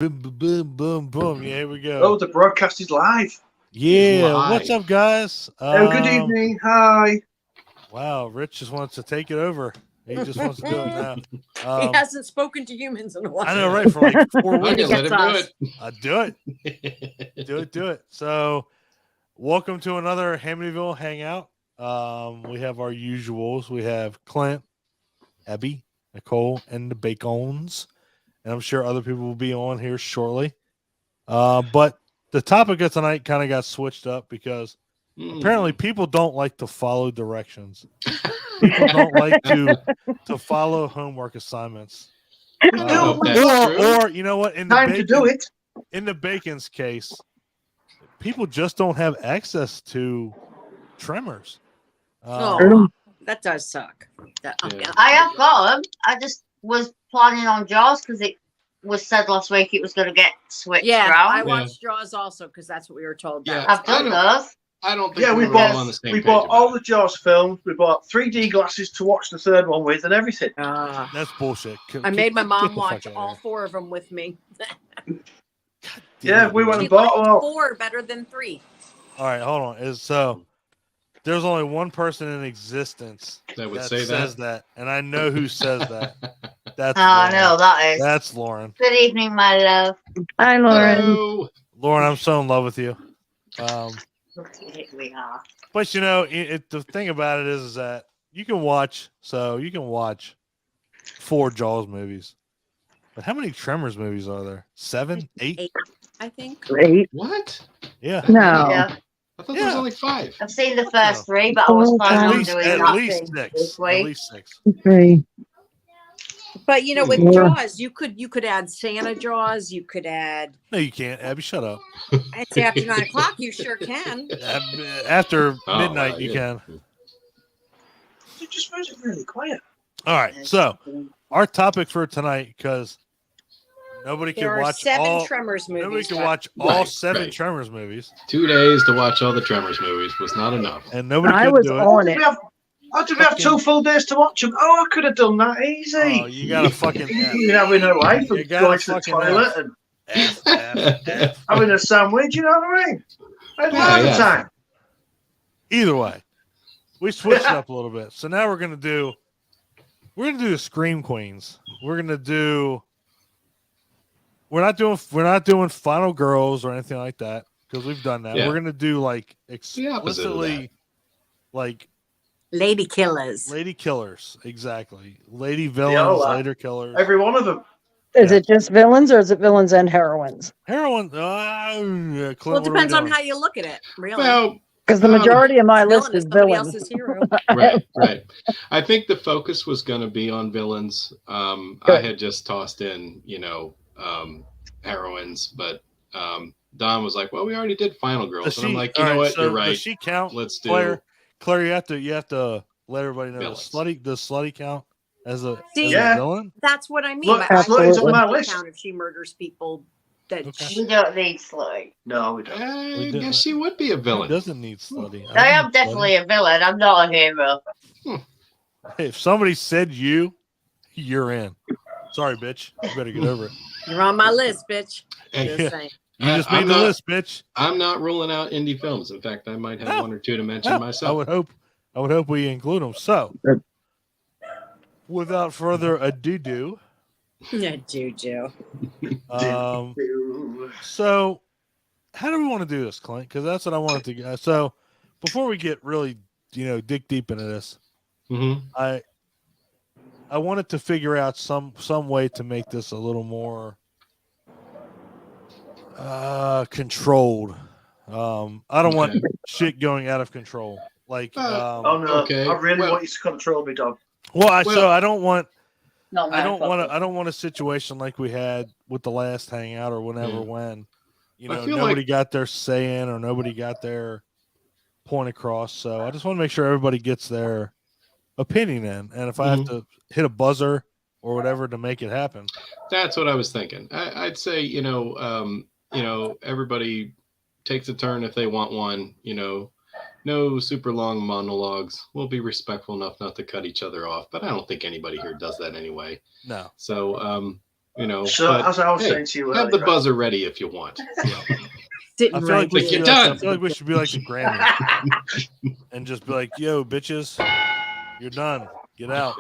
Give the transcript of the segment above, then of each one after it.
Boom, boom, boom, boom, boom. Yeah, here we Oh, go. the broadcast is live. Yeah, what's up, guys? Oh, good evening. Hi. Wow, Rich just wants to take it over. He just wants to do it now. He hasn't spoken to humans in a while. I know, right? For like 4 When he weeks. gets Let him do us. it. Do it. Do it. So, welcome to another Hamityville Hangout. We have our usuals. We have Clint, Abby, Nicole, and the Bacons. And I'm sure other people will be on here shortly. But the topic of tonight kind of got switched up because apparently people don't like to follow directions. People don't like to follow homework assignments. Or you know what? In the Bacon's case, people just don't have access to trimmers. That does suck. I have got them. I just was planning on Jaws because it was said last week it was going to get switched Yeah, around. I watched Jaws also because that's what we were told. Yeah, I've done those. I don't think we we're all on the same we page bought about all it. the Jaws films. We bought 3D glasses to watch the third one with and everything. That's bullshit. I made my mom watch all 4 of them with me. Yeah, we went She and bought liked them. 4 better than 3. All right, hold on. There's only one person in existence That would that say says that, and I know who says that. That's I Lauren. know that is. That's Lauren. Good evening, my love. Hi, Lauren. Hello. Lauren, I'm so in love with you. We are. But you know, the thing about it is that you can watch 4 Jaws movies. But how many Tremors movies are there? 7, 8? 8, I think. Great. What? Yeah. No. Yeah. I thought there was only 5. I've seen the first 3, but I was planning on doing At that least thing 6. this At week. least 6. Three. But you know, with Yeah. Jaws, you could add Santa Jaws. You could add. No, you can't. Abby, shut up. It's after 9 o'clock. You sure can. After Oh, midnight, wow, you yeah. can. It just makes it really quiet. All right. So, our topic for tonight, because nobody There can are watch 7 all. Tremors movies. Nobody can but- watch all Right, 7 right. Tremors movies, 2 days to watch all the Tremors movies was not enough. and nobody I could was do it. on it. How did we have 2 full days to watch them? Oh, I could have done that easy. Oh, you got to fucking You having a life You and gotta going to the fucking toilet and F. having a sandwich, you know what I mean? I had Yeah, the yeah. time. Either way, we switched it up a little bit. So now we're gonna do the Scream Queens. We're not doing Final Girls or anything like that because we've done that. Yeah. We're gonna do like The opposite of explicitly like Lady Killers. lady killers, exactly. Lady villains, later killers. Every one of them. Is it just villains or is it villains and heroines? Heroin. Well, it depends on how you look at it, really. Well, Because the majority of my list Villain is somebody villains. else's hero. right. I think the focus was going to be on villains. I Good. had just tossed in, heroines, but Don was like, "Well, we already did Final Girls," and I'm like, "You know what? You're right. Does she count? Let's do." Claire, you have to let everybody know Villains. the slutty count as a See, villain. That's what I mean. Look, but I Slutty's think on my it would list. count if she murders people. That Okay. We don't need slutty. No, we don't. I did- guess she would be a Who villain. doesn't need slutty? I am definitely a villain. I'm not a hero. Hey, if somebody said you're in. Sorry, bitch. You better get over it. you're on my list, bitch. Hey, Just saying. You just made I'm the not- list, bitch. I'm not ruling out indie films. In fact, I might have Oh. 1 or 2 to mention Yeah, myself. I would hope we include them. So, Good. without further ado, Yeah, Juju. So, how do we want to do this, Clint? Because that's what I wanted to get. So, before we get really, dig deep into this, Mhm. I wanted to figure out some way to make this a little more controlled. I don't want shit going out of control. Like, Oh no! Okay, I really well- want you to control me, dog. so I don't want. Not I my don't problem. want a situation like we had with the last hangout or whenever when I feel nobody got their say in or nobody got their point across. So I just want to make sure everybody gets their opinion in. And if I have to hit a buzzer or whatever to make it happen. That's what I was thinking. I'd say, everybody takes a turn if they want one. No super long monologues. We'll be respectful enough not to cut each other off, but I don't think anybody here does that anyway. No. So, You know, So, but, as I was hey, saying to you have the earlier, buzzer ready if you want. Sitting I feel right like we Like, should you're be like, I done. feel like we should be like the Grammys and just be like, "Yo, bitches, you're done. Get out."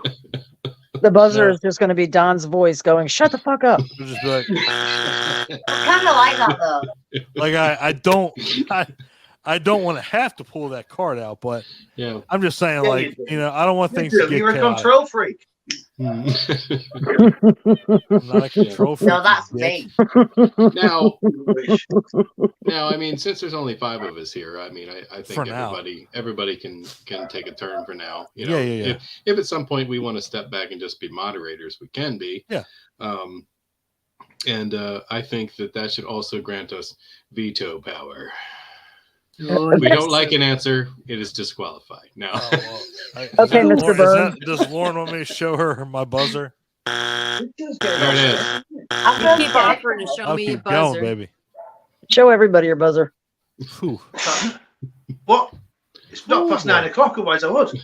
The buzzer No. is just going to be Don's voice going, "Shut the fuck up." We'll just be like, I kind of like that though. like I don't want to have to pull that card out, but Yeah. I'm just saying, Yeah, like, you do. you know, I don't want things to get You're a chaotic. control freak. I'm not a control freak. No, that's you me. dick. now, You wish. now, I mean, since there's only 5 of us here, I mean, I For think now. everybody can take a turn for now. You know, Yeah. If at some point we want to step back and just be moderators, we can be. Yeah. And I think that should also grant us veto power. Oh, If we yes. don't like an answer, it is disqualified. Now, Oh, well, Okay, Mr. Burns. Does Lauren want me to show her my buzzer? there it is. I'm You gonna keep say- offering to show I'll me your keep going, buzzer. baby. Show everybody your buzzer. Whew. What? It's not past 9 o'clock, otherwise I would.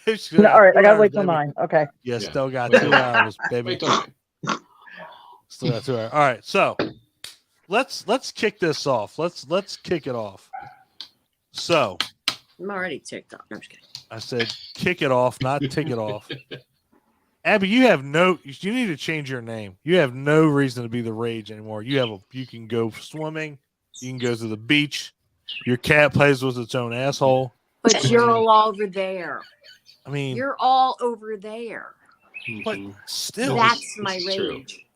It's No, all right, I got to 2 wait till hours, baby. 9. Okay. Yeah, Yeah. still got Wait 2 till- hours, baby. Wait till nine. Still got 2 hours. All right, so let's kick this off. Let's kick it off. So I'm already ticked off. No, I'm just kidding. I said kick it off, not tick it off. Abby, you need to change your name. You have no reason to be the rage anymore. You can go swimming, you can go to the beach. Your cat plays with its own asshole. But you're all over there. I mean, You're all over there. but Mhm. still That's my This is true. rage.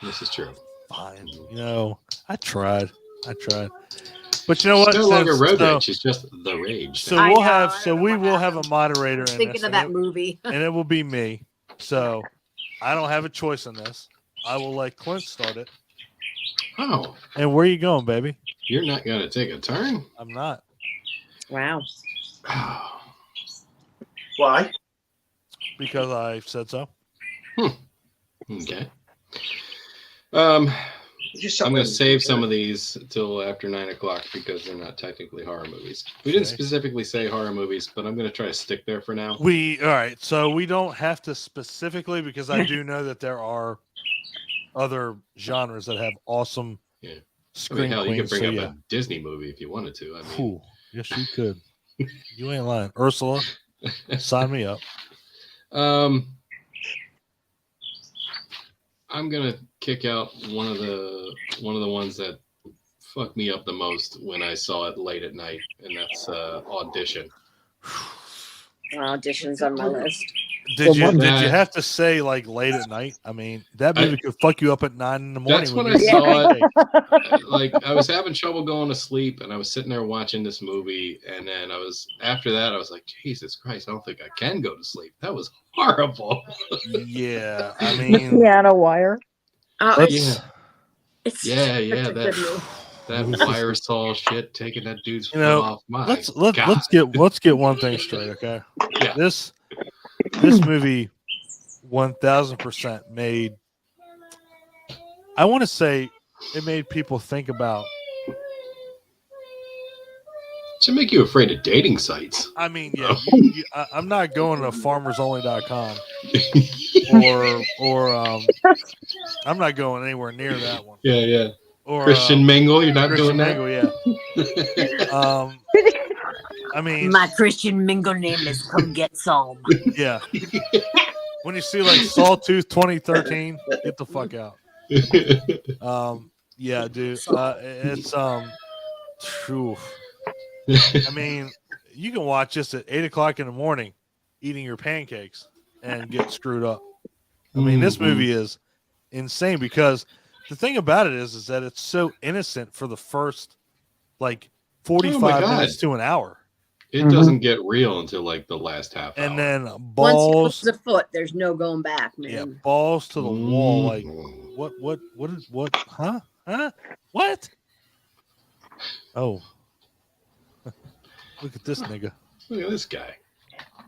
This is true. fine. You know, I tried. But you know what? It's no longer Since- road so- rage. It's just the rage. So I we'll know, have I so don't know we what will have a happened. moderator in Thinking this, of that movie. and it will be me. So I don't have a choice in this. I will let Clint start it. Oh, And where you going, baby? you're not going to take a turn? I'm not, Wow. Why? because I said so. Okay. Just I'm going to save some of these till after 9 o'clock because they're not technically horror movies. We didn't Okay. specifically say horror movies, but I'm going to try to stick there for now. All right. So we don't have to specifically, because I do know that there are other genres that have awesome Yeah. I mean, screen hell, you queens. could bring So up a Disney movie if you wanted to. I mean, Ooh, yes, you could. You ain't lying, Ursula. Sign me up. I'm gonna kick out one of the ones that fucked me up the most when I saw it late at night, and that's Audition. Auditions on my list. Did you Nah. have to say like late at night? I mean, that movie could fuck you up at 9 in the morning. That's when you I get saw a pancake. Like, I was having trouble going to sleep, and I was sitting there watching this movie, and then after that I was like, Jesus Christ, I don't think I can go to sleep. That was horrible. Yeah, I mean, Piano wire. Oh, let's- it's Yeah, such yeah, a good movie. that wire saw shit taking that dude's You know, foot off. My let's God. get one thing straight, okay? Yeah. This movie 1000% made, I want to say it made people think about, Should make you afraid of dating sites. I mean, yeah, I'm not going to farmersonly.com or I'm not going anywhere near that one. Yeah. Or Christian Mingle, you're not Christian doing that? Mingle, yeah. I mean, My Christian Mingle name is Come Get Some. yeah. When you see like Sawtooth 2013, get the fuck out. Yeah, dude. It's phew. I mean, you can watch this at 8 o'clock in the morning, eating your pancakes and get screwed up. I mean, this movie is insane because the thing about it is that it's so innocent for the first like 45 God. minutes to an hour, It doesn't get real until like the last half and hour. then Once balls, it puts a foot, there's no going back, man. yeah, balls to the wall. Like Mm. what? Huh? What? Oh, look at this nigga. Look at this guy.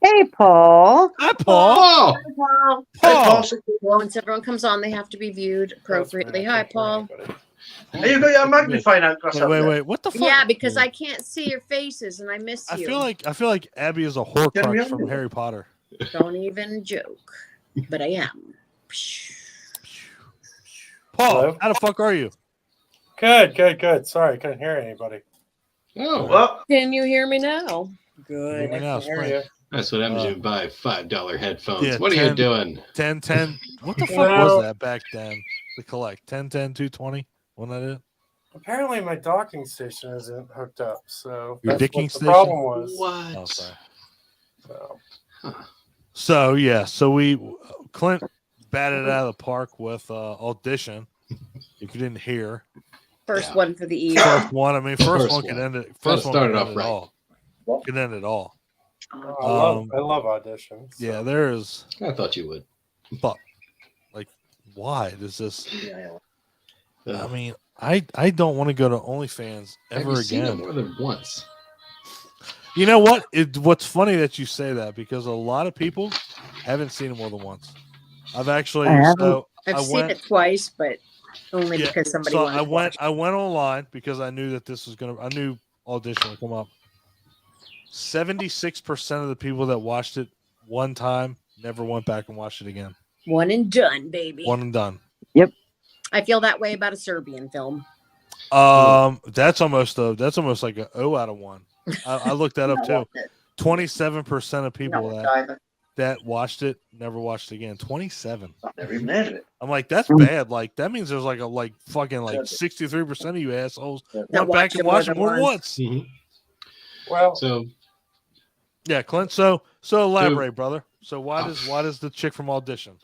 Hey, Paul. Hi, Paul. Oh, Paul. Once everyone comes on, they have to be viewed appropriately. Hi, Paul. Have you got your magnifying out glass? Wait. What the fuck? Yeah, because I can't see your faces and I miss I you. feel like Abby is a Can we Horcrux have from it? Harry Potter. Don't even joke. But I am. Paul, Hello? how the fuck are you? Good. Sorry, I couldn't hear anybody. Oh, Well, Can you hear me now? Hear Good. me now, I can hear Sprint. you. that's what happens when you buy $5 headphones. Yeah, what are 10 you doing? 10. What the fuck No. was that back then? The collect 10, 220. Wasn't that it? Apparently, my docking station isn't hooked up, so Your that's dicking what the station? problem was. What? Oh, sorry. So, So yeah, Clint batted it out of the park with audition. If you didn't hear, First Yeah. one for the eve. first one. I mean, first First one could one. end it. Gotta First one start could it end off it right. all. Could end it all. I love auditions. So. Yeah, there is. I thought you would. But like, why does this? I Ugh. mean, I don't want to go to OnlyFans Have ever you seen it again. more than once? You know what? What's funny that you say that because a lot of people haven't seen it more than once. I've actually I haven't. so I've I seen went. it twice, but only Yeah, because somebody so wanted I to watch went online because I knew that this was gonna. I knew audition would come up. 76% of the people that watched it one time never went back and watched it again. it. One and done, baby. One and done. I feel that way about a Serbian film. That's almost like a 0 out of 1. I looked that up too. 27% of people that watched it never watched it again. 27. I've never even heard of it. I'm like, that's bad. Like that means there's like 63% of you assholes went back and watched it more than once. Mhm. Well, So Yeah, Clint. So elaborate, brother. So why does the chick from audition?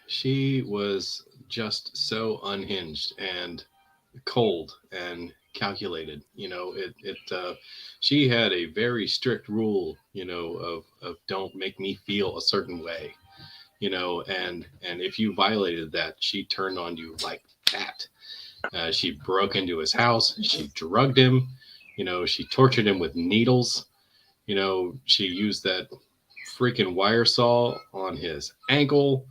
she was just so unhinged and cold and calculated. She had a very strict rule, of don't make me feel a certain way, and if you violated that, she turned on you like that. She broke into his house. She drugged him. She tortured him with needles. She used that freaking wire saw on his ankle.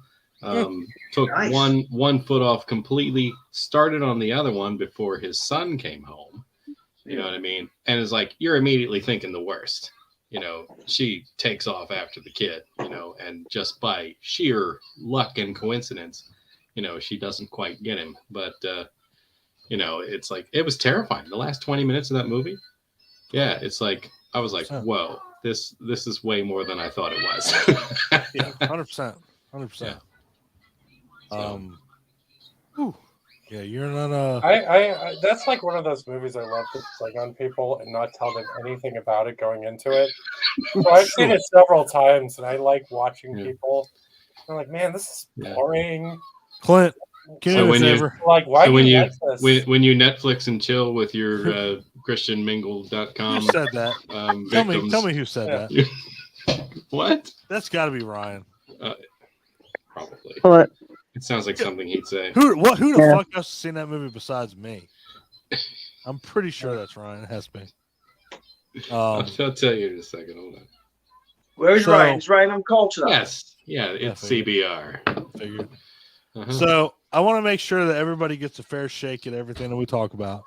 Took Nice. one foot off completely, started on the other one before his son came home. You know what I mean? And it's like, you're immediately thinking the worst. She takes off after the kid, and just by sheer luck and coincidence, she doesn't quite get him. But, it's like, it was terrifying. The last 20 minutes of that movie. Yeah. It's like, I was like, whoa, this is way more than I thought it was. Yeah, 100%. 100%. Yeah. Whew. Yeah, you're not I that's like one of those movies I love to fling on people and not tell them anything about it going into it. So I've seen it several times, and I like watching people. I'm like, man, this is boring. Clint. So when you Like, why so do when you you like this? when you Netflix and chill with your christianmingle.com Who said that? Tell me who said that. What? That's got to be Ryan. Probably. What? It sounds like something he'd say. Who the Yeah. fuck else has seen that movie besides me? I'm pretty sure that's Ryan. It has to be. I'll tell you in a second. Hold on. Where is So- Ryan? Is Ryan on call to that? Yes. Yeah, it's CBR. Figured. Uh-huh. So I want to make sure that everybody gets a fair shake at everything that we talk about.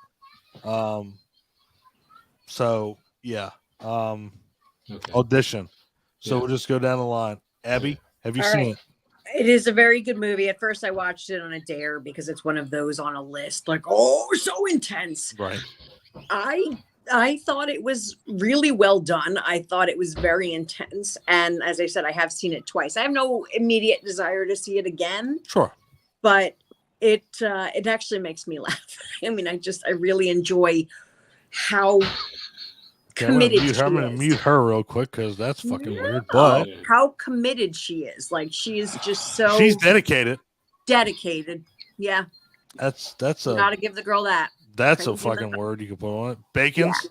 So yeah. Okay. Audition. So Yeah. we'll just go down the line. Abby, have you All seen right. it? It is a very good movie. At first, I watched it on a dare because it's one of those on a list. Like, oh, so intense. Right. I thought it was really well done. I thought it was very intense. And as I said, I have seen it twice. I have no immediate desire to see it again, Sure. but it actually makes me laugh. I mean, I really enjoy how Okay, I'm gonna committed mute her. I'm she gonna is. mute her real quick because that's fucking weird. No, But how committed she is. Like, she is just so she's dedicated. dedicated. Yeah, That's gotta give the girl that. that's a Thank you. fucking word you can put on it. Bacon's.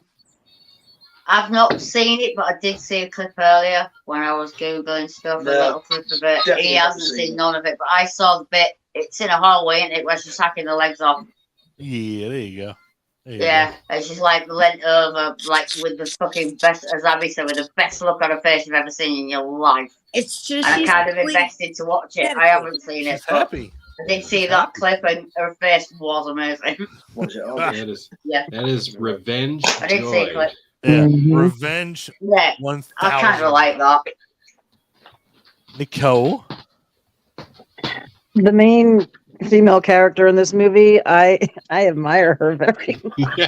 I've not seen it, but I did see a clip earlier when I was Googling stuff, No, a little clip of it. definitely He haven't hasn't seen seen it. none of it, but I saw the bit. It's in a hallway, isn't it, where she's hacking the legs off. Yeah, there you go. There you Yeah, and she's like leant over, like with the fucking best, as Abby said, with the best look on her face you've ever seen in your life. It's just And I she's kind of really invested to watch it. I dedicated. haven't go. seen it, She's but happy. I did see that clip, and her face was amazing. Was it on? That is Yeah. revenge. I did see a Joy. clip. Yeah. Mhm. Revenge Yeah, 1000. I kind of like that. Nicole. The main female character in this movie. I admire her very much.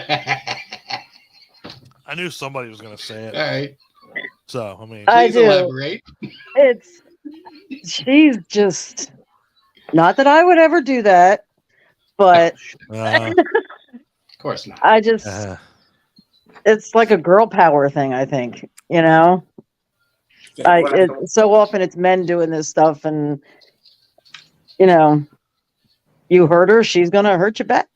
I knew somebody was going to say it. All right. So, I mean, I Please do. elaborate. She's just, not that I would ever do that, but Of course not. I just, it's like a girl power thing, I think, you know? So often it's men doing this stuff, and, you know, you hurt her, she's going to hurt you back.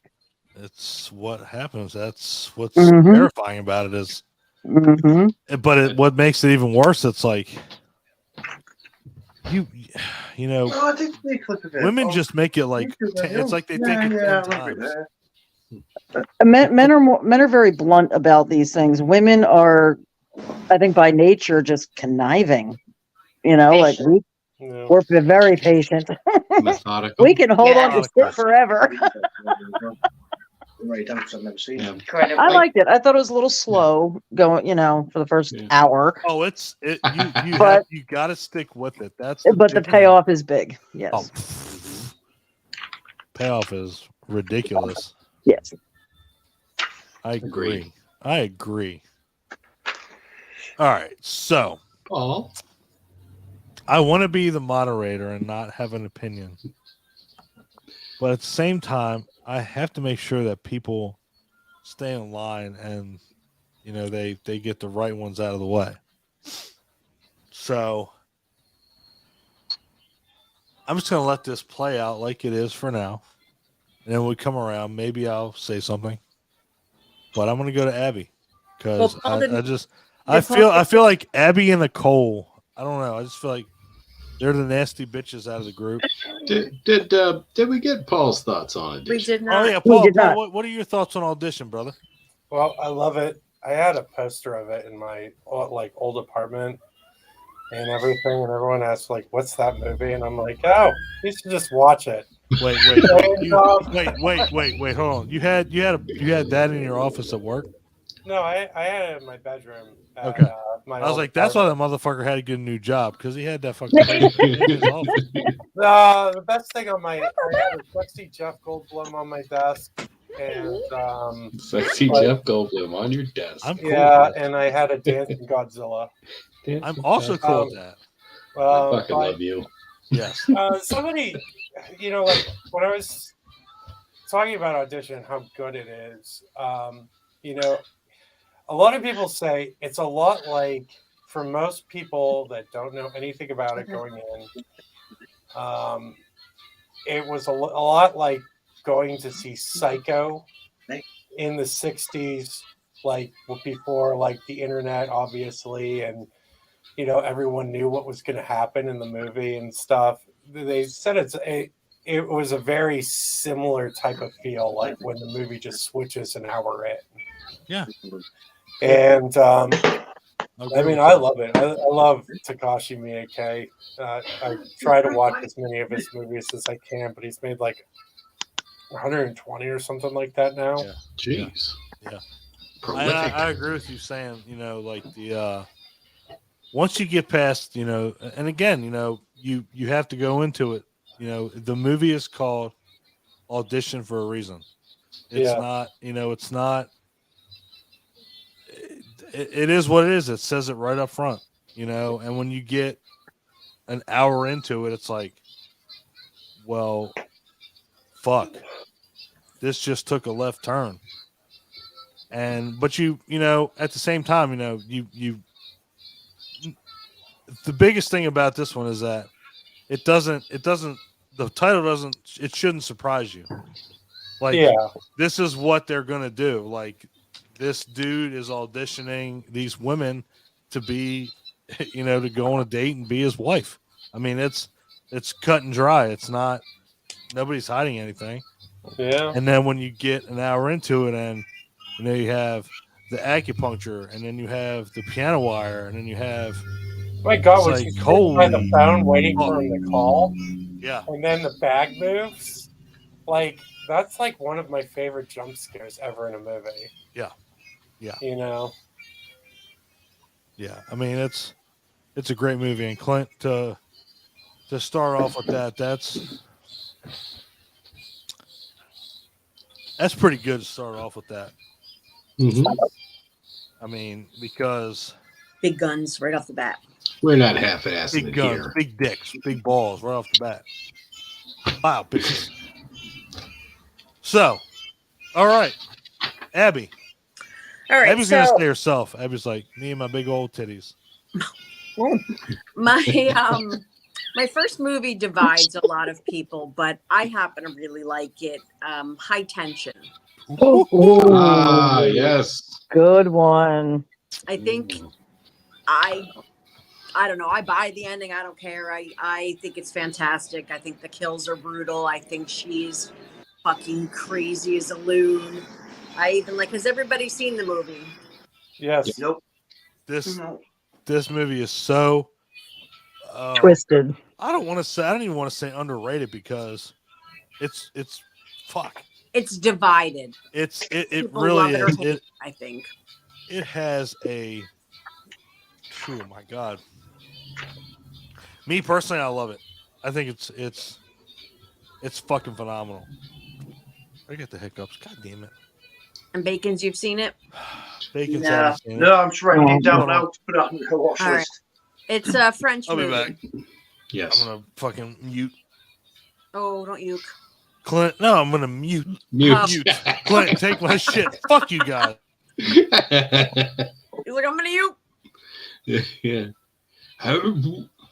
it's what happens. That's what's Mhm. terrifying about it is, but what makes it even worse, it's like, you know, Oh, I did see a clip of it. women Oh, just make it like, it's like they think it 10 I remember times. it. Men are very blunt about these things. Women are, I think, by nature, just conniving. You know, like we're very patient. Methodical. We can hold on to Methodical. shit forever. Right, I've never seen it. I liked it. I thought it was a little slow going, you know, for the first hour. Oh, you But- you got to stick with it. That's But the big thing. payoff is big. Yes. Oh, payoff is ridiculous. Yes. I Agreed. agree. All right, so Paul. I want to be the moderator and not have an opinion, but at the same time, I have to make sure that people stay in line and, you know, they get the right ones out of the way. So I'm just going to let this play out like it is for now. And then when we come around, maybe I'll say something. But I'm going to go to Abby because I feel like Abby and Nicole, I don't know. I just feel like they're the nasty bitches out of the group. Did we get Paul's thoughts on it? We did Oh not. yeah, We Paul. did not. What are your thoughts on Audition, brother? Well, I love it. I had a poster of it in my old apartment and everything, and everyone asked like, "What's that movie?" And I'm like, "Oh, you should just watch it." Wait, hold on. You had that in your office at work? No, I had it in my bedroom. At, Okay. my I was old like, that's why apartment. that motherfucker had to get a new job because he had that fucking poster in his office. The best thing on my, I had a sexy Jeff Goldblum on my desk, and Sexy Jeff Goldblum on your desk. I'm cool yeah, with that. and I had a dancing Godzilla. I'm also cool with that. I fucking love you. Yes. Somebody, you know, like when I was talking about Audition, how good it is, you know, a lot of people say it's a lot like, for most people that don't know anything about it going in, it was a lot like going to see Psycho in the 60s, like before like the internet, obviously, and you know, everyone knew what was going to happen in the movie and stuff. They said it was a very similar type of feel, like when the movie just switches an hour in. Yeah. And I mean, I I love it. I love Takashi Miike. I try to watch as many of his movies as I can, but he's made like 120 or something like that now. Yeah. Jeez. Yeah. Prolific. I agree with you saying, you know, like the once you get past, you know, and again, you know, you have to go into it. You know, the movie is called Audition for a reason. It's not, you know, it's not. It is what it is. It says it right up front, you know. And when you get an hour into it, it's like, well, fuck, this just took a left turn. But you know, at the same time, you know, you. The biggest thing about this one is that it doesn't. The title doesn't. It shouldn't surprise you. Like, this is what they're gonna do. Like, this dude is auditioning these women to be, you know, to go on a date and be his wife. I mean, it's cut and dry. It's not, nobody's hiding anything. Yeah. And then when you get an hour into it, and you know, you have the acupuncture, and then you have the piano wire, and then you have, my God, it's was like, he sitting by the phone waiting fuck. for him to call? Yeah. And then the bag moves. Like, that's like one of my favorite jump scares ever in a movie. Yeah. Yeah. You know? Yeah. I mean, it's a great movie. And Clint, to start off with that, That's pretty good to start off with that. Mhm. I mean, because Big guns right off the bat. We're not half-assing big it guns, here. big dicks, big balls right off the bat. Wow, bitches. So, all right, Abby. All right, Abby's gonna so say herself. Abby's like me and my big old titties. my first movie divides a lot of people, but I happen to really like it. High Tension. Ah, yes. Good one. I think Ooh. I don't know. I buy the ending. I don't care. I think it's fantastic. I think the kills are brutal. I think she's fucking crazy as a loon. I even like. Has everybody seen the movie? Yes. Nope. This No. this movie is so Twisted. I don't even want to say underrated because it's fuck. It's divided. It People really love it or is. hate It it, I think. it has a oh my god. Me personally, I love it. I think it's fucking phenomenal. I get the hiccups. God damn it. And Bacon's, you've seen it. Bacon's No, haven't seen it. no, I'm just writing it down now to put it on the watch All right. list. It's a French I'll be movie. back. Yes. I'm gonna fucking mute Oh, don't you? Clint. No, I'm gonna mute. Mute. Mute. Clint, take my shit. Fuck you guys. He's like, I'm gonna you. Yeah.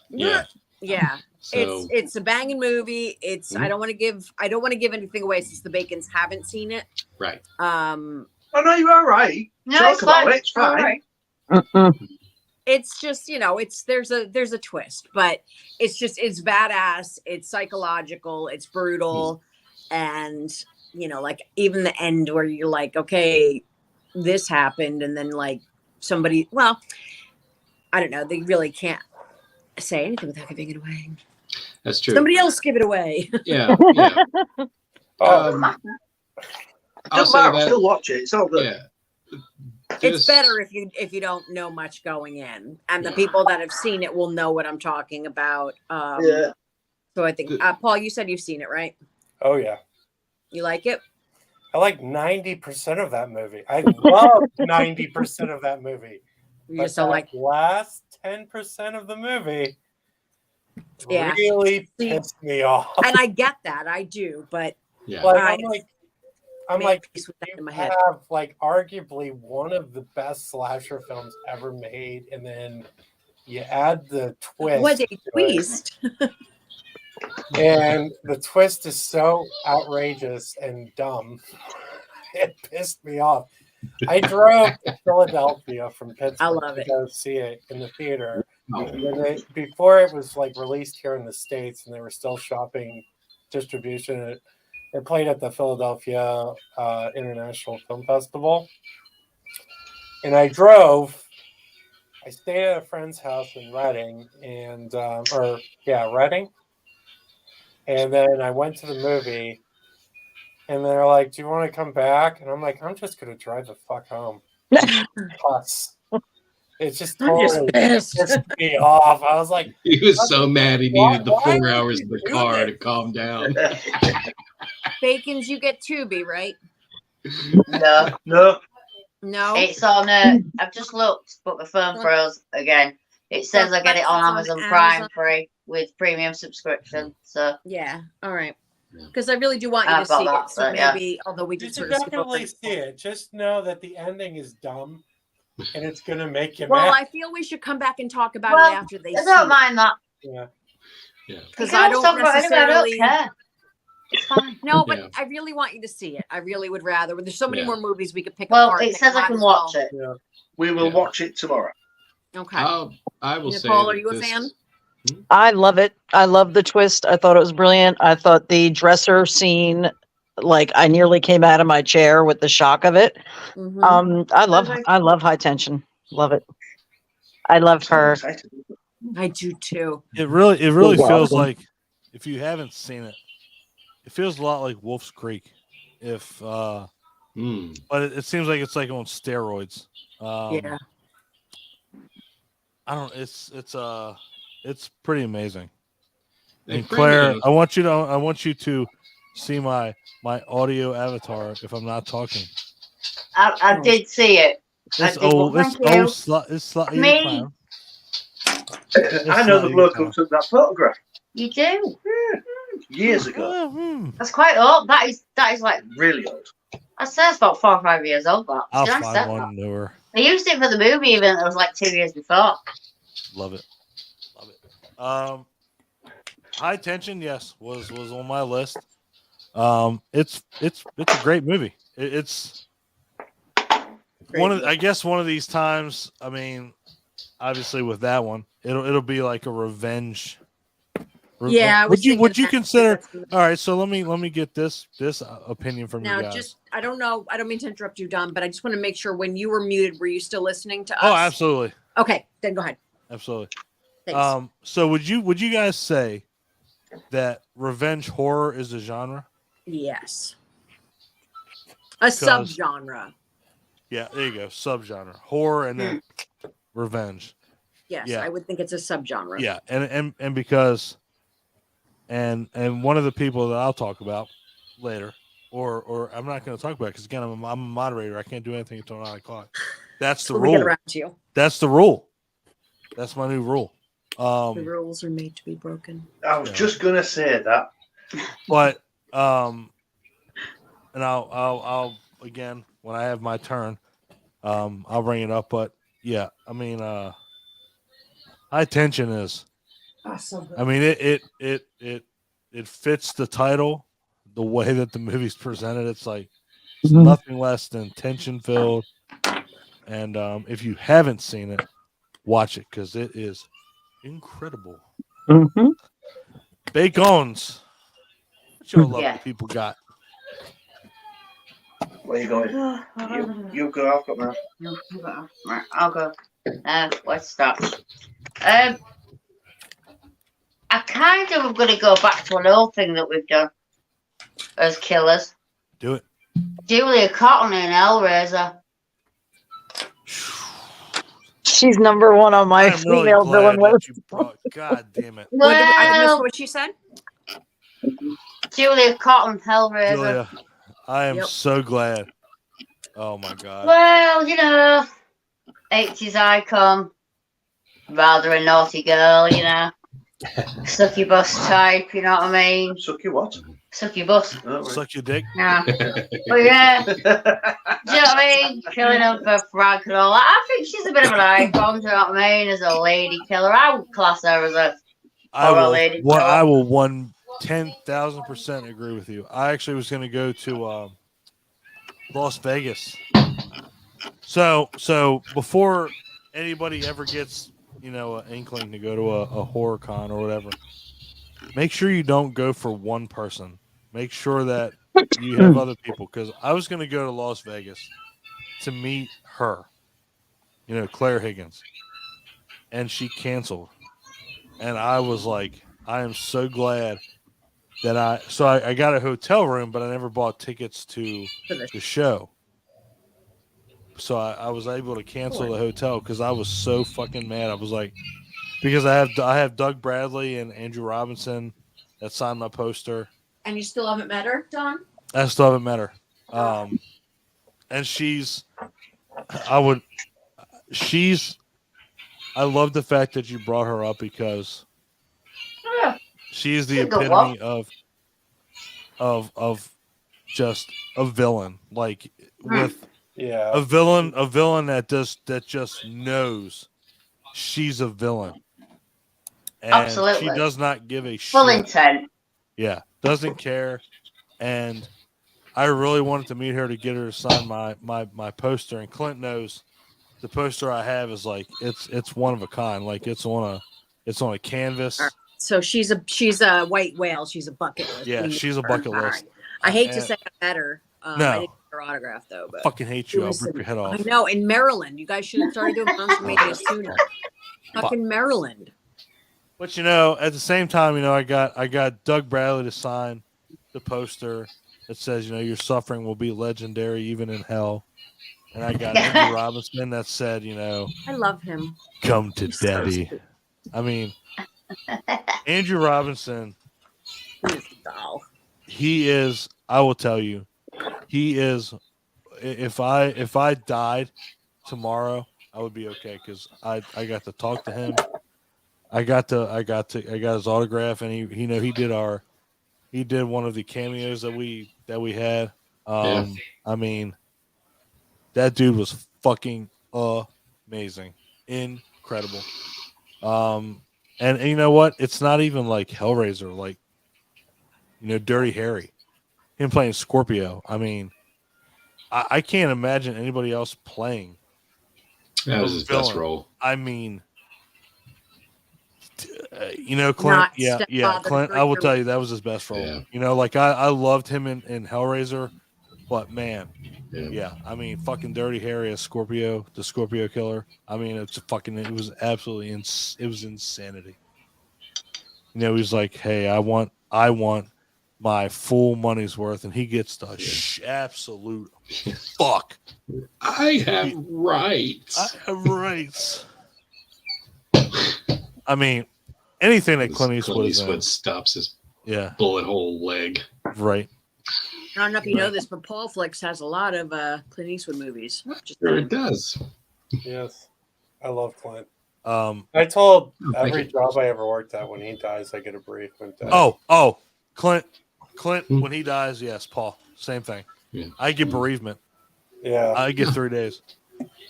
Yeah. Yeah. So It's a banging movie. It's I don't want to give anything away since the Bacons haven't seen it. right. Oh no, you're all right. No, Talk it's about fine. it. It's fine. All right. It's just, there's a twist, but it's badass, it's psychological, it's brutal, and like even the end where you're like, okay, this happened, and then like somebody, well, I don't know, they really can't say anything without giving it away. That's true. Somebody else give it away. Yeah. Yeah. Oh, I'll Doesn't say matter. I'll that. still watch it. It's all good. Yeah. It's better if you don't know much going in, and the people that have seen it will know what I'm talking about. Yeah. So I think Paul, you said you've seen it, right? oh yeah. You like it? I like 90% of that movie. I love 90% of that movie. You But just don't like. that last 10% of the movie Yeah. really See, pissed me off. And I get that, I do, but Yeah. Like, I I'm made like, peace with that in you my head. have like arguably one of the best slasher films ever made, and then you add the twist. What a to it, twist! and the twist is so outrageous and dumb. It pissed me off. I drove to Philadelphia from Pittsburgh love to it. go see it in the theater. Oh, Before it was like released here in the States, and they were still shopping distribution. It played at the Philadelphia International Film Festival. And I stayed at a friend's house in Reading, and Reading. And then I went to the movie, and they're like, "Do you want to come back?" And I'm like, "I'm just gonna drive the fuck home." Plus, it's just totally pissed me off. I was like, he was so mad he needed the why 4 hours in would the you do car this? to calm down. Bacon's, you get Tubi, right? No, No. No. it's on. I've just looked, but my phone froze again. It says I get it on It's on Amazon Prime Amazon. free with premium subscription. So Yeah. All right. Because I really do want you to I've got see that, it. So but yeah. maybe, although we You did should sort of skip over definitely it. see it. Just know that the ending is dumb, and it's gonna make you Well, mad. I feel we should come back and talk about Well, it after they I see don't it. mind that. Yeah. Yeah. Because You I can don't talk about it, I necessarily. don't care. It's fine. No, but Yeah. I really want you to see it. I really would rather. There's so many Yeah. more movies we could pick Well, apart. it that says I might can as watch well. it. We will Yeah. watch it tomorrow. Okay. I will say. Nicole, are that you a this- fan? I love it. I love the twist. I thought it was brilliant. I thought the dresser scene, like I nearly came out of my chair with the shock of it. Mhm. I love High Tension. Love it. I love I'm her. excited. I do too. It really Well, feels then. like, if you haven't seen it, it feels a lot like Wolf's Creek. But it seems like it's like on steroids. Yeah. I don't. It's pretty amazing. They And bring Claire, in- I want you to see my audio avatar if I'm not talking. I did see it. It's did, well, old. It's thank you. old. It's slut. Me. Clown. I know the bloke who took that photograph You do? years ago. That's quite old. That is like, Really old. I say it's about 4 or 5 years old. But I'll Did I find say one that? newer. They used it for the movie even. It was like 2 years before. Love it. High Tension, yes, was on my list. It's a great movie. It's one of these times. I mean, obviously with that one, it'll be like a revenge. Yeah, Would you that. consider? All right, so let me get this opinion from Now, you guys. I don't know. I don't mean to interrupt you, Don, but I just want to make sure when you were muted, were you still listening to us? Oh, absolutely, Okay, then go ahead. absolutely. Thanks. So would you guys say that revenge horror is a genre? Yes. A subgenre. Yeah, there you go. Subgenre. Horror and then revenge. Yes, Yeah. I would think it's a subgenre. Yeah, and because and one of the people that I'll talk about later, or I'm not going to talk about because again I'm a moderator. I can't do anything until 9 o'clock. That's the Till rule. we get around to you. That's the rule. That's my new rule. The rules are made to be broken. I was just gonna say that. But and I'll again when I have my turn, I'll bring it up. But yeah, I mean, High Tension is. Awesome. I mean, it fits the title, the way that the movie's presented. It's like it's nothing less than tension filled. And if you haven't seen it, watch it because it is incredible. Mm-hmm. Bacons. What your lovely people got? Where you going? You go. I've got mine. Right, I'll go. Let's start. I kind of am going to go back to an old thing that we've done as killers. Do it. Julia Cotton in Hellraiser. She's number one on my I'm really female glad villain that list. you brought. God damn it, I missed Well, what she said. Julia Cotton, Hellraiser. Julia. I am Yep. so glad. Oh my god. Well, 80s icon. Rather a naughty girl, Sucky bus type, you know what I mean? Suck your what? Sucky bus. Oh, right. Suck your dick. Yeah. But yeah, do you know what I mean? Killing them for frag and all that. I think she's a bit of an icon, do you know what I mean? As a lady killer. I would class her as a horror lady. I will 10,000% agree with you. I actually was going to go to Las Vegas. So before anybody ever gets an inkling to go to a horror con or whatever, make sure you don't go for one person. Make sure that you have other people. Because I was going to go to Las Vegas to meet her, Claire Higgins, and she canceled. And I was like, I am so glad that I got a hotel room, but I never bought tickets to the show. So I was able to cancel the hotel because I was so fucking mad. I was like, because I have Doug Bradley and Andrew Robinson that signed my poster. And you still haven't met her, Don? I still haven't met her. And I love the fact that you brought her up because she is the epitome of just a villain, like with a villain that just knows she's a villain, and Absolutely. she does not give a shit. Full intent. Yeah, doesn't care, and I really wanted to meet her to get her to sign my poster. And Clint knows the poster I have is like it's one of a kind, like it's on a canvas. So she's a white whale. She's a bucket list. Yeah, she's a bucket list. I hate to say I met her. No. I didn't get her autograph though. But Fucking hate you. I'll rip your head off. I know. In Maryland, you guys should have started doing social media sooner. Fucking Maryland. But at the same time, I got Doug Bradley to sign the poster that says, your suffering will be legendary even in hell. And I got Andrew Robinson that said, I love him. Come to daddy. I mean, Andrew Robinson. He's a doll. he is. I will tell you, he is. If I died tomorrow, I would be okay because I got to talk to him. I got his autograph, and he did one of the cameos that we had. I mean, that dude was fucking amazing, incredible. And you know what? It's not even like Hellraiser, like Dirty Harry, him playing Scorpio. I mean, I can't imagine anybody else playing. That was his best role. I mean, Clint. Yeah, Clint. I will tell you that was his best role. Yeah. Like I loved him in Hellraiser, but man, yeah. I mean, fucking Dirty Harry as Scorpio, the Scorpio killer. I mean, it was absolutely it was insanity. He's like, hey, I want my full money's worth, and he gets the absolute fuck. I have rights. I have rights. I mean, anything that Clint Eastwood stops his Yeah. bullet hole leg. Right. I don't know if you know this, but Paul Flicks has a lot of Clint Eastwood movies. Sure it does. Yes. I love Clint. I told every job I ever worked at, when he dies, I get a bereavement day. Clint, when he dies, yes, Paul, same thing. Yeah. I get bereavement. Yeah. I get 3 days.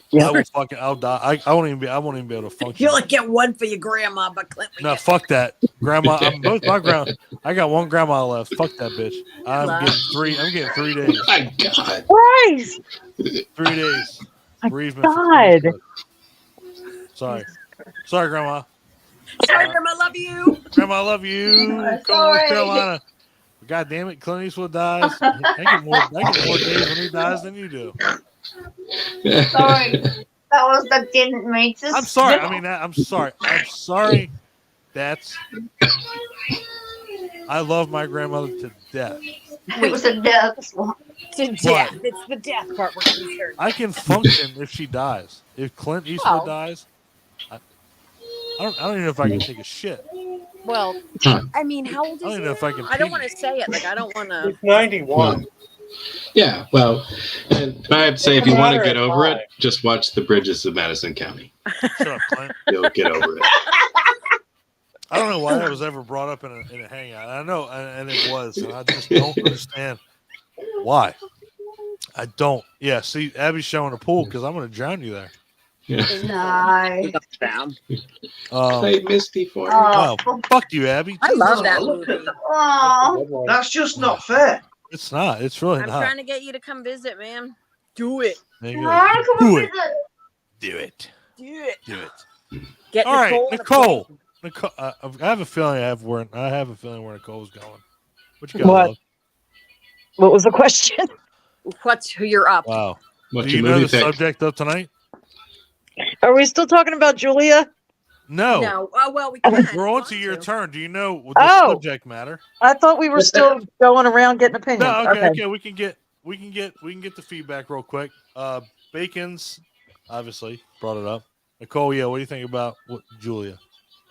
Yeah. I'll die. I won't even be able to function. You only get one for your grandma, but Clint. No, fuck that. Grandma, I got one grandma left. Fuck that bitch. I'm getting 3 days. My God. Christ. 3 days. Bereavement. God. Sorry, Grandma. Sorry, Grandma, love you. Grandma, I love you. Come on, North Carolina. God damn it, Clint Eastwood dies. I get more days when he dies than you do. Sorry. That was the didn't make this. I'm sorry. I mean, I'm sorry. I'm sorry. I love my grandmother to death. It was a death one. To death. It's the death part we're concerned. I can function if she dies. If Clint Eastwood dies, I don't even know if I can take a shit. Well, I mean, how old is he? I don't even know if I can. I don't want to say it. Like, I don't want to. He's 91. Yeah, well, and I have to say, if you want to get over it, just watch The Bridges of Madison County. Shut up, Clint. You'll get over it. I don't know why that was ever brought up in a hangout. I know, and it was, and I just don't understand why. I don't. Yeah, see, Abby's showing a pool because I'm going to drown you there. Yeah. Nice. Play Misty for you. Wow, fuck you, Abby. I love that movie. Oh. That's just not fair. It's not. It's really I'm not. trying to get you to come visit, man. Do it. There you I go. wanna come Do and it. visit. Do it. Do it. Do it. Get All right, Nicole. on the Nicole. plane. Nicole, I have a feeling I have a feeling where Nicole's going. What you got? What? Love? What was the question? Who you're up? Wow. What's Do your you know movie the pick? subject of tonight? Are we still talking about Julia? No. No. Oh, well, we can. We're on if to you your want turn. Do you know what Oh. the subject matter? I thought we were still going around getting opinions. No. Okay. We can get the feedback real quick. Bacon's obviously brought it up. Nicole, yeah. What do you think about Julia?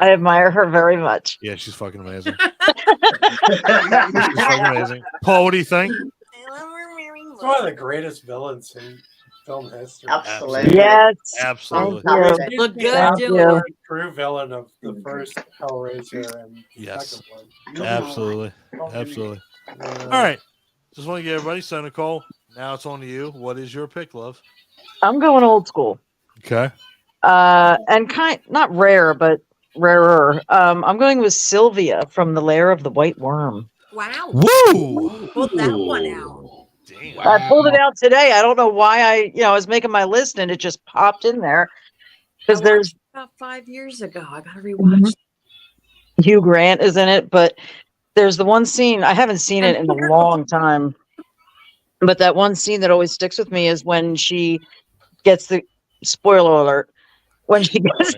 I admire her very much. Yeah, she's fucking amazing. She's fucking amazing. Paul, what do you think? It's one of the greatest villains in film history. Absolutely. Yes. Absolutely. Thank you. Look good, Thank doing you. it. True villain of the first Hellraiser and the Yes. second one. Absolutely. Absolutely. Yeah. All right. Just want to get everybody. So, Nicole, now it's on to you. What is your pick, love? I'm going old school. Okay. And not rare, but rarer. I'm going with Sylvia from The Lair of the White Worm. Wow. Woo! Pulled that one out. Damn. I pulled it out today. I don't know why I was making my list and it just popped in there. Because there's About 5 years ago. I got to rewatch. Hugh Grant is in it, but there's the one scene, I haven't seen it in a long time, but that one scene that always sticks with me is when she gets spoiler alert, when she gets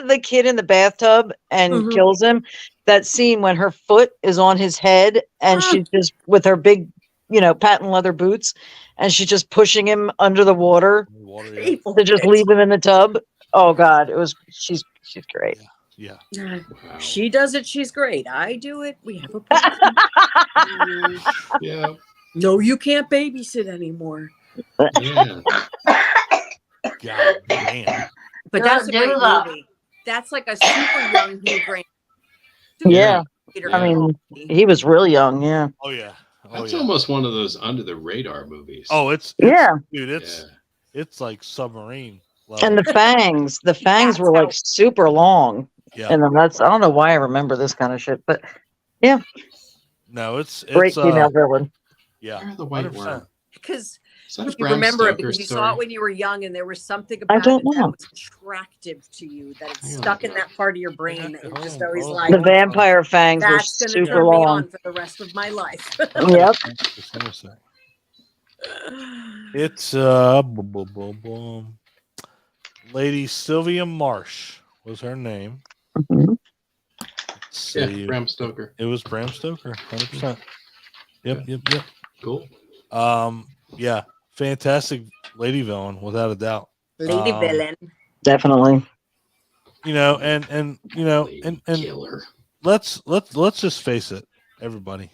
the kid in the bathtub and kills him. That scene when her foot is on his head and she's just with her big, patent leather boots, and she's just pushing him under the water to just leave him in the tub. Oh God, she's great. Yeah. Wow. She does it. She's great. I do it. We have a problem. Yeah. No, you can't babysit anymore. Yeah. God damn. But Don't that's a do great that. movie. That's like a super young Hugh Grant. Yeah. Peter I mean, Capaldi. he was real young. Yeah. Oh yeah. Oh That's yeah. almost one of those under the radar movies. Oh, it's Yeah. dude. It's Yeah. it's like submarine level. And the fangs That's were like how- super long. yeah. And then I don't know why I remember this kind of shit, but No, it's great female villain. yeah. Where the white 100%. worm? Because Is that a you Bram remember it Stoker because you story? saw it when you were young, and there was something I about don't it that know. was attractive to you. That it's Hang on. stuck in that part of your brain that you're just always Hold on. like, The vampire fangs were that's going to super turn me long. on for the rest of my life. Yep. Just give me a sec. It's Lady Sylvia Marsh was her name. Mhm. Let's Yeah, see. Bram Stoker. It was Bram Stoker, 100%. Yep. Cool. Yeah, fantastic lady villain without a doubt. Lady villain. Definitely. You know, and you know, Lady and killer. let's just face it, everybody.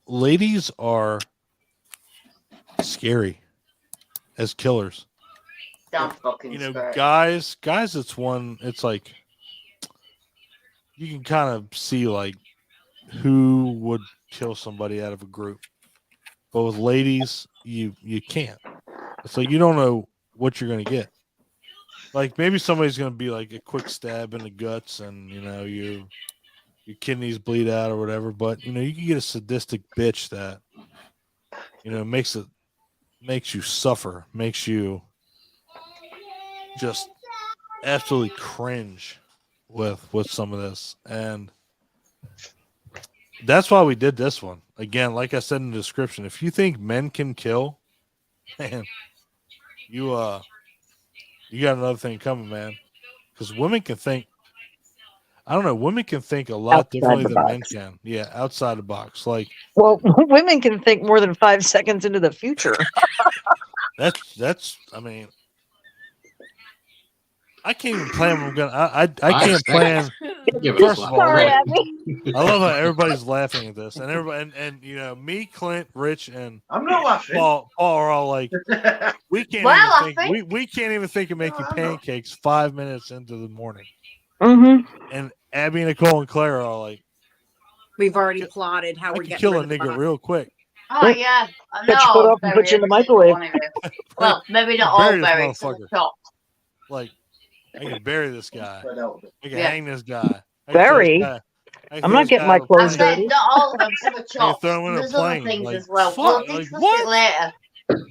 Ladies are scary as killers. Don't fucking You know, start. guys, it's like you can kind of see like who would kill somebody out of a group. But with ladies, you can't. It's like you don't know what you're gonna get. Like maybe somebody's gonna be like a quick stab in the guts, and you know your kidneys bleed out or whatever. But you know you can get a sadistic bitch that you know makes you suffer, makes you just absolutely cringe with some of this, and that's why we did this one. Again, like I said in the description, if you think men can kill, man, you got another thing coming, man. Because women can think. I don't know. Women can think a lot Outside differently the than men box. can. Yeah, outside the box. Like Well, women can think more than 5 seconds into the future. that's. I mean, I can't even plan. What I'm gonna. I can't plan. Give it First a of flop. all, Sorry, look, Abby. I love how everybody's laughing at this, and everybody, and you know, me, Clint, Rich, and I'm not laughing. Paul are all like, we can't Well, I even think. think- We can't even think of making I'm not. pancakes 5 minutes into the morning. Mm-hmm. And Abby, Nicole, and Claire are all like, We've already plotted how I we're can getting kill rid a of the nigga box. real quick. Oh yeah, I Cut your foot know. off and put you in the Every single microwave. one of you. Well, maybe not all Bury this buried, some motherfucker. chopped. Like, I can bury this guy. Spread out a bit. I can Yeah. hang this guy. I can Bury? throw this guy- I can I'm throw not this getting guy my out of a clothes I plane. said not all of them, some are chopped. throw 'em in a There's other plane, things like, as well. fuck, We'll like, discuss what? it later.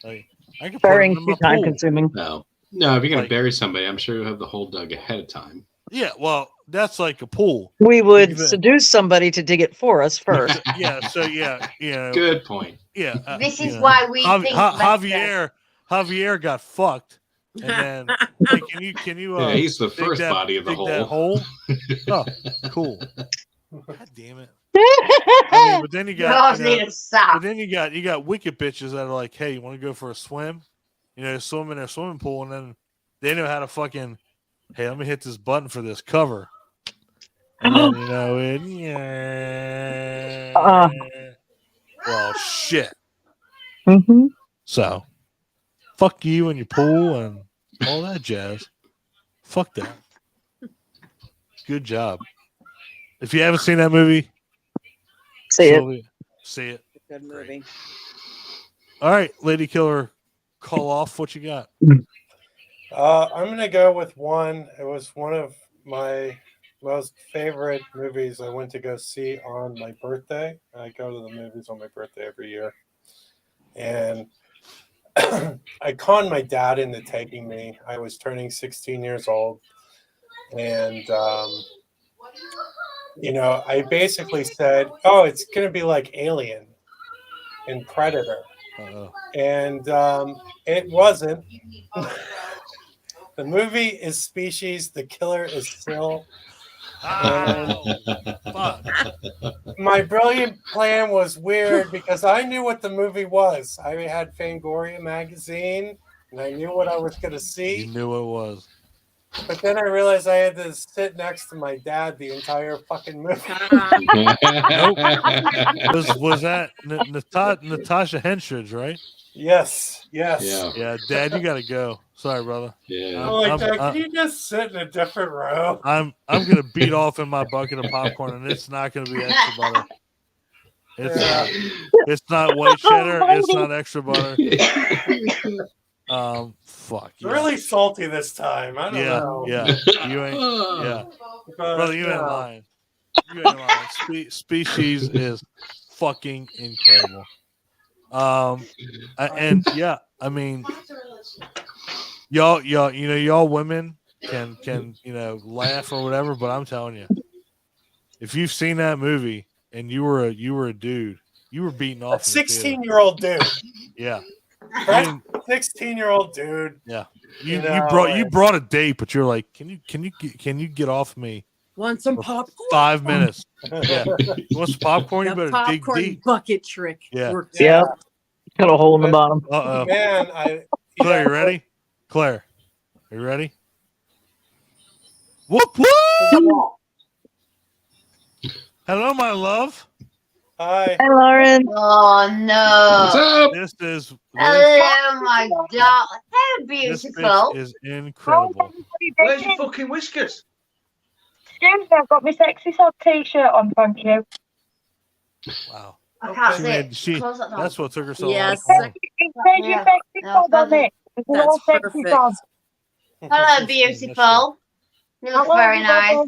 Like, I can put Burying him in my too time pool. consuming. No. No, if you're going Like- to bury somebody, I'm sure you have the hole dug ahead of time. Yeah, well, that's like a pool. We would Even- seduce somebody to dig it for us first. Yeah, so yeah, you know, Good point. yeah. This you is know, why we think Javier got fucked, and then hey, can you Yeah, he's the dig first that- body of the dig that hole. Oh, cool. God damn it. I mean, but then you You got, always you know, need a sack. but then you got wicked bitches that are like, hey, you want to go for a swim? You know, swim in their swimming pool, and then they know how to fucking, hey, let me hit this button for this cover. And then, you know, well, shit. Mm-hmm. So, fuck you and your pool and all that jazz. Fuck that. Good job. If you haven't seen that movie, See it. see it. Good movie. All right, Lady Killer, call off. What you got? I'm gonna go with one. It was one of my most favorite movies I went to go see on my birthday. I go to the movies on my birthday every year, and I conned my dad into taking me. I was turning 16 years old, and you know, I basically said, "Oh, it's gonna be like Alien and Predator," Uh-oh. and it wasn't. The movie is Species. The killer is Still. Oh, fuck. My brilliant plan was weird because I knew what the movie was. I had Fangoria magazine. and I knew what I was going to You see. knew what it was. But then I realized I had to sit next to my dad the entire fucking movie. Was that Natasha Henstridge, right? Yes. Yeah. Yeah, Dad, you gotta go. Sorry, brother. Yeah. I'm like, I'm- Dad, can you just sit in a different row? I'm gonna beat off in my bucket of popcorn, and it's not gonna be extra butter. It's not white cheddar. It's not extra butter. Fuck. It's really salty this time. I don't know. Yeah. You ain't. Yeah, But, brother, you ain't lying. You ain't lying. Species is fucking incredible. And yeah, I mean, y'all, y'all women can laugh or whatever, but I'm telling you, if you've seen that movie and you were a dude, you were beating off. A 16-year-old dude. Yeah. Right? 16-year-old dude. Yeah. You You brought a date, but you're like, can you get off me? Want some popcorn? 5 minutes. Yeah. You want some popcorn? You The better dig popcorn deep. bucket trick. Yeah. works. Yeah. Got a hole in the bottom. Uh-oh. Man, Claire, you ready? Claire, are you ready? Whoop whoop! Hello, my love. Hi. Hi, Lauren. Oh no! What's up? This is Hello, my darling. How this beautiful! bitch is incredible. Where's your fucking whiskers? Excuse me, I've got my sexy sock t-shirt on, thank you. Wow. I can't She see made- it. she- Close that down. That's what took her so Yes. long. It says your Yeah. sexy Yeah, sock on it. It's That's all sexy perfect. sock. Hello, beautiful. You look Hello, very nice. hello.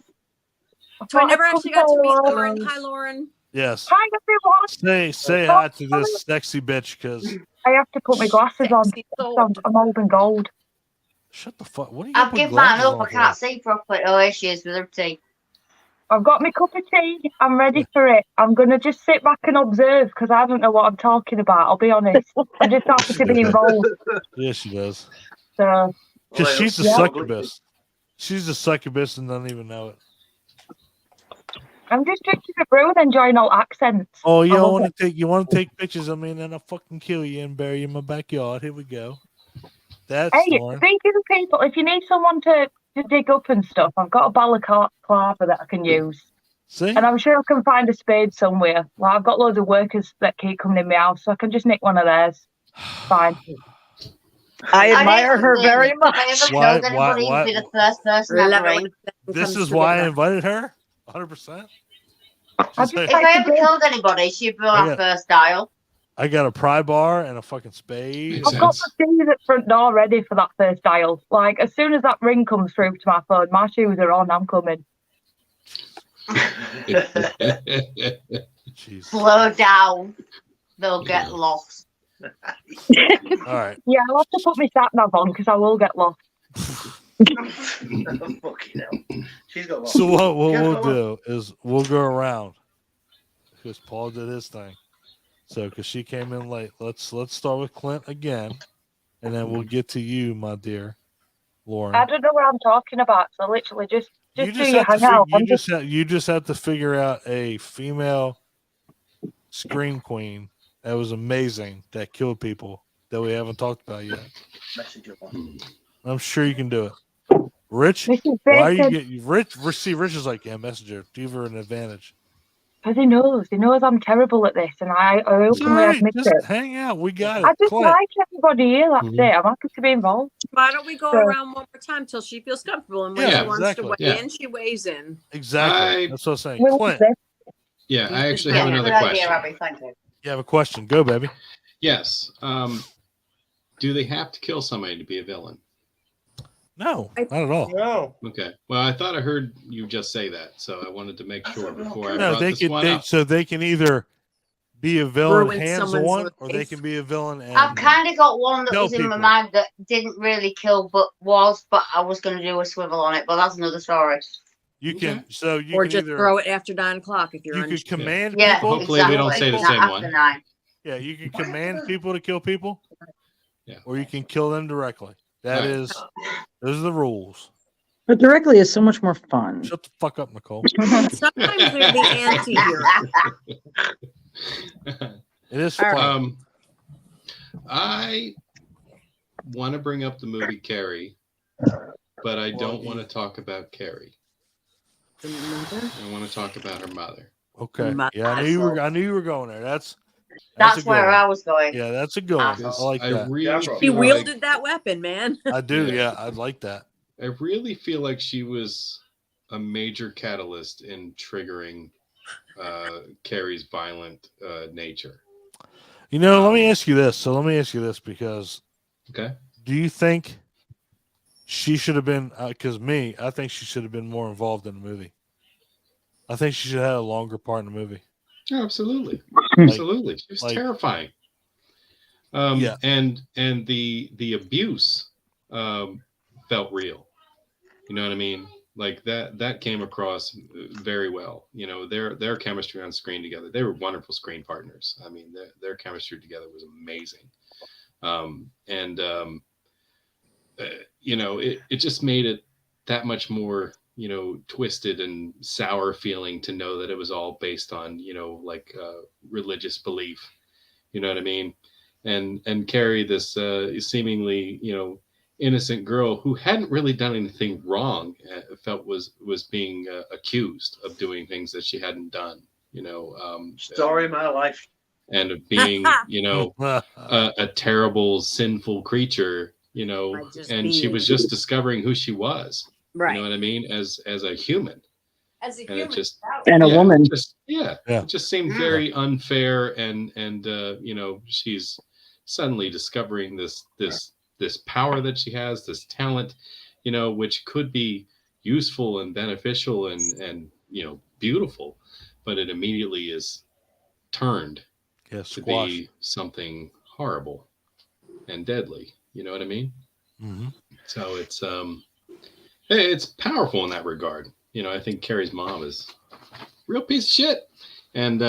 So I never actually got to meet Hello. Lauren. Hi, Lauren. Yes. Hi, everyone. Say hi to this sexy bitch, because I have to put my glasses on. Sexy soul. I'm old and gold. shut the fuck. What are you? I've putting given mine glasses up. on I can't for? see properly. Oh, here she is with her tea. I've got my cup of tea. I'm ready for it. I'm going to just sit back and observe because I don't know what I'm talking about. I'll be honest. I'm just happy to be involved. Yeah, she does. So, Because she's a Yeah. succubus. She's a succubus and doesn't even know it. I'm just drinking a brew and enjoying all accents. Oh, you I love want to take pictures of me and then I'll fucking kill you and bury you in my backyard. Here we go. That's Hey, Lauren. speaking of people, if you need someone to dig up and stuff, I've got a balaclava that I can use. See? And I'm sure I can find a spade somewhere. Like, I've got loads of workers that keep coming in my house, so I can just nick one of theirs. Fine. I admire her very If I much. ever Why- killed anybody, why- you'd be the first person Love ever it ring. when that This comes is why I together. invited her. 100%. I She's like, just If I ever killed anybody, she'd be I our got- first dial. I got a pry bar and a fucking spade. Makes I've got sense. the shoes at front door ready for that first dial. Like, as soon as that ring comes through to my phone, my shoes are on, I'm coming. Jeez. Slow down. They'll get lost. All right. Yeah, I'll have to put my sat nav on because I will get lost. Fucking hell. She's got lost. So what we'll Go do is we'll go around because Paul did his thing. So because she came in late, let's start with Clint again, and then we'll get to you, my dear Lauren. I don't know what I'm talking about, so literally just do your have to hangout. you just have to figure out a female scream queen that was amazing that killed people that we haven't talked about yet. Message up on. I'm sure you can do it. Rich, Mrs. why are you Bacon, getting Rich? See, Rich is like, yeah, messenger. Give her an advantage. because he knows I'm terrible at this, and I It's openly all right. admit Just it. hang out. We got I it. just Clint. like everybody here. That's Mhm. it. I'm happy to be involved. Why don't we go So- around one more time till she feels comfortable? And when Yeah, she wants exactly. to weigh Yeah. in, she weighs in. Exactly. I- That's what I'm saying. We'll Clint, see. Yeah, I actually Yeah, have good another idea, question. Robbie. Thank you. you have a question? Go, baby. Yes. Do they have to kill somebody to be a villain? No, not at all. No. Okay. Well, I thought I heard you just say that, so I wanted to make sure before I No, brought they this can. one up. So they can either be a villain Ruin hands someone's on, or they life. can be a villain and I've kind of got one that kill was in my people. mind that didn't really kill, but I was going to do a swivel on it, but that's another story. you can. So you Or can just either throw it after 9 o'clock if you're you unsure. could command Yeah, people. Hopefully we don't say the exactly. same Not one. after 9. Yeah, you can command people to kill people. Yeah. Or you can kill them directly. That Right. is, those are the rules. But directly is so much more fun. Shut the fuck up, Nicole. Sometimes they're the anti-hero. It is All fun. right. I want to bring up the movie Carrie, but I don't want to talk about Carrie. The mother? I want to talk about her mother. Okay. My Yeah, I knew you were going there. That's a That's good where one. I was going. Yeah, that's a good one. I Asshole. like that. really She He feel wielded like, that weapon, man. I do. Yeah. Yeah, I like that. I really feel like she was a major catalyst in triggering Carrie's violent nature. You know, let me ask you this. So let me ask you this because Okay. do you think she should have been? Because I think she should have been more involved in the movie. I think she should have had a longer part in the movie. Oh, absolutely. Like- Absolutely. She was like- terrifying. Yeah. And the abuse felt real. You know what I mean? Like that came across very well. You know, their chemistry on screen together. They were wonderful screen partners. I mean, their chemistry together was amazing. You know, it just made it that much more, you know, twisted and sour feeling to know that it was all based on, you know, like religious belief. You know what I mean? And Carrie, this seemingly, you know, innocent girl who hadn't really done anything wrong, felt was being accused of doing things that she hadn't done. You know, Story of my life. and of being, you know, a terrible, sinful creature. You know, By just and she being. was just discovering who she was. Right. You know what I mean? As a human. As a And it just And a woman. Yeah. It just seemed very unfair, and you know, she's suddenly discovering this power that she has, this talent, you know, which could be useful and beneficial and you know, beautiful, but it immediately is turned to squash. be something horrible and deadly. You know what I mean? Mm-hmm. So it's powerful in that regard. You know, I think Carrie's mom is a real piece of shit, and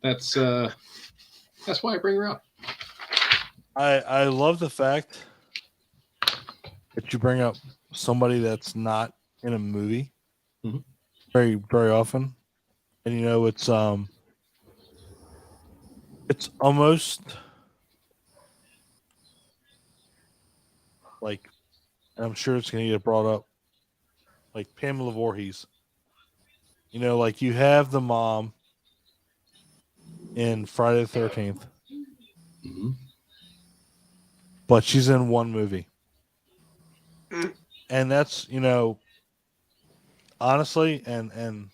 that's why I bring her up. I love the fact that you bring up somebody that's not in a movie Mhm. very, very often, and you know it's almost like, I'm sure it's going to get brought up, like Pamela Voorhees. You know, like you have the mom in Friday the 13th, Mhm. but she's in one movie. Mm. And that's, you know, honestly, and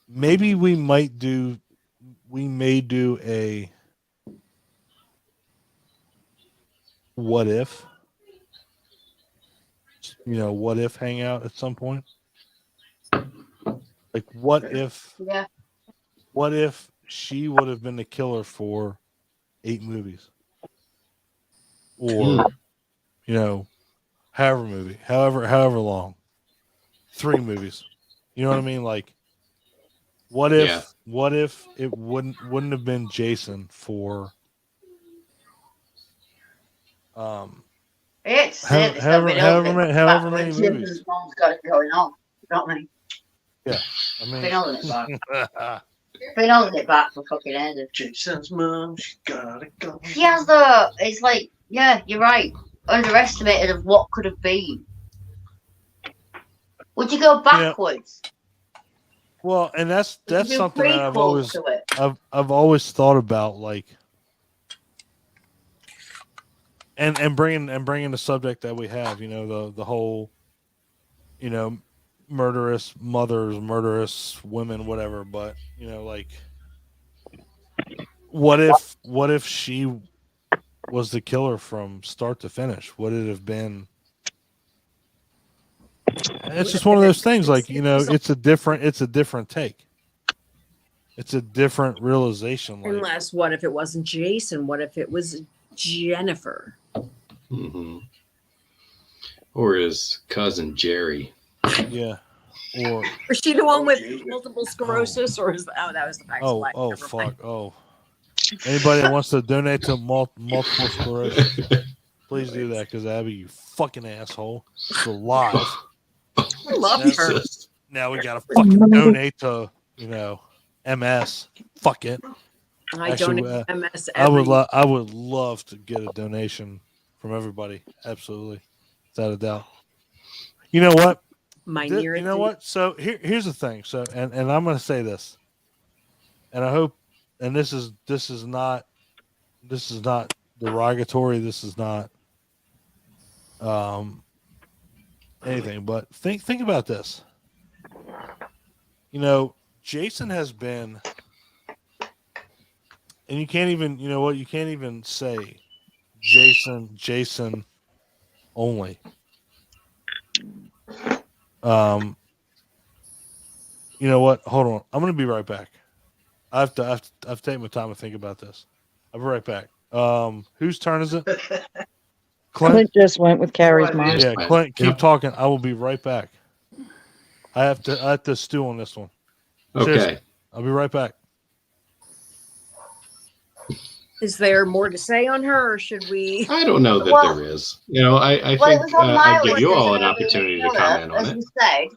maybe we may do a what if, you know, what if hangout at some point. Like what if she would have been the killer for 8 movies? Or you know, however long. 3 movies. You know what I mean? Like what if it wouldn't have been Jason for It's however many movies. Mom's got it going on. Got me. Yeah, I mean, Been holding it back. Been holding it back for fucking ages. Jason's mom, she got it going. She has the. It's like, yeah, you're right. Underestimated of what could have been. Would you go backwards? well, and that's Would you do something that I've prequels to it? I've always thought about, like, and bringing the subject that we have, you know, the whole, you know, murderous mothers, murderous women, whatever. But you know, like, what if she was the killer from start to finish? Would it have been? It's just one of those things, like, you know, it's a different take. It's a different realization. Like, Unless, what if it wasn't Jason? What if it was Jennifer? Mm-hmm. Or his cousin Jerry. yeah, or Was she the one with multiple sclerosis, or is that was the fact of life? oh Never mind. fuck, oh. Anybody that wants to donate to multiple sclerosis, please do that, because Abby, you fucking asshole, it's alive. I love her. Now we gotta fucking donate to, you know, MS. Fuck it. I Actually, donate MS I would every I would love to get a donation from everybody. Absolutely, without a doubt. You know what? My You nearest. know what? So here's the thing. So and I'm going to say this, and I hope, and this is not derogatory. This is not anything. But think about this. You know, Jason has been, and you can't even, you know what? You can't even say Jason only. You know what? Hold on. I'm going to be right back. I've taken my time to think about this. I'll be right back. Whose turn is it? Clint just went with Carrie's mom. Yeah, Clint, keep talking. I will be right back. I have to stew on this one. Okay. Seriously, I'll be right back. Is there more to say on her, or should we? I don't know that Well- there is. You know, I Well, it think was on my I'd give list you as all an an opportunity to killer, comment on as it. you said,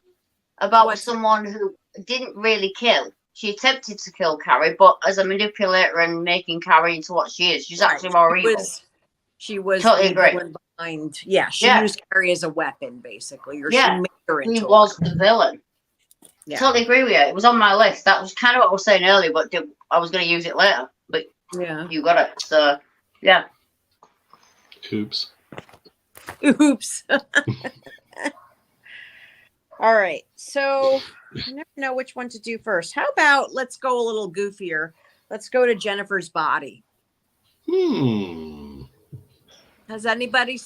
about What's- someone who didn't really kill. She attempted to kill Carrie, but as a manipulator and making Carrie into what she is, she's actually more evil. She was Totally the agree. villain behind. Yeah, she Yeah. used Carrie as a weapon, basically, or Yeah, she made her He into. was the villain. Yeah. Totally agree with you. It was on my list. That was kind of what I was saying earlier, but I was going to use it later. But Yeah. you got it. So, yeah. Oops. Oops. All right. So I never know which one to do first. How about let's go a little goofier. Let's go to Jennifer's body. Has everybody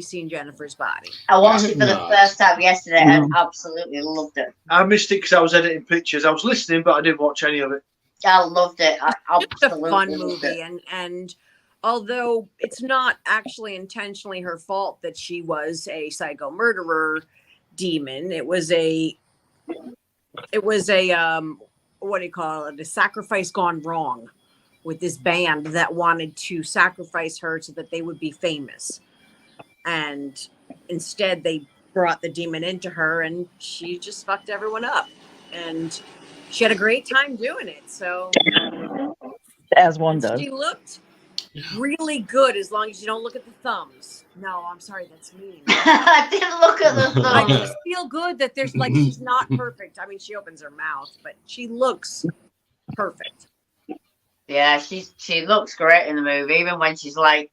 seen Jennifer's body? I watched it for the not. first time yesterday and absolutely loved it. I missed it because I was editing pictures. I was listening, but I didn't watch any of it. I loved it. I It's a absolutely fun loved movie, it. and although it's not actually intentionally her fault that she was a psycho murderer demon, it was a what do you call it? A sacrifice gone wrong with this band that wanted to sacrifice her so that they would be famous, and instead they brought the demon into her, and she just fucked everyone up, and she had a great time doing it. So As one does. she looked really good as long as you don't look at the thumbs. No, I'm sorry, that's mean. I didn't look at the I thumb. just feel good that there's like she's not perfect. I mean, she opens her mouth, but she looks perfect. Yeah, she looks great in the movie, even when she's like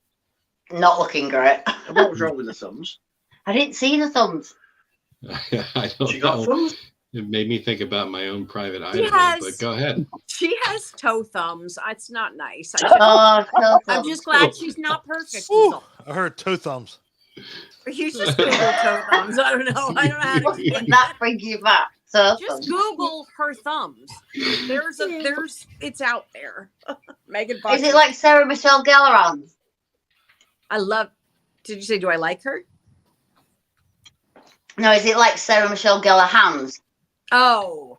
not looking great. And what was wrong with the thumbs? I didn't see the thumbs. I don't She got know. thumbs? It made me think about my own private She Idaho, has- but go ahead. She has toe thumbs. It's not nice. Oh, no I'm thumbs. just glad she's not perfect. Ooh, I heard toe thumbs. You just Google toe thumbs. I don't know. I don't know how to explain That that. brings you back. So Just Google her thumbs. It's out there. Megan Fox. is it like Sarah Michelle Gellar? I love. Did you say? Do I like her? No, is it like Sarah Michelle Gellar hands? Oh.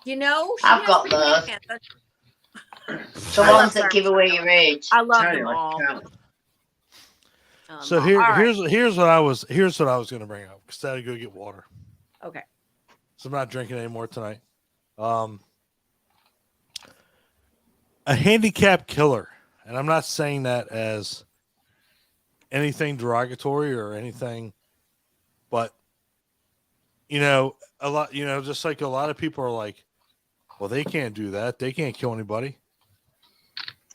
You know, she I've has got the those. hand. The I love ones that Sarah give away your age. I love Tell you, them I all. can't. So all right. here's what I was going to bring up because I had to go get water. Okay. So I'm not drinking anymore tonight. A handicap killer, and I'm not saying that as anything derogatory or anything, but a lot, just like a lot of people are like, well, they can't do that. They can't kill anybody.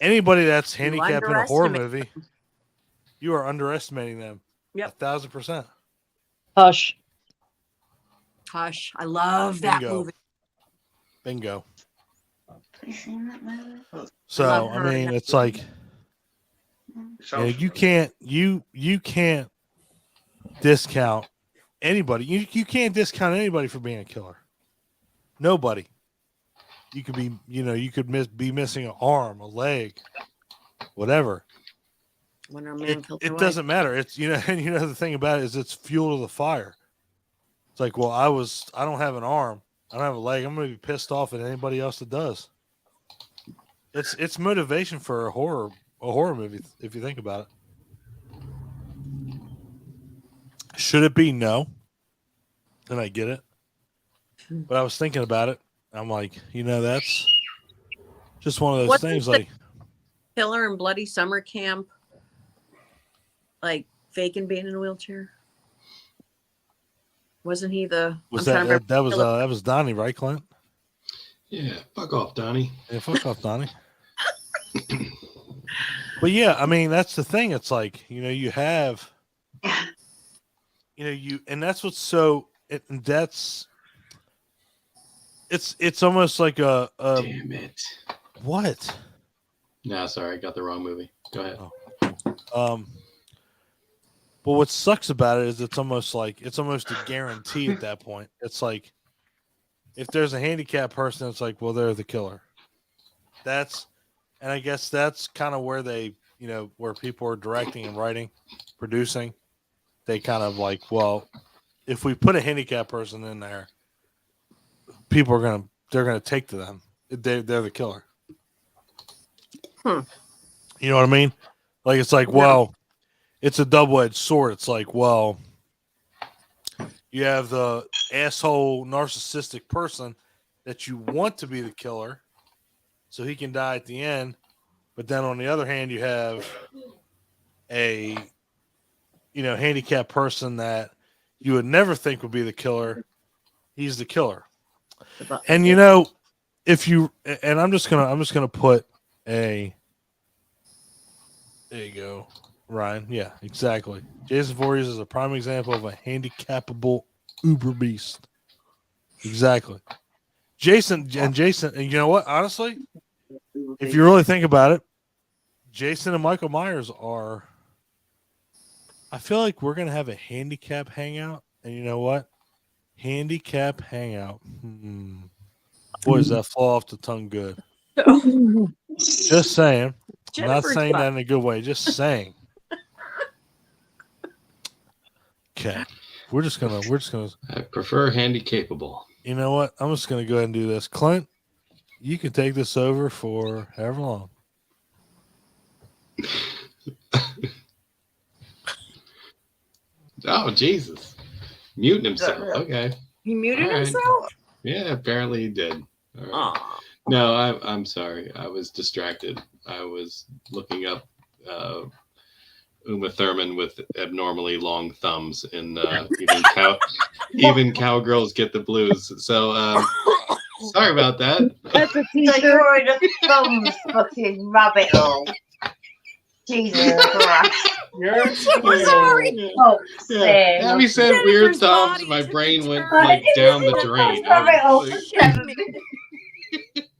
Anybody that's handicapped in a horror underestimate movie, you are underestimating them. Yep. 1,000%. Hush. Hush. I love that Bingo. movie. Bingo. You seen that movie? So Love I her in mean, that it's like you can't discount anybody. You can't discount anybody for being a killer. Nobody. You could be, you could be missing an arm, a leg, whatever. When our man killed her It wife. doesn't matter. It's and the thing about it is it's fuel to the fire. It's like, well, I don't have an arm, I don't have a leg. I'm gonna be pissed off at anybody else that does. It's motivation for a horror movie if you think about it. Should it be? No. And I get it. But I was thinking about it. I'm like, that's just one of those What's things. the Like, Killer and Bloody Summer Camp. like faking being in a wheelchair? Wasn't he the? Was I'm trying to that remember. that was Donnie, right, Clint? Yeah, fuck off, Donnie. Yeah, fuck off, Donnie. But yeah, I mean, that's the thing. It's like, you have, and that's what's it's almost like a Damn it. what? No, sorry, I got the wrong movie. Go ahead. But what sucks about it is it's almost a guarantee at that point. It's like, if there's a handicapped person, it's like, well, they're the killer. And I guess that's kind of where they, where people are directing and writing, producing. They kind of like, well, if we put a handicapped person in there, people are they're gonna take to them. They're the killer. You know what I mean? Like, it's like, well, it's a double-edged sword. It's like, well, you have the asshole narcissistic person that you want to be the killer, so he can die at the end. But then on the other hand, you have a, handicapped person that you would never think would be the killer. He's the killer. And if you, and I'm just gonna put there you go, Ryan. Yeah, exactly. Jason Voorhees is a prime example of a handicappable uber beast. Exactly. Jason, and you know what? Honestly, if you really think about it, Jason and Michael Myers are, I feel like we're going to have a handicap hangout. And you know what? Handicap hangout. Boy, does that fall off the tongue good. Just saying. Not saying that in a good way. Just saying. Okay. We're just gonna. I prefer handy-capable. You know what? I'm just gonna go ahead and do this. Clint, you can take this over for however long. Oh, Jesus. Muting himself. Okay. He muted All right. himself? Yeah, apparently he did. All right. Aw. No, I'm sorry. I was distracted. I was looking up Uma Thurman with abnormally long thumbs, and even cowgirls get the blues. So sorry about that. That's a So t-shirt. you're in a thumbs fucking rabbit hole. Jesus Christ. You're sorry. Oh, Yeah. Abby said weird Jennifer's thumbs. body My took brain a went turn. like down the drain. Rabbit hole. Shame me.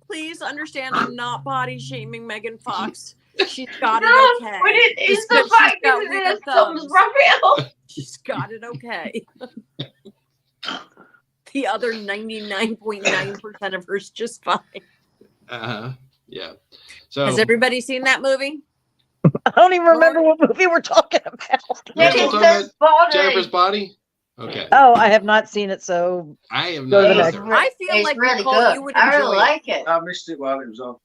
Please understand, I'm not body shaming Megan Fox. She's got it okay. But it's Just the 'cause fact she's got that weird it's a thumbs thumbs. rabbit hole. She's got it okay. The other 99.9% of her's just fine. Yeah. So Has everybody seen that movie? I don't even remember what movie we're talking about. We're still talking Jennifer's body. Jennifer's body. Okay. Oh, I have not seen it, so I am Go to not. the It's, next. either. I feel it's like really Nicole, good. you would I enjoy really like it. I missed it while it was on.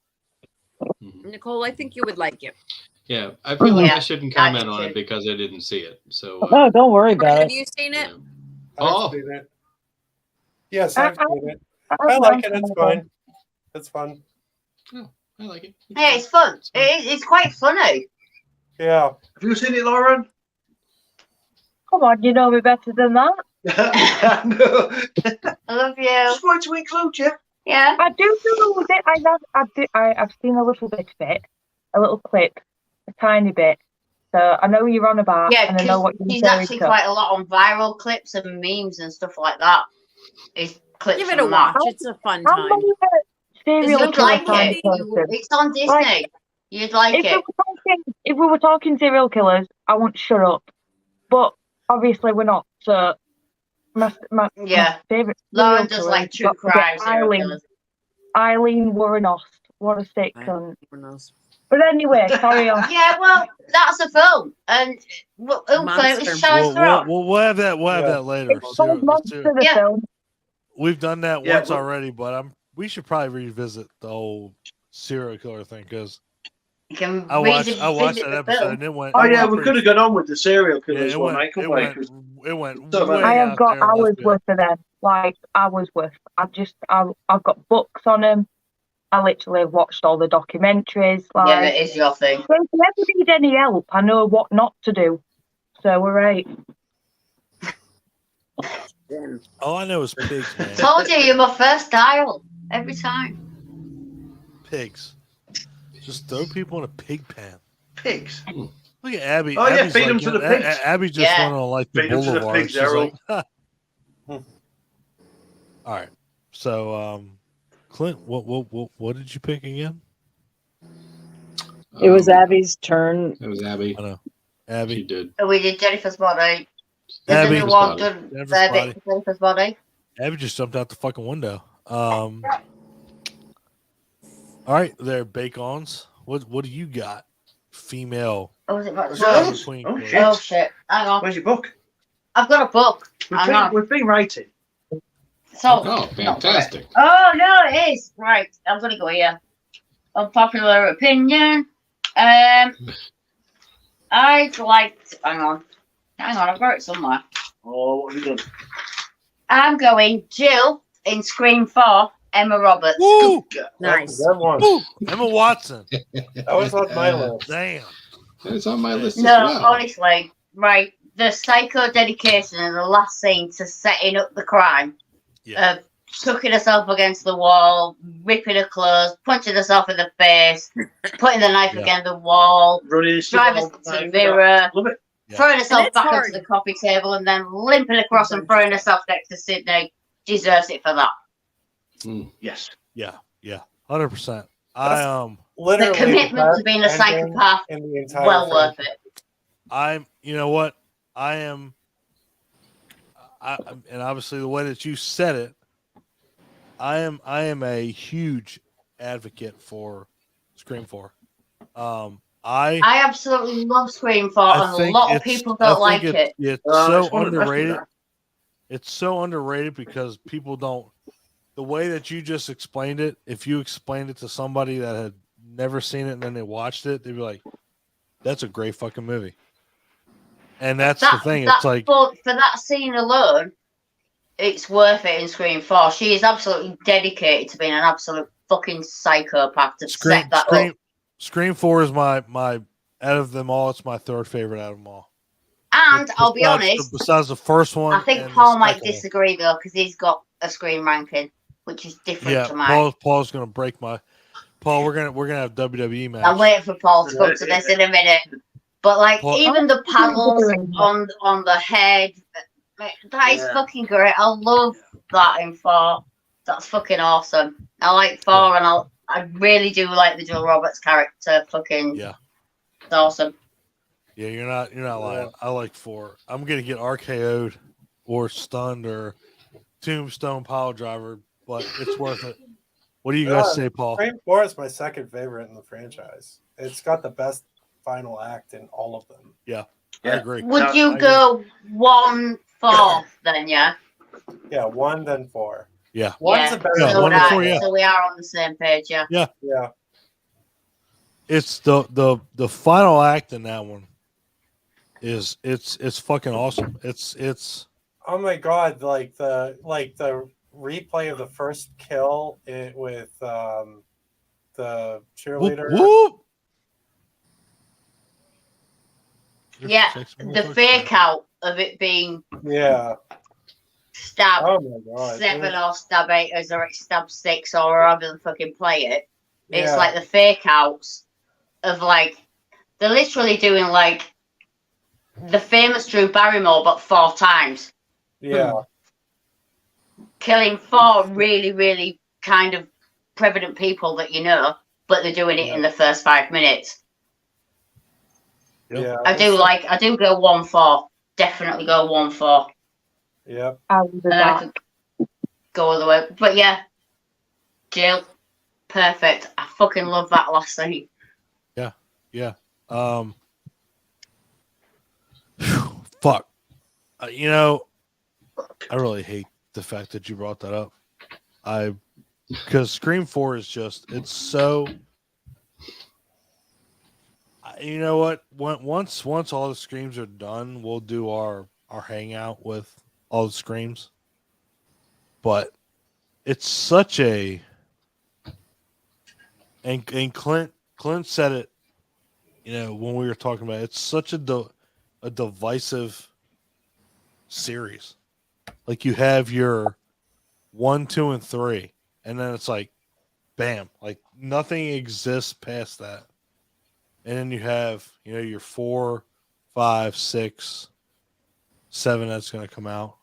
Nicole, I think you would like it. Yeah, I feel like Yeah, I shouldn't I comment did on too. it because I didn't see it. So oh, don't worry about Have it. you seen it? yeah. I've Oh. seen it. Yes, I- I've seen it. I like it. It's fun. It's fun. I like it. Yeah, it's fun. It's quite funny. Yeah. Have you seen it, Lauren? Come on, you know me better than that. No. I love you. Just wanted to include you. Yeah. I do know a bit. I've seen a little bit of it, a little clip, a tiny bit. So I know you're on about, Yeah, and I know what because you're he's referring actually to. quite a lot on viral clips and memes and stuff like that. It's clips Give it a from that. watch. It's a fun I'm time. not a serial You'd killer like kind it. of person. It's on Disney. Like, You'd like it. If we were talking serial killers, I won't shut up. But obviously we're not. So my Yeah. favorite. Lauren does like true crime serial killers. Eileen Warrenost. What a sick Right. cunt. Who knows? But anyway, carry on. Yeah, well, that's a film, and Monster. Charlize Theron. We'll have that. We'll have Yeah. that later. It's called Monster the Yeah. film. We've done that Yeah, once well- already, but we should probably revisit the whole serial killer thing because You can I watched revisit that the episode film. and it went. Oh it yeah, went we pretty- could have gone on with the serial killers it one went, night, couldn't it we? went, 'Cause it went So, way I out have got there in left hours field. worth of them. Like hours worth. I've got books on them. I literally have watched all the documentaries. Yeah, Like, it is your thing. so if you ever need any help, I know what not to do. so we're right. All I know is pigs, man. Told you, you're my first dial every time. Pigs. Just throw people in a pig pen. Pigs. Look at Abby. Oh, yeah, Abby's feed like, them to the pigs. Abby just Yeah. went on like the Feed them to the boulevard. pigs, She's Errol. like, all right. So, Clint, what did you pick again? It was Abby's turn. It was Abby. I know, She Abby. did. We did Jennifer's body. Abby. Isn't one Jennifer's done Jennifer's fair body. bit for Jennifer's body? Abby just jumped out the fucking window. All right, there, bake-ons. What do you got? Female. Or was it about What's to that? Queen. Oh, Queen. shit. Oh shit. Hang on. Where's your book? I've got a book. Hang on. We've been writing. So, Oh, fantastic. oh no, it is. Right. I'm gonna go here. Unpopular opinion. I'd like to, hang on, I've got it somewhere. Oh, what have you done? I'm going Jill in Scream 4, Emma Roberts. Woo! Nice. That one. Woo! Emma Watson. That was on my list. Damn. It's on my list No, as well. honestly, right. The psycho dedication in the last scene to setting up the crime. Yeah. Tucking herself against the wall, ripping her clothes, punching herself in the face, putting the knife Yeah. against the wall, Running driving to the mirror, Love it. Yeah. throwing And herself it's back hard. onto the coffee table, and then limping across and throwing herself next to Sydney. Deserves it for that. Yes. Yeah. 100%. I The Literally, commitment best to being a ending psychopath, in the entire well worth franchise. it. you know what? And obviously the way that you said it, I am a huge advocate for Scream 4. I absolutely love Scream 4, and a think lot of it's- people I don't think like it. It's It's so one of the best of underrated. that. It's so underrated because people don't. The way that you just explained it, if you explained it to somebody that had never seen it and then they watched it, they'd be like, "That's a great fucking movie." And that's the thing. It's like, for that scene alone, it's worth it in Scream 4. She is absolutely dedicated to being an absolute fucking psychopath to set that up. Scream 4 is my out of them all. It's my third favorite out of them all. And I'll be honest, Besides the first one, I think and the Paul might second one. disagree though, because he's got a Scream ranking, which is different Yeah, to mine. Paul's gonna break my. Paul, we're gonna have WWE match. I'm waiting for Paul to come to this in a minute. But like, Paul- even the paddles on the head, that is Yeah. fucking great. I love that in 4. That's fucking awesome. I like 4, and I really do like the Jill Roberts character. Fucking Yeah. it's awesome. Yeah, you're not lying. I like 4. I'm gonna get RKO'd or stunned or tombstone pile driver, but it's worth it. What do you guys say, Paul? Scream 4 is my second favorite in the franchise. It's got the best final act in all of them. I agree. Would you go 1/4 then? Yeah. Yeah, 1 then 4. Yeah. One's Yeah. a better Yeah, So, one would and I. 4, yeah. So we are on the same page. Yeah. Yeah. It's the final act in that one is it's fucking awesome. It's Oh my god, like the replay of the first kill with the whoop, cheerleader. whoop. Yeah, the fake out of it being Yeah. stab Oh my god. 7 or stab 8 or it's stab 6 or however they fucking play it. It's Yeah. like the fake outs of like they're literally doing like the famous Drew Barrymore but 4 times. Yeah. Killing 4 really, really kind of prevalent people that you know, but they're doing it in the first 5 minutes. Yep. Yeah. I do go 1/4. Definitely go 1/4. Yep. I would do And then I that. could go all the way. But yeah, Jill, perfect. I fucking love that last scene. Yeah. Fuck. You know, I really hate the fact that you brought that up. Because Scream 4 is just, it's so. You know what? Once all the screams are done, we'll do our hangout with all the screams. But it's such a. And Clint said it. You know, when we were talking about it, it's such a a divisive series. Like you have your 1, 2, and 3, and then it's like, bam, like nothing exists past that. And then you have, your 4, 5, 6, 7 that's going to come out.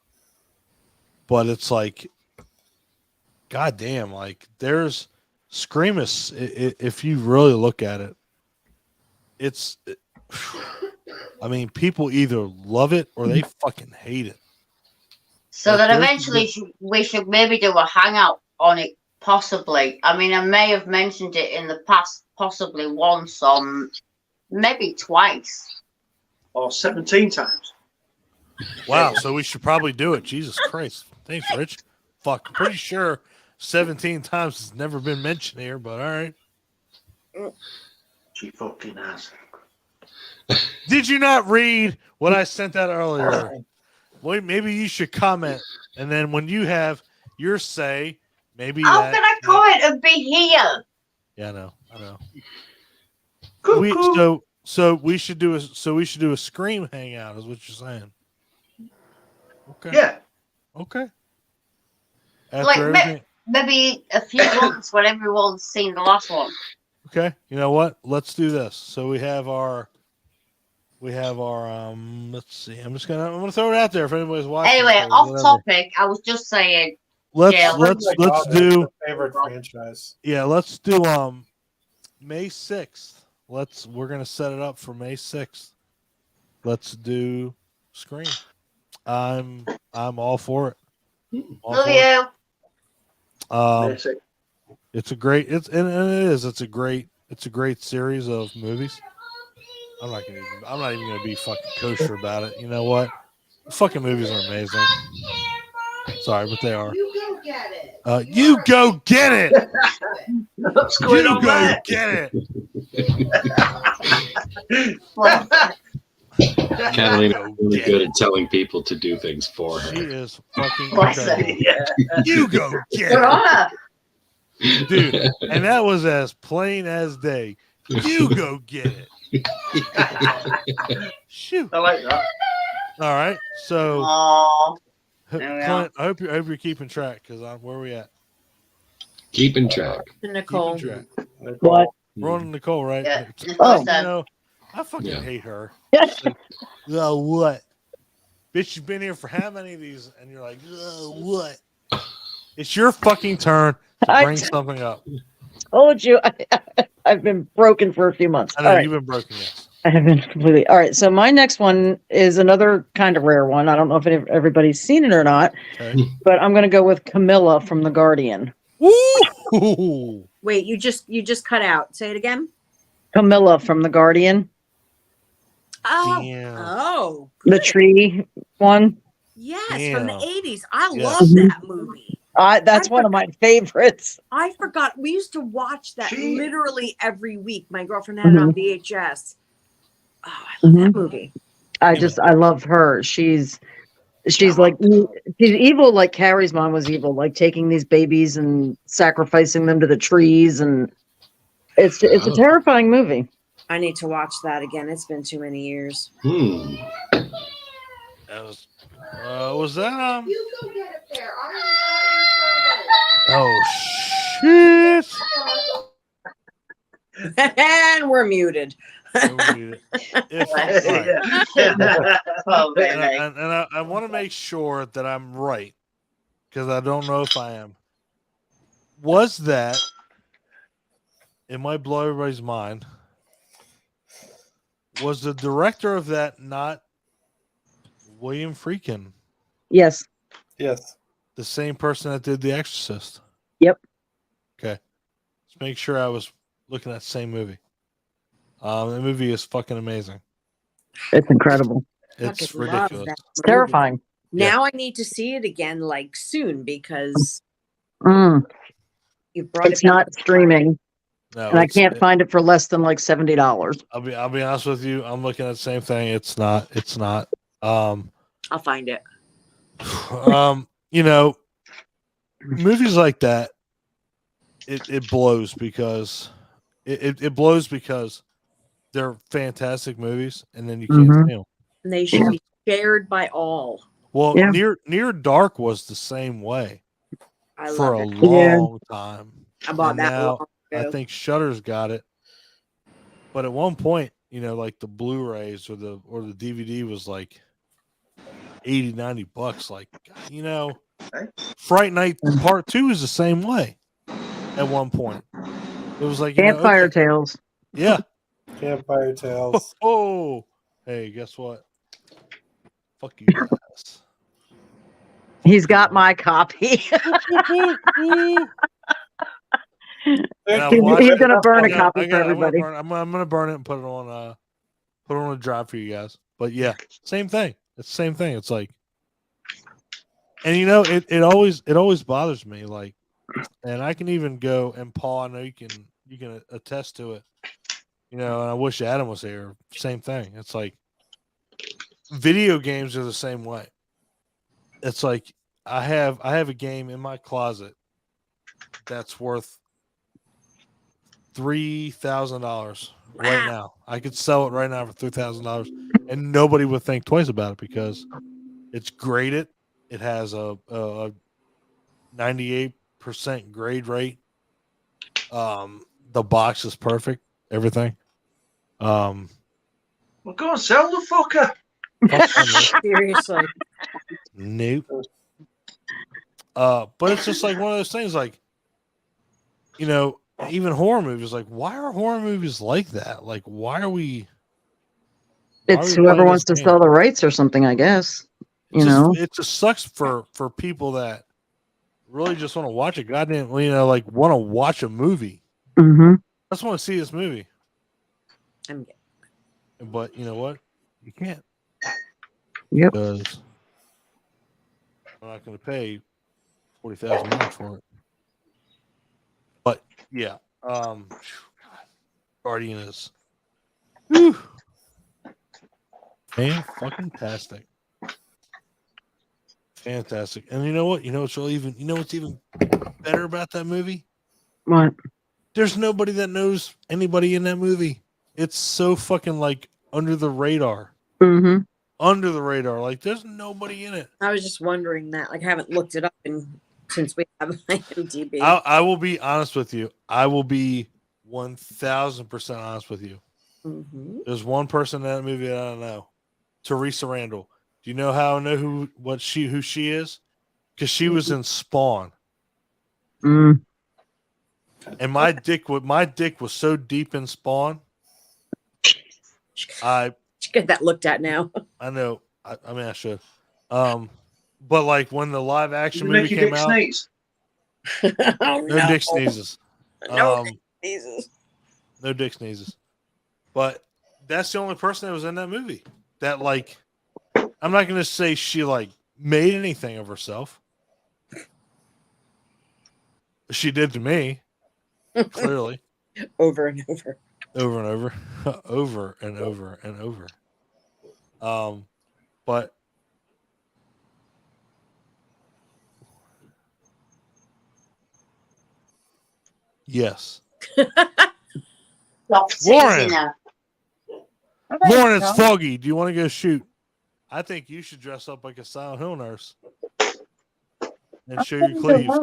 But it's like, goddamn, like there's Scream is, if you really look at it, I mean, people either love it or they fucking hate it. So Like, then there's eventually we should maybe do a hangout on it, possibly. I mean, I may have mentioned it in the past, possibly once, maybe twice. Or 17 times. Wow, so we should probably do it. Jesus Christ. Thanks, Rich. Fuck, I'm pretty sure 17 times has never been mentioned here, but all right. She fucking has. Did you not read what I sent out earlier? Wait, maybe you should comment, and then when you have your say, maybe How that, can I comment and be here? Yeah, I know. Cuckoo. So we should do a Scream hangout, is what you're saying. Okay. Yeah. Okay. Like, After everything. Maybe a few months when everyone's seen the last one. Okay. You know what? Let's do this. So we have our let's see. I'm gonna throw it out there if anybody's watching. Anyway, or off whatever. topic, I was just saying. Let's Yeah, let's Oh my let's God, do that's my favorite franchise. yeah, let's do May 6th. We're gonna set it up for May 6th. Let's do Scream. I'm all for it. All Love for it. you. Basic. It's a great it's a great series of movies. I'm not even gonna be fucking kosher about it. You know what? The fucking movies are amazing. Sorry, but they are. You go get it. You go get it. What's going You on go there? get it. Well, Catalina's Go really get good it. at telling people to do things for She her. is fucking Bless her. incredible. Yeah. You go get Your it, Honor. dude. And that was as plain as day. You go get it. Shoot. I like that. All right. So, Aw. There we Clint, I hope you're keeping track because where are we at? Keeping track. Nicole. Keeping track. What? We're on Nicole, right? Yeah, Oh. You know, I fucking Yeah. hate her. Oh, what? Bitch, you've been here for how many of these? And you're like, oh, what? It's your fucking turn to I bring something up. told you I've been broken for a few months. I know All right. you've been broken, yes. I have been completely. All right. So my next one is another kind of rare one. I don't know if everybody's seen it or not, Okay. but I'm going to go with Camilla from The Guardian. Woo! Wait, you just cut out. Say it again. Camilla from The Guardian, Oh, Damn. oh, the good. tree one. Yes, from the Damn. 80s. I Yeah. love that movie. That's one of my favorites. I forgot. We used to watch that She- literally every week. My girlfriend had it on VHS. Oh, I love that movie. I love her. She's like, she's evil like Carrie's mom was evil, like taking these babies and sacrificing them to the trees, and it's a Oh. terrifying movie. I need to watch that again. It's been too many years. That was that You go get it there. I'm Oh shit! And we're muted. Oh, baby. And I want to make sure that I'm right because I don't know if I am. Was that? It might blow everybody's mind. Was the director of that not William Friedkin, Yes. Yes. the same person that did The Exorcist? Yep. Okay. Let's make sure I was looking at the same movie. The movie is fucking amazing. It's incredible. It's Fucking love ridiculous. that It's movie. terrifying. Now I need to see it again, like soon, because you brought It's it back. not streaming, No, and I can't find it for less than like $70. I'll be honest with you. I'm looking at the same thing. It's not. I'll find it. You know, movies like that, it blows because it blows because they're fantastic movies, and then you can't see them. And they should be shared by all. Well, Yeah. Near Dark was the same way I for love a it. long time. I bought And that now long I ago. think Shutter's got it. But at one point, like the Blu-rays or the DVD was like $80-$90. Like, Fright Night Part 2 is the same way at one point. It was like, Campfire okay, Tales. yeah. Campfire Tales. Oh, hey, guess what? Fuck you guys. He's got my copy. And I've He's watched gonna it. burn a Yeah, copy for everybody. I'm gonna burn it and put it on a drive for you guys. But yeah, same thing. It's the same thing. It's like, and it always bothers me. Like, and I can even go, and Paul, I know you can attest to it. And I wish Adam was here. Same thing. It's like video games are the same way. It's like I have a game in my closet that's worth $3,000 right now. I could sell it right now for $3,000, and nobody would think twice about it because it's graded. It has a 98% grade rate. The box is perfect. Everything. Well, go and sell the fucker. Seriously. Nope. But it's just like one of those things, like, even horror movies, like, why are horror movies like that? Like, why are we? It's whoever wants to sell the rights or something, I guess. It just sucks for people that really just want to watch a goddamn, like want to watch a movie. Mm-hmm. I just want to see this movie. I'm But you know what? You can't. Yep. Because I'm not going to pay $40,000 for it. But yeah, Guardian is fantastic. Fantastic. And you know what? What's even better about that movie? What? There's nobody that knows anybody in that movie. It's so fucking like under the radar. Mm-hmm. Under the radar. Like there's nobody in it. I was just wondering that. Like I haven't looked it up since we have IMDb. I will be honest with you. I will be 1,000% honest with you. Mm-hmm. There's one person in that movie that I don't know. Teresa Randall. Do you know how I know who she is? Because she was in Spawn. Mm. And my dick was so deep in Spawn. I should get that looked at now. I know. I mean, I should. But like when the live action You movie make your came dick out, sneeze. no dick sneezes. No dick sneezes. No dick sneezes. But that's the only person that was in that movie. That like, I'm not gonna say she like made anything of herself. She did to me, clearly. Over and over. Over and over. Over and over and over. But yes. Lauren, it's foggy. Do you want to go shoot? I think you should dress up like a Silent Hill nurse and show your cleaves.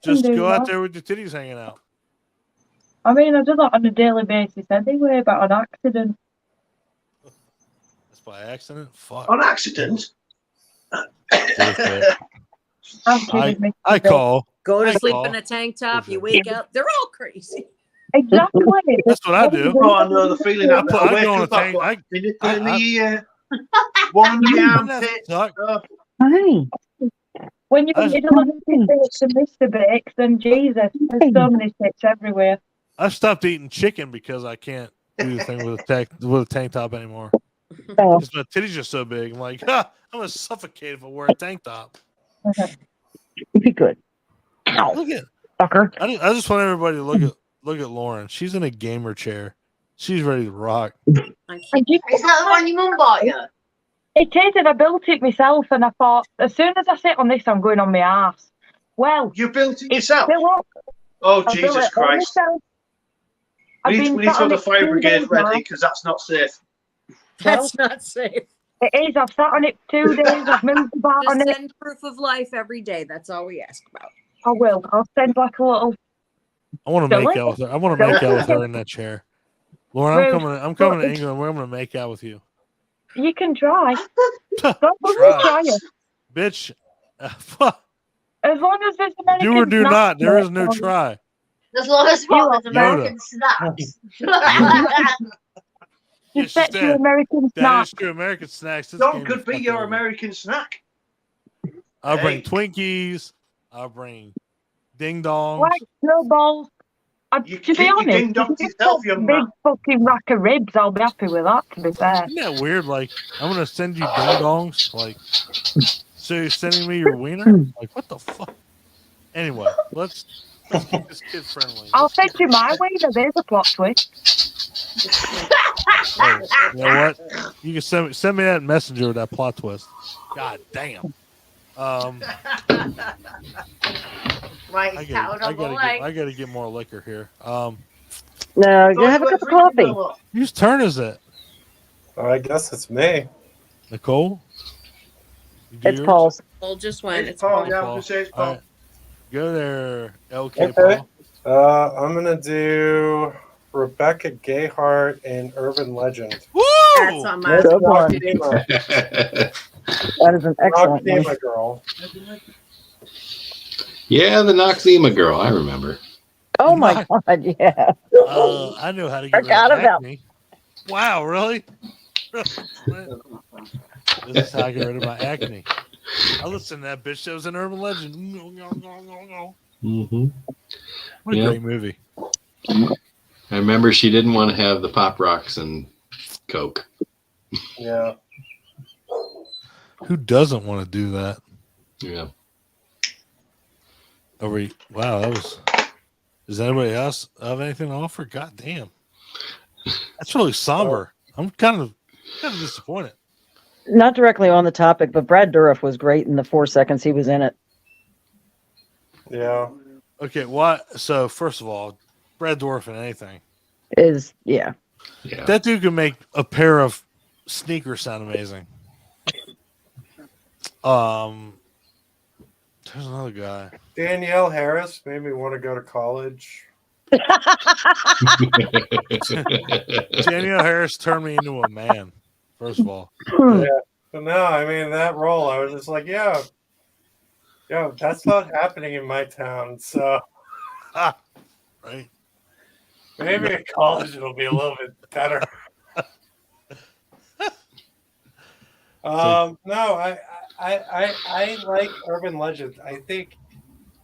Just go out there with your titties hanging out. I mean, I do that on a daily basis anyway, but on accident. That's by accident? Fuck. On accident? I call. Go to sleep in a tank top, you wake up, they're all crazy. Exactly. That's what I do. Oh, I know the feeling. I wake go on a up, tank. I've got nipple in the ear, one in the armpit. Hi. When you're middle of Mr. Bakes, then Jesus, there's so many tits everywhere. I've stopped eating chicken because I can't do the thing with a tank top anymore. Oh. Because my titties are so big. I'm like, I'm gonna suffocate if I wear a tank top. You'd be good. Ow. Look at fucker. I just want everybody to look at Lauren. She's in a gamer chair. She's ready to rock. Is that the one your mum bought you? It is, and I built it myself, and I thought, as soon as I sit on this, I'm going on my ass. Well, you built it yourself? Oh, Jesus Christ. We need to have the fire brigade ready, because that's not safe. That's not safe. It is. I've sat on it 2 days. I've moved about on Just it. send proof of life every day. That's all we ask about. I will. I'll send like a little. I want to make out with her. I want to make out with her in that chair. Lauren, I'm Rude. coming to England. We're going to make out with you. You can try. Don't Try. try it. Bitch. As long as there's American Do or do snacks not. There is in no it. try. As long as what? There's Yoda. American snacks. Yes, Just bet she you said. American That snacks. is true. American snacks. This Dog game could is be fucking your over. American snack. I'll bring Hey. Twinkies. I'll bring ding dongs. Like snowballs. You To be keep your honest, ding if dong you to just yourself, got a young big man. fucking rack of ribs, I'll be happy with that, to be fair. Isn't that weird? Like, I'm going to send you ding dongs. Like, so you're sending me your wiener? Like, what the fuck? Anyway, let's keep this kid friendly. I'll send you my wiener. There's a plot twist. Oh, you know what? You can send me that messenger with that plot twist. God damn. Right, I cat on the leg. gotta get more liquor here. No, you have a cup of coffee. Whose turn is it? I guess it's me. Nicole? You do It's yours? Paul's. Paul just went. It's It's Paul. Paul. Yeah, I'm going to say it's All Paul. right. Go there, LK Okay. Paul. I'm gonna do Rebecca Gayheart in Urban Legend. Woo! That's on my Good one. Noxema. That is an excellent one. Noxema girl. Yeah, the Noxema girl. I remember. Oh my god, yeah. I know how to get rid Forgot of about- acne. Wow, really? This is how I get rid of my acne. I listened to that bitch that was an Urban Legend. Mm-hmm. What a Yeah. great movie. I remember she didn't want to have the Pop Rocks and Coke. Yeah. Who doesn't want to do that? Yeah. Wow, that was. Does anybody else have anything to offer? God damn. That's really somber. I'm kind of disappointed. Not directly on the topic, but Brad Dourif was great in the 4 seconds he was in it. Yeah. Okay, what? So, first of all, Brad Dourif in anything. Yeah. That dude can make a pair of sneakers sound amazing. There's another guy. Danielle Harris made me want to go to college. Danielle Harris turned me into a man, first of all. Yeah. But no, I mean, that role, I was just like, yeah, that's not happening in my town. So Right? maybe at college it'll be a little bit better. No, I like Urban Legend. I think,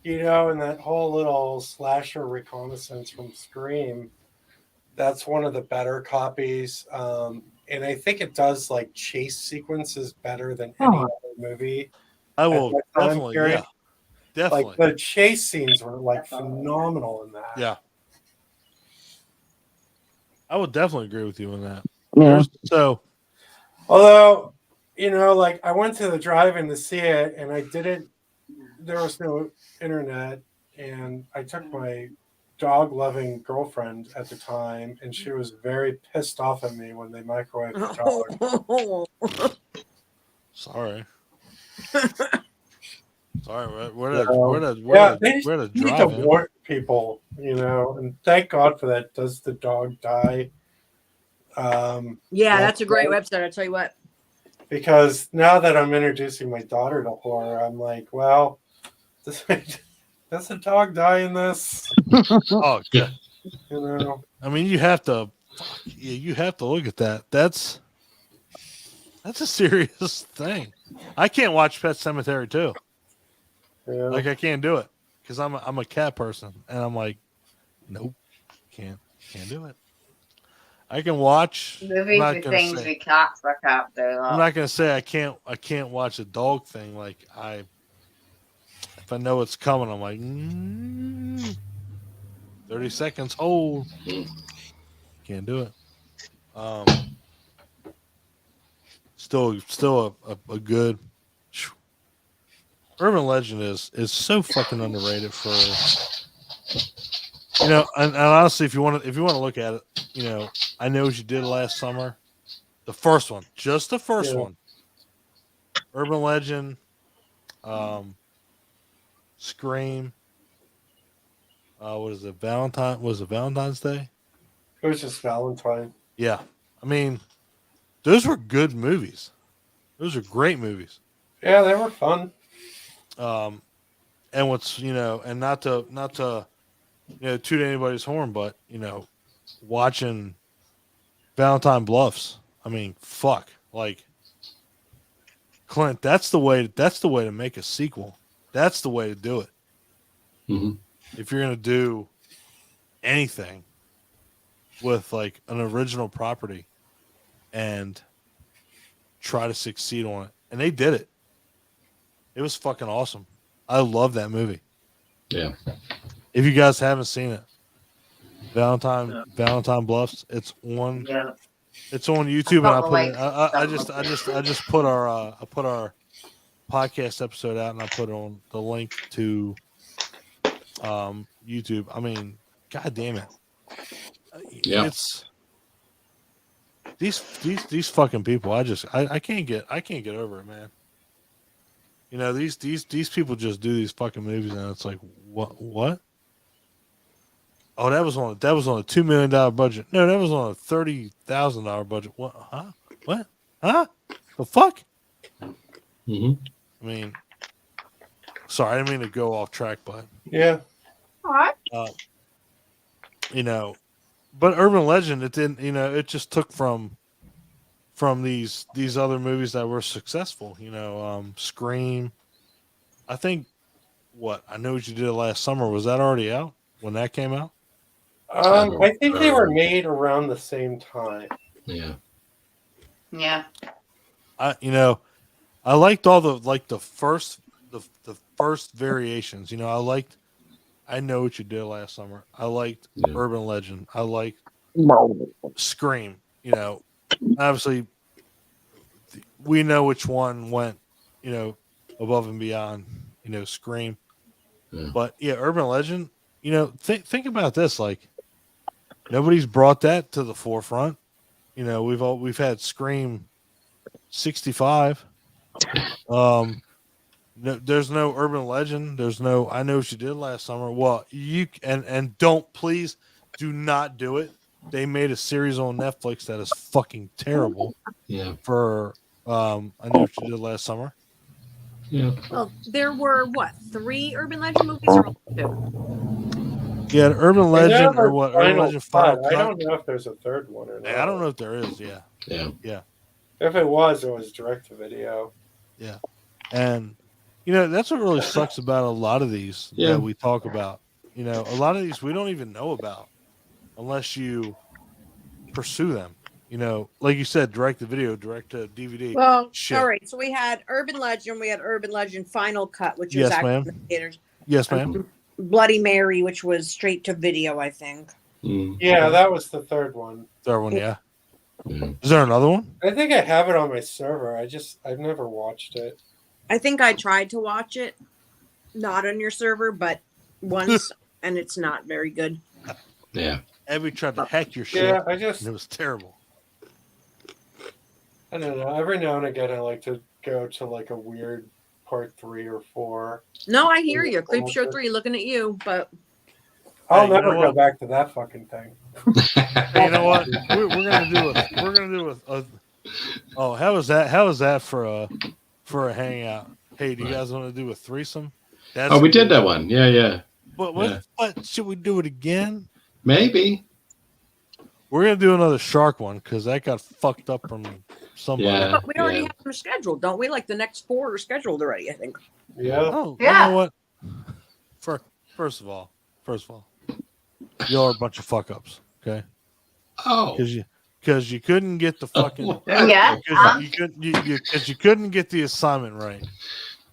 in that whole little slasher reconnaissance from Scream, that's one of the better copies. And I think it does like chase sequences better than any other movie. I will At that time definitely, period. yeah. Definitely. Like the chase scenes were like phenomenal in that. Yeah. I would definitely agree with you on that. Yeah. So, Although, like I went to the drive-in to see it, and I didn't. There was no internet, and I took my dog-loving girlfriend at the time, and she was very pissed off at me when they microwaved the dog. sorry. Sorry, where They the need to drive-in? warn people, and thank God for that. Does the dog die? Yeah, that's a great website. I'll tell you what. Because now that I'm introducing my daughter to horror, I'm like, well, does the dog die in this? Oh, yeah. I mean, you have to look at that. That's a serious thing. I can't watch Pet Sematary too. Yeah. Like I can't do it because I'm a cat person, and I'm like, nope, can't do it. I can watch Movies I'm not with gonna things say- with cats, I can't do that. I'm not gonna say I can't watch a dog thing. Like if I know it's coming, I'm like 30 seconds hold. Can't do it. Still a good Urban Legend is so fucking underrated for and honestly, if you want to look at it, I Know What You Did Last Summer, The first one, just the first Yeah. one. Urban Legend, Scream. What is it? Was it Valentine's Day? It was just Valentine. Yeah. I mean, those were good movies. Those are great movies. Yeah, they were fun. And what's and not to toot anybody's horn, but watching Valentine Bluffs. I mean, fuck, like Clint. That's the way to make a sequel. That's the way to do it. Mm-hmm. If you're gonna do anything with like an original property and try to succeed on it, and they did it. It was fucking awesome. I love that movie. Yeah. If you guys haven't seen it, Valentine Bluffs, it's on YouTube, and I just put our podcast episode out, and I put on the link to YouTube. I mean, god damn it. Yeah. It's these fucking people. I can't get over it, man. These people just do these fucking movies, and it's like, what? Oh, that was on a $2 million budget. No, that was on a $30,000 budget. What? Huh? What? Huh? The fuck? Mm-hmm. I mean, sorry, I didn't mean to go off track, but Yeah. All right. But Urban Legend, it didn't. It just took from these other movies that were successful. Scream. I think I Know What You Did Last Summer. Was that already out when that came out? I think they were made around the same time. Yeah. Yeah. I liked all the first variations. I liked I Know What You Did Last Summer. I liked Urban Legend. I liked Scream. Obviously we know which one went, above and beyond, Scream. Yeah. But yeah, Urban Legend, think about this, like nobody's brought that to the forefront. We've had Scream 65. There's no Urban Legend. There's no I Know What You Did Last Summer. Well, and please do not do it. They made a series on Netflix that is fucking terrible. Yeah. For I Know What You Did Last Summer. Yeah. Well, there were 3 Urban Legend movies or 2? Yeah, Urban Legend or what? Urban Final Legend Final Cut. Cut. I don't know if there's a third one or not. I don't know if there is. Yeah. Yeah. If it was direct to video. Yeah. And that's what really sucks about a lot of these that we talk about. A lot of these we don't even know about unless you pursue them. Like you said, direct to video, direct to DVD. Well, Shit. all right. So we had Urban Legend. We had Urban Legend Final Cut, which was Yes, actually ma'am. in the theaters. Yes, ma'am. Bloody Mary, which was straight to video, I think. Mm. Yeah, that was the third one. Third one, yeah. Yeah. Is there another one? I think I have it on my server. I've never watched it. I think I tried to watch it, not on your server, but once, and it's not very good. Yeah. Abby tried to hack your shit. Yeah, And it was terrible. I don't know. Every now and again, I like to go to like a weird part 3 or 4. No, I hear you. Creep Show 3, looking at you, but I'll Hey, you never know go what? back to that fucking thing. Hey, you know what? We're gonna do a. Oh, how is that for a hangout? Hey, do you guys want to do a threesome? Oh, we did that one. Yeah. What should we do it again? Maybe. We're gonna do another shark one because that got fucked up from somebody. Yeah. but we already have them scheduled, don't we? Like the next 4 are scheduled already, I think. Yeah. Oh, Yeah. You know what? First of all, y'all are a bunch of fuck ups. Okay, Oh. because you couldn't get the fucking Yeah. because you couldn't get the assignment right.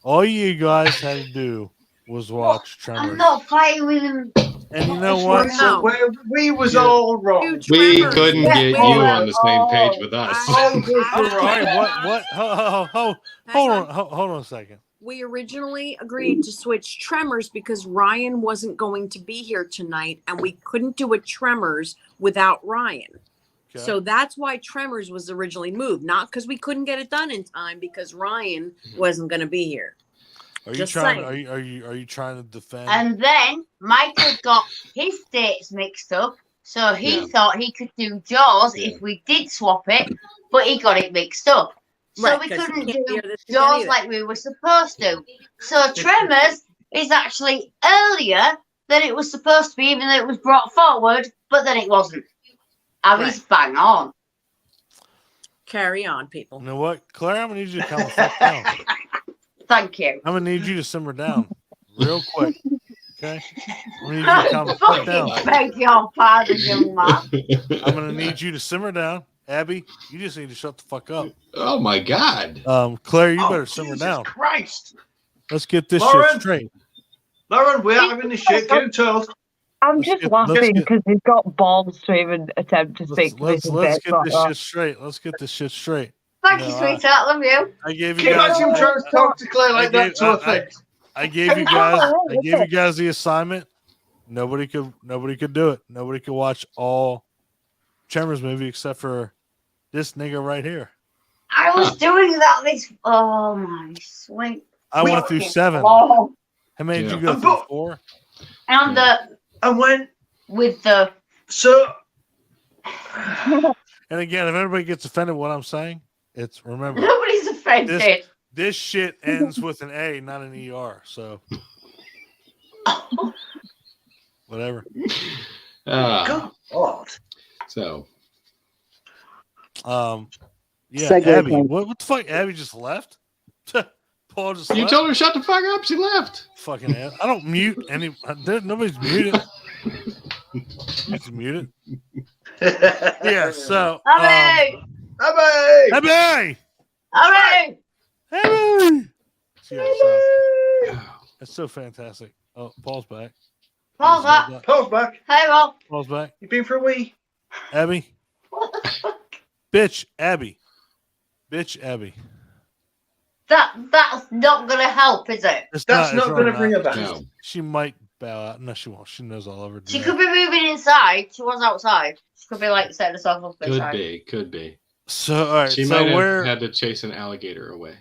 All you guys had to do was watch I'm Tremors. not fighting with him. And you know what? No. Where we was Yeah. all wrong. Huge We Tremors. couldn't Yeah, get you we were on the same page with us. Oh, good for All right, Ryan. what? Hold on a second. We originally agreed to switch Tremors because Ryan wasn't going to be here tonight, and we couldn't do a Tremors without Ryan. Okay. So that's why Tremors was originally moved, not because we couldn't get it done in time, because Ryan wasn't going to be here. Are you Just trying? saying. Are you trying to defend? And then Michael got his dates mixed up, so he Yeah. thought he could do Jaws Yeah. if we did swap it, but he got it mixed up. So Right, we 'cause you couldn't can't do hear this again Jaws either. like we were supposed to. So Tremors is actually earlier than it was supposed to be, even though it was brought forward, but then it wasn't. Abby's bang on. Carry on, people. You know what, Claire? I'm gonna need you to calm the fuck down. Thank you. I'm gonna need you to simmer down real quick. Okay? I'm gonna need you to calm the fuck down. Fucking beg your pardon, young man. I'm gonna need you to simmer down. Abby, you just need to shut the fuck up. Oh my God. Claire, you better simmer Jesus down. Christ. Let's get this Lauren. shit straight. Lauren, we're having this shit. Get him told. I'm Let's just get- let's laughing get- because he's got balls to even attempt to speak to me. Let's get this shit straight. Let's get this shit straight. Thank No, you, sweetheart. Love you. I gave Can you you guys. imagine trying to talk to Claire like I that to her face? I gave you guys. I gave you guys the assignment. Nobody could do it. Nobody could watch all Tremors movie except for this nigga right here. I was doing that this. Oh my sweet. I went through 7. Oh, How many did you Yeah. go through? 4. and And when with the so And again, if everybody gets offended with what I'm saying, it's remember nobody's offended. this shit ends with an A, not an ER. So whatever. Ah, God. so Yeah, Segue Abby. point. What the fuck? Abby just left. Paul just you left. told her to shut the fuck up. She left. Fucking ass. I don't mute any. Nobody's muted. Nobody's muted. Yeah. So. Abby! Abby! Abby. Abby! Abby. Yeah, so, that's so fantastic. Oh, Paul's back. Paul's back. Paul's back. Hey, Paul. Paul's back. You been for a wee? Abby. Bitch, Abby. Bitch, Abby. That's not gonna help, is it? It's That's it's not really going to bring her back. No. She might bow out. No, she won't. She knows all over. She could be moving inside. She was outside. She could be like setting herself up Could inside. be. Could be. So, all right. She so might have where? had to chase an alligator away.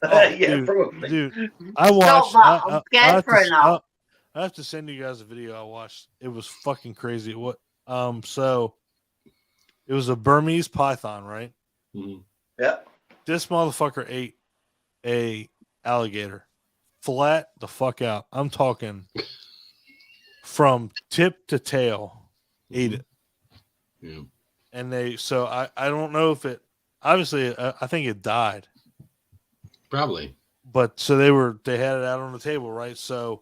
Oh, Yeah, dude, probably. dude, I Stop watched. that. I'm scared have for her to, now. I have to send you guys a video I watched. It was fucking crazy. What? So it was a Burmese python, right? Mhm. Yeah. This motherfucker ate a alligator flat the fuck out. I'm talking from tip to tail. Ate it. Yeah. And I don't know if it obviously I think it died. Probably. But so they had it out on the table, right? So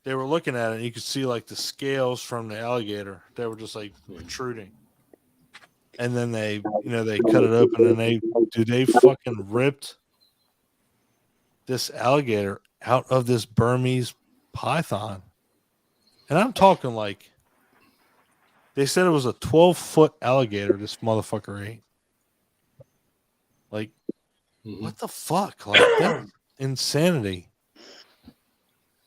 they were looking at it and you could see like the scales from the alligator. They were just like protruding. And then they cut it open and they fucking ripped this alligator out of this Burmese python. And I'm talking like they said it was a 12-foot alligator this motherfucker ate. Like, Mhm. what the fuck? Like, that's insanity.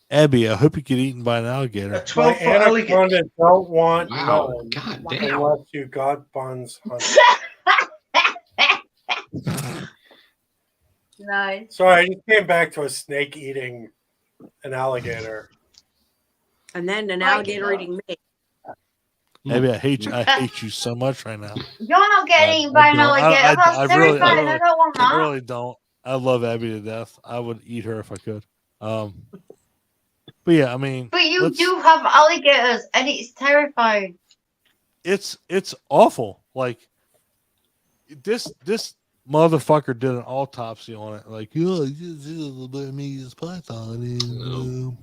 Abby, I hope you get eaten by an A alligator. 12-foot My alligator. anaconda don't want Wow. none God damn. unless you got buns on it. Nice. Sorry, I just came back to a snake eating an alligator. And then an Right. alligator eating me. Abby, I hate you. I hate you so much right now. You're not getting eaten by an I don't. alligator. That's I really- terrifying. I don't want I that. really don't. I love Abby to death. I would eat her if I could. But yeah, I mean, But you let's- do have alligators, and it's terrifying. it's awful. Like this motherfucker did an autopsy on it. Like, oh, this is a Burmese python, and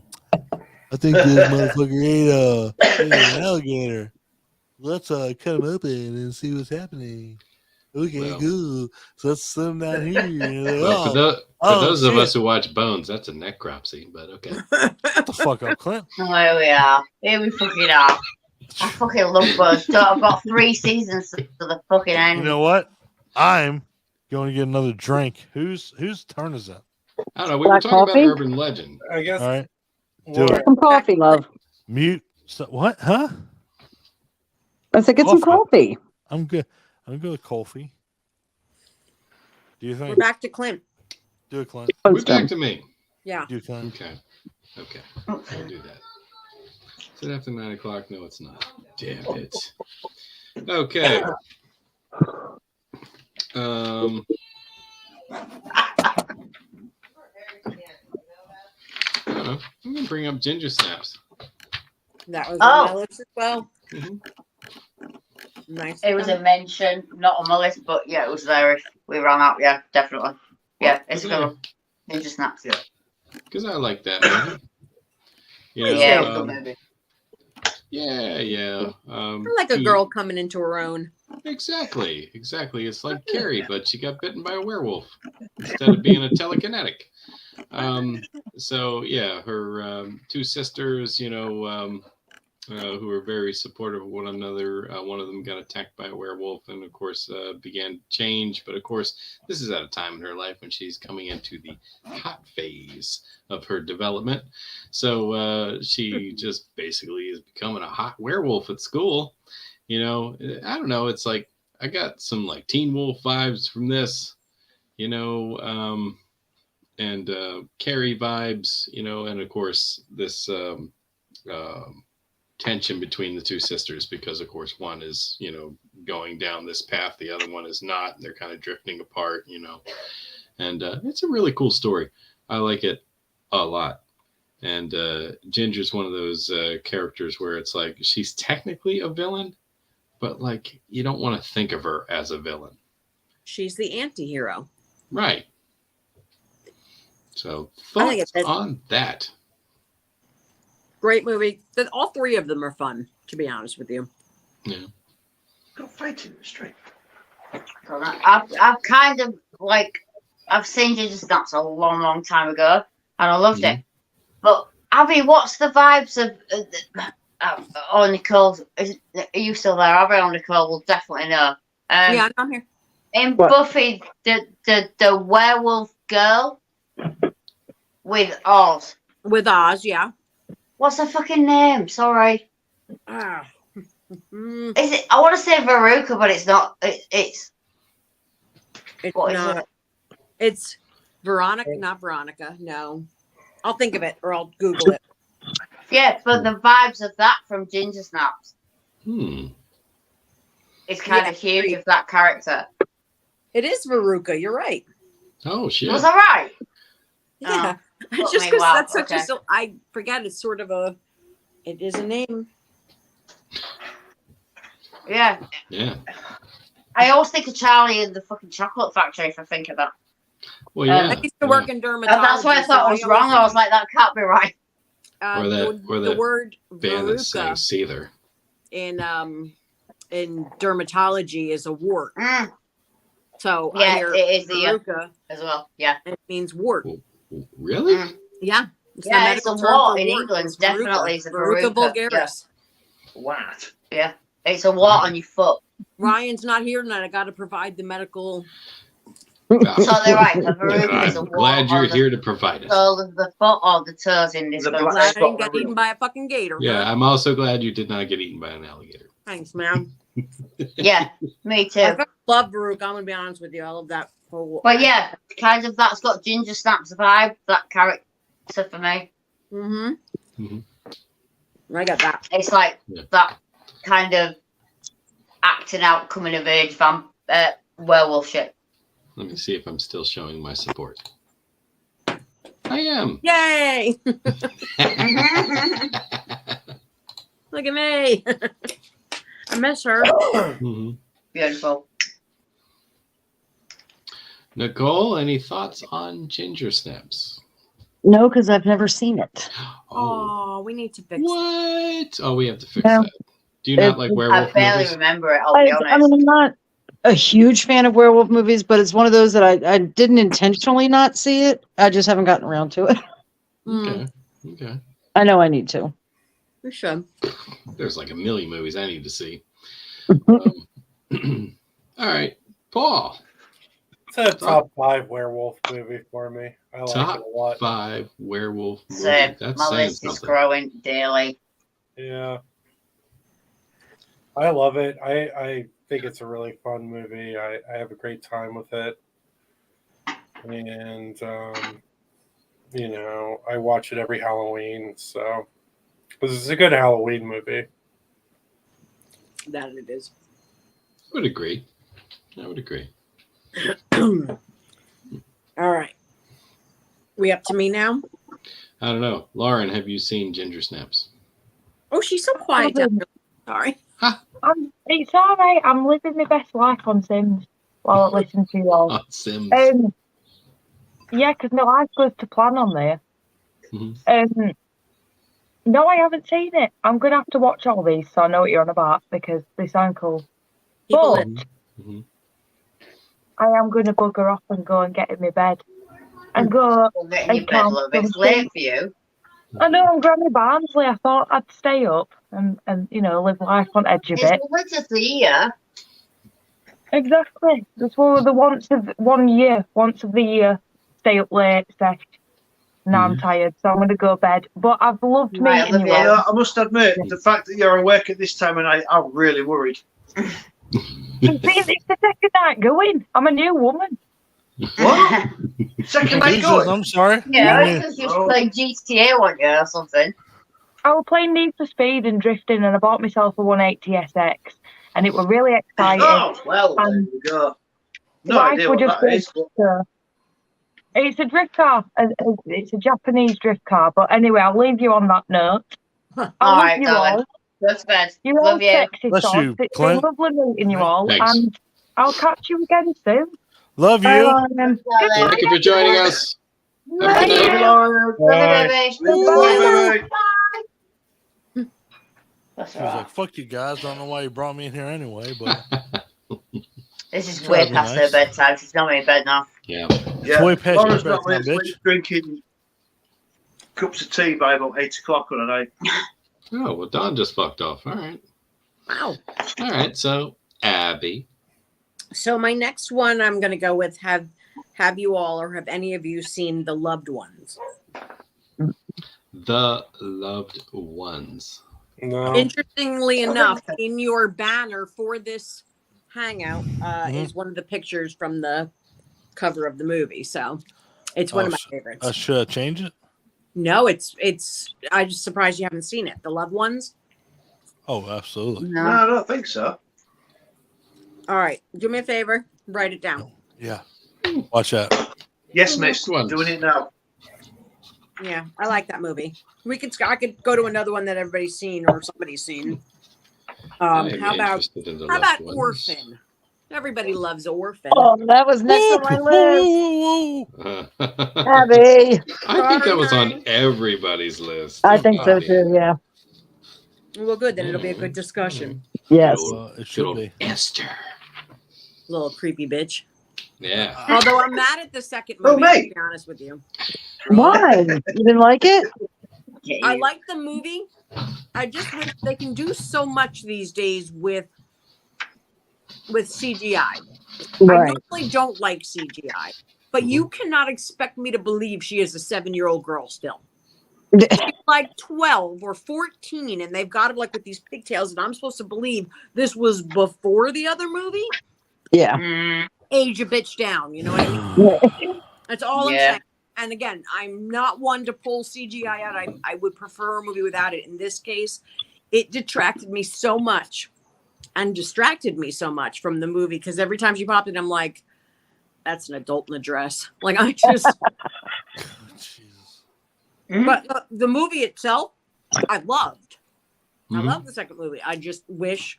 I think this motherfucker ate an alligator. Let's cut him open and see what's happening. Okay, Well. cool. So let's sit him down here. And they're like, Well, for, oh, those of shit. us who watch Bones, that's a necropsy, but okay. What the fuck up, Clint? Oh, here we are. Here we fucking are. I fucking love Buzz. I've got 3 seasons to the fucking end. You know what? I'm going to get another drink. Whose turn is that? I don't know. We were Black talking coffee? about urban legend. I guess. All right. Do Lauren, it. Some coffee, love. Mute. So, what? Huh? I said, get some coffee. I'm good. I'm good with Colfie. Do you We're think? back to Clint. Do it, Clint. We're back to me. Yeah. Do it, Clint. Okay. I'll do that. Is it after 9 o'clock? No, it's not. Damn it. Okay. I'm gonna bring up Ginger Snaps. That was Oh. on my list as well. Mhm. Nice. It was a mention, not on my list, but yeah, it was there if we ran out. Yeah, definitely. Yeah, it's a good one. Ninja Snaps, yeah. Because I like that movie. You know, Yeah, it's a good movie. yeah. like a girl coming into her own. Exactly. It's like Carrie, but she got bitten by a werewolf instead of being a telekinetic. So yeah, her two sisters, you know, who were very supportive of one another. One of them got attacked by a werewolf, and of course began to change. But of course, this is at a time in her life when she's coming into the hot phase of her development. So she just basically is becoming a hot werewolf at school. You know, I don't know. It's like I got some like Teen Wolf vibes from this. You know. And Carrie vibes, you know, and of course this tension between the two sisters, because of course one is, you know, going down this path, the other one is not, and they're kind of drifting apart, you know. And it's a really cool story. I like it a lot. And Ginger's one of those characters where it's like she's technically a villain, but like you don't want to think of her as a villain. She's the anti-hero. Right. So thoughts on that? Great movie. All three of them are fun, to be honest with you. Yeah. Got fighting straight. I've kind of like I've seen Ginger Snaps a long time ago, and I loved it. But Abby, what's the vibes of? Oh, Nicole, are you still there? Abby or Nicole will definitely know. Yeah, I'm here. In What? Buffy, the werewolf girl with Oz. With Oz, yeah. What's her fucking name? Sorry. Ah. Is it? I want to say Veruca, but it's not. It's what is not. it? It's Veronica, not Veronica. No. I'll think of it, or I'll Google it. Yeah, but the vibes of that from Ginger Snaps. It's kind of huge of that character. It is Veruca. You're right. Oh shit! Was I right? Yeah. Got Just me, because wow, that's such okay. I forget it's sort of a. It is a name. Yeah. Yeah. I always think of Charlie and the fucking Chocolate Factory if I think of that. Well, yeah. I used to work in dermatology. And that's why I thought I was wrong. I was like, that can't be right. Or the that word band that sang Veruca Seether. in dermatology is a wart. So I Yeah, hear it is the Veruca as well. Yeah. It means wart. Really? Yeah. Yeah, it's a medical term wart for in wart. England. It's Definitely, it's a Veruca Veruca. vulgaris. What? Yeah, it's a wart on your foot. Ryan's not here tonight. I got to provide the medical. So they're right. A Veruca is a I'm wart glad you're on here to provide it. the sole of the foot or the toes in this country. Glad I didn't get eaten by a fucking gator. Yeah, huh? I'm also glad you did not get eaten by an alligator. Thanks, man. Yeah, me too. I love Veruca. I'm gonna be honest with you. I love that whole. But yeah, kind of that's got Ginger Snaps vibe. That character for me. I got that. It's like that kind of acting out, coming of age werewolf shit. Let me see if I'm still showing my support. I am. Yay! Look at me. I miss her. Beautiful. Nicole, any thoughts on Ginger Snaps? No, because I've never seen it. Oh, we need to fix What? Oh, we have to fix No. that. Do you not like werewolf I barely movies? remember it. I'll be honest. I mean, I'm not a huge fan of werewolf movies, but it's one of those that I didn't intentionally not see it. I just haven't gotten around to it. Okay. I know I need to. We should. There's like a million movies I need to see. All right, Paul. It's a top 5 werewolf movie for me. I like Top it a lot. 5 werewolf movie. Same. That's My saying list is something. growing daily. Yeah. I love it. I think it's a really fun movie. I have a great time with it. And, I watch it every Halloween. So this is a good Halloween movie. That it is. I would agree. All right. We up to me now? I don't know. Lauren, have you seen Ginger Snaps? Oh, she's so quiet. Down there. Sorry. It's all right. I'm living my best life on Sims while I listen to you all. On Sims. Yeah, because my life goes to plan on there. Mhm. No, I haven't seen it. I'm going to have to watch all these so I know what you're on about because they sound cool. People But Mhm. I am going to bugger off and go and get in my bed and go. We'll get in your bed a little bit late for you. I know, I'm Granny Barnsley. I thought I'd stay up and live life on edge a It's bit. lovely to see you. Exactly. That's one of the once of the year, stay up late sesh. Now I'm tired, so I'm going to go bed. But I've loved Right, meeting you Olivia. all. I must admit, the fact that you're awake at this time of night, I'm really worried. It's the second night going. I'm a new woman. What? Second night Jesus, going? I'm sorry. Yeah, You mean- it's just playing GTA, weren't you, or something? I was playing Need for Speed and drifting, and I bought myself a 180 SX, and it was really exciting. Oh, well, there you go. No Life idea would what just that be is. so- It's a drift car. It's a Japanese drift car. But anyway, I'll leave you on that note. I All love right, you darling. all. Go to bed. You're all Love you. sexy Bless sods. you, It's been Clint. lovely meeting you all, Thanks. and I'll catch you again soon. Love Bye, you. Lauren. Darling. Thank you for joining us. Have a good Thank night. you, Lauren. Love you, baby. Bye. That's She all was right. like, "Fuck you guys. Don't know why you brought me in here anyway." But This is Try way to be past nice. her bedtime. She's not in bed now. Yeah. Yeah, way past Laura's your not bedtime, late, drinking cups of tea by about 8 o'clock on a night. Oh, well, Don just fucked off. All right. Wow. All right. So, Abby. So my next one, I'm going to go with have you all or have any of you seen The Loved Ones? The Loved Ones. No. Interestingly enough, in your banner for this hangout is one of the pictures from the cover of the movie. So it's one of my favorites. should I change it? No, it's I'm just surprised you haven't seen it. The Loved Ones. Oh, absolutely. No, I don't think so. All right, do me a favor, write it down. Yeah. Watch that. Yes, miss. Ones. Doing it now. Yeah, I like that movie. I could go to another one that everybody's seen or somebody's seen. I am How about interested in The how Loved about Ones. Orphan? Everybody loves Orphan. Oh, that was next on my list. Abby. I think that was on everybody's list. I think so too. Yeah. Well, good. Then it'll be a good discussion. Yes. It should be. Esther. Little creepy bitch. Yeah. Although I'm mad at the second Oh, movie, to mate. be honest with you. Why? You didn't like it? I like the movie. I just wish they can do so much these days with CGI. I Right. normally don't like CGI, but you cannot expect me to believe she is a 7-year-old girl still. She's like 12 or 14, and they've got her like with these pigtails, and I'm supposed to believe this was before the other movie. Yeah. Age a bitch down, you know what I mean? That's all I'm Yeah. saying. And again, I'm not one to pull CGI out. I would prefer a movie without it. In this case, it detracted me so much and distracted me so much from the movie because every time she popped in, I'm like, that's an adult in a dress. Like, I just. Jesus. But the movie itself, I loved. I Mhm. love the second movie. I just wish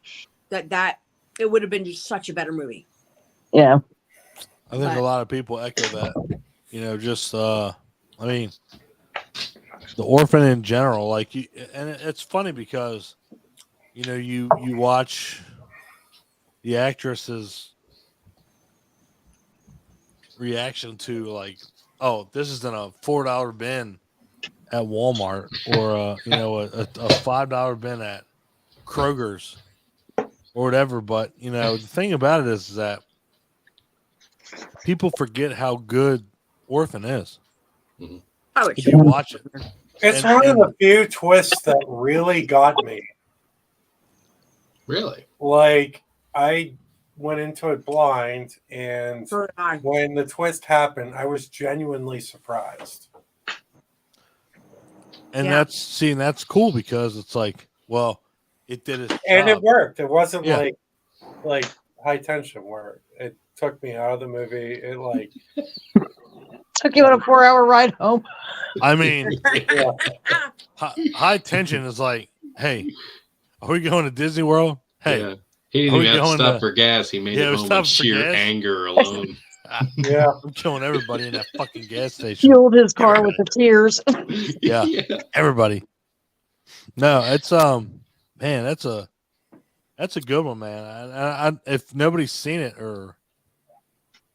that it would have been just such a better movie. Yeah. I think a lot of people echo that. You know, just I mean, the Orphan in general, like you, and it's funny because you know you watch the actress's reaction to like, oh, this is in a $4 bin at Walmart or a $5 bin at Kroger's or whatever. But you know, the thing about it is that people forget how good Orphan is Oh, it's if you watch it. It's And- one of and- the few twists that really got me. Really? Like, I went into it blind, and So did I. when the twist happened, I was genuinely surprised. And Yeah. that's cool because it's like, well, it did its And it job. worked. It wasn't Yeah. like high tension work. It took me out of the movie. It like Took you on a 4-hour ride home. I mean, yeah. high tension is like, hey, are we going to Disney World? Hey, Yeah. He didn't Are we even have to going stop to- for gas. He made Yeah, it we home stopped with for sheer gas. anger alone. Yeah. I'm killing everybody in that fucking gas station. Fueled his car with the tears. Yeah. Everybody. No, it's man, that's a good one, man. I if nobody's seen it or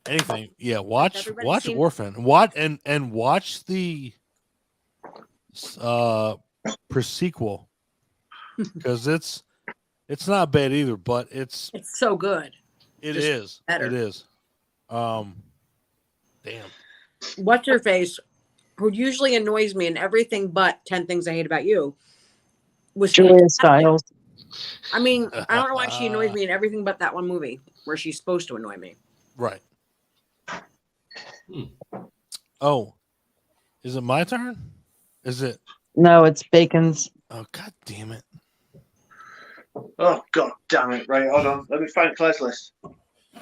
anything, yeah, watch everybody seen it? Orphan. And watch the pre-sequel because it's not bad either, but it's so good. it Just is better. it is. Damn. What's her face? Who usually annoys me in everything but 10 Things I Hate About You was Julia fantastic. Stiles. I mean, I don't know why she annoys me in everything but that one movie where she's supposed to annoy me. Right. Hmm. Oh, is it my turn? Is it? No, it's Bacon's. Oh, god damn it! Oh, god damn it. Right, hold on. Let me find Claire's list.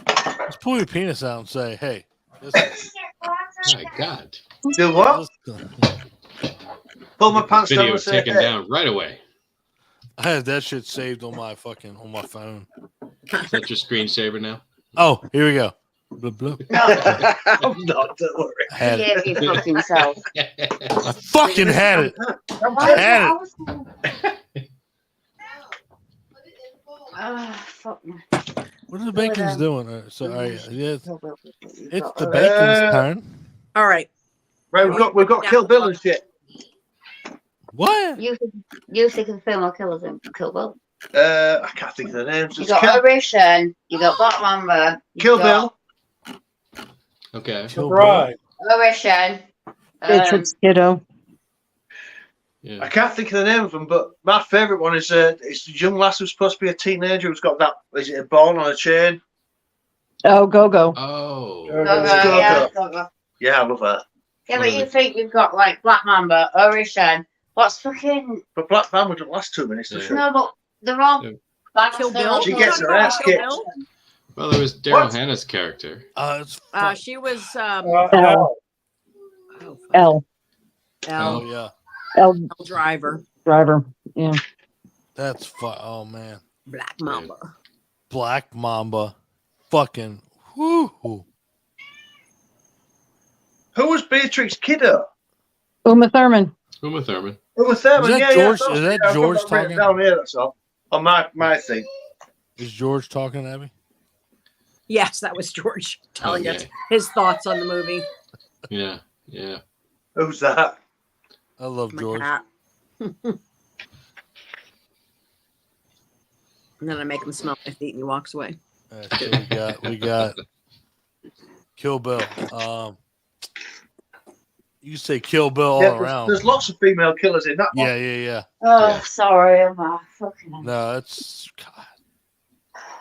Let's pull your penis out and say, "Hey, this, My God. Do what? Pull my pants down Video and say, taken hey. down right away. I had that shit saved on my phone." Is that your screensaver now? Oh, here we go. Bloop, bloop. I'm not, don't worry. I had it. Forgive your fucking self. I fucking had it. Had it. Fuck me. What are the Bacons doing? So, yeah, it's the Uh, Bacon's turn. All right. Right, we've got Kill Bill and shit. What? You think of the film or Kill Bill? I can't think of the names. You It's got Kill, Operation, you got Black Mamba, you Kill got Bill. Okay. Kill Bill. Right. Operation. Matrix Kiddo. Yeah. I can't think of the name of them, but my favourite one is it's the young lass who's supposed to be a teenager who's got that, is it a ball on a chain? Oh, Go-Go. Oh. Go-Go. Yeah, I love that. Yeah, but you think you've got like Black Mamba, Operation. What's fucking But Black Band would last 2 minutes, doesn't no? But they're all Yeah. Kill Bill. She gets her Talking about ass Kill kicked. Bill? Well, there was Daryl What? Hannah's character. It's fun. She was L. L Oh yeah, L driver, driver. Yeah. that's fun. Oh man, Black Mamba. Black Mamba, fucking whoo. Who was Beatrix Kiddo? Uma Thurman. Uma Thurman. Who was Thurman? Is that Yeah, George- yeah, is that I've got George that written talking? down here, that's all. On my thing. Is George talking, Abby? Yes, that was George telling us Okay. his thoughts on the movie. Yeah. Yeah. Who's that? I love My George. cat. And then I make him smell my feet and he walks away. So we got Kill Bill. You say Kill Bill all Yeah, around. there's lots of female killers in that one. Yeah. Oh, Yeah. sorry, I'm fucking. No, it's God.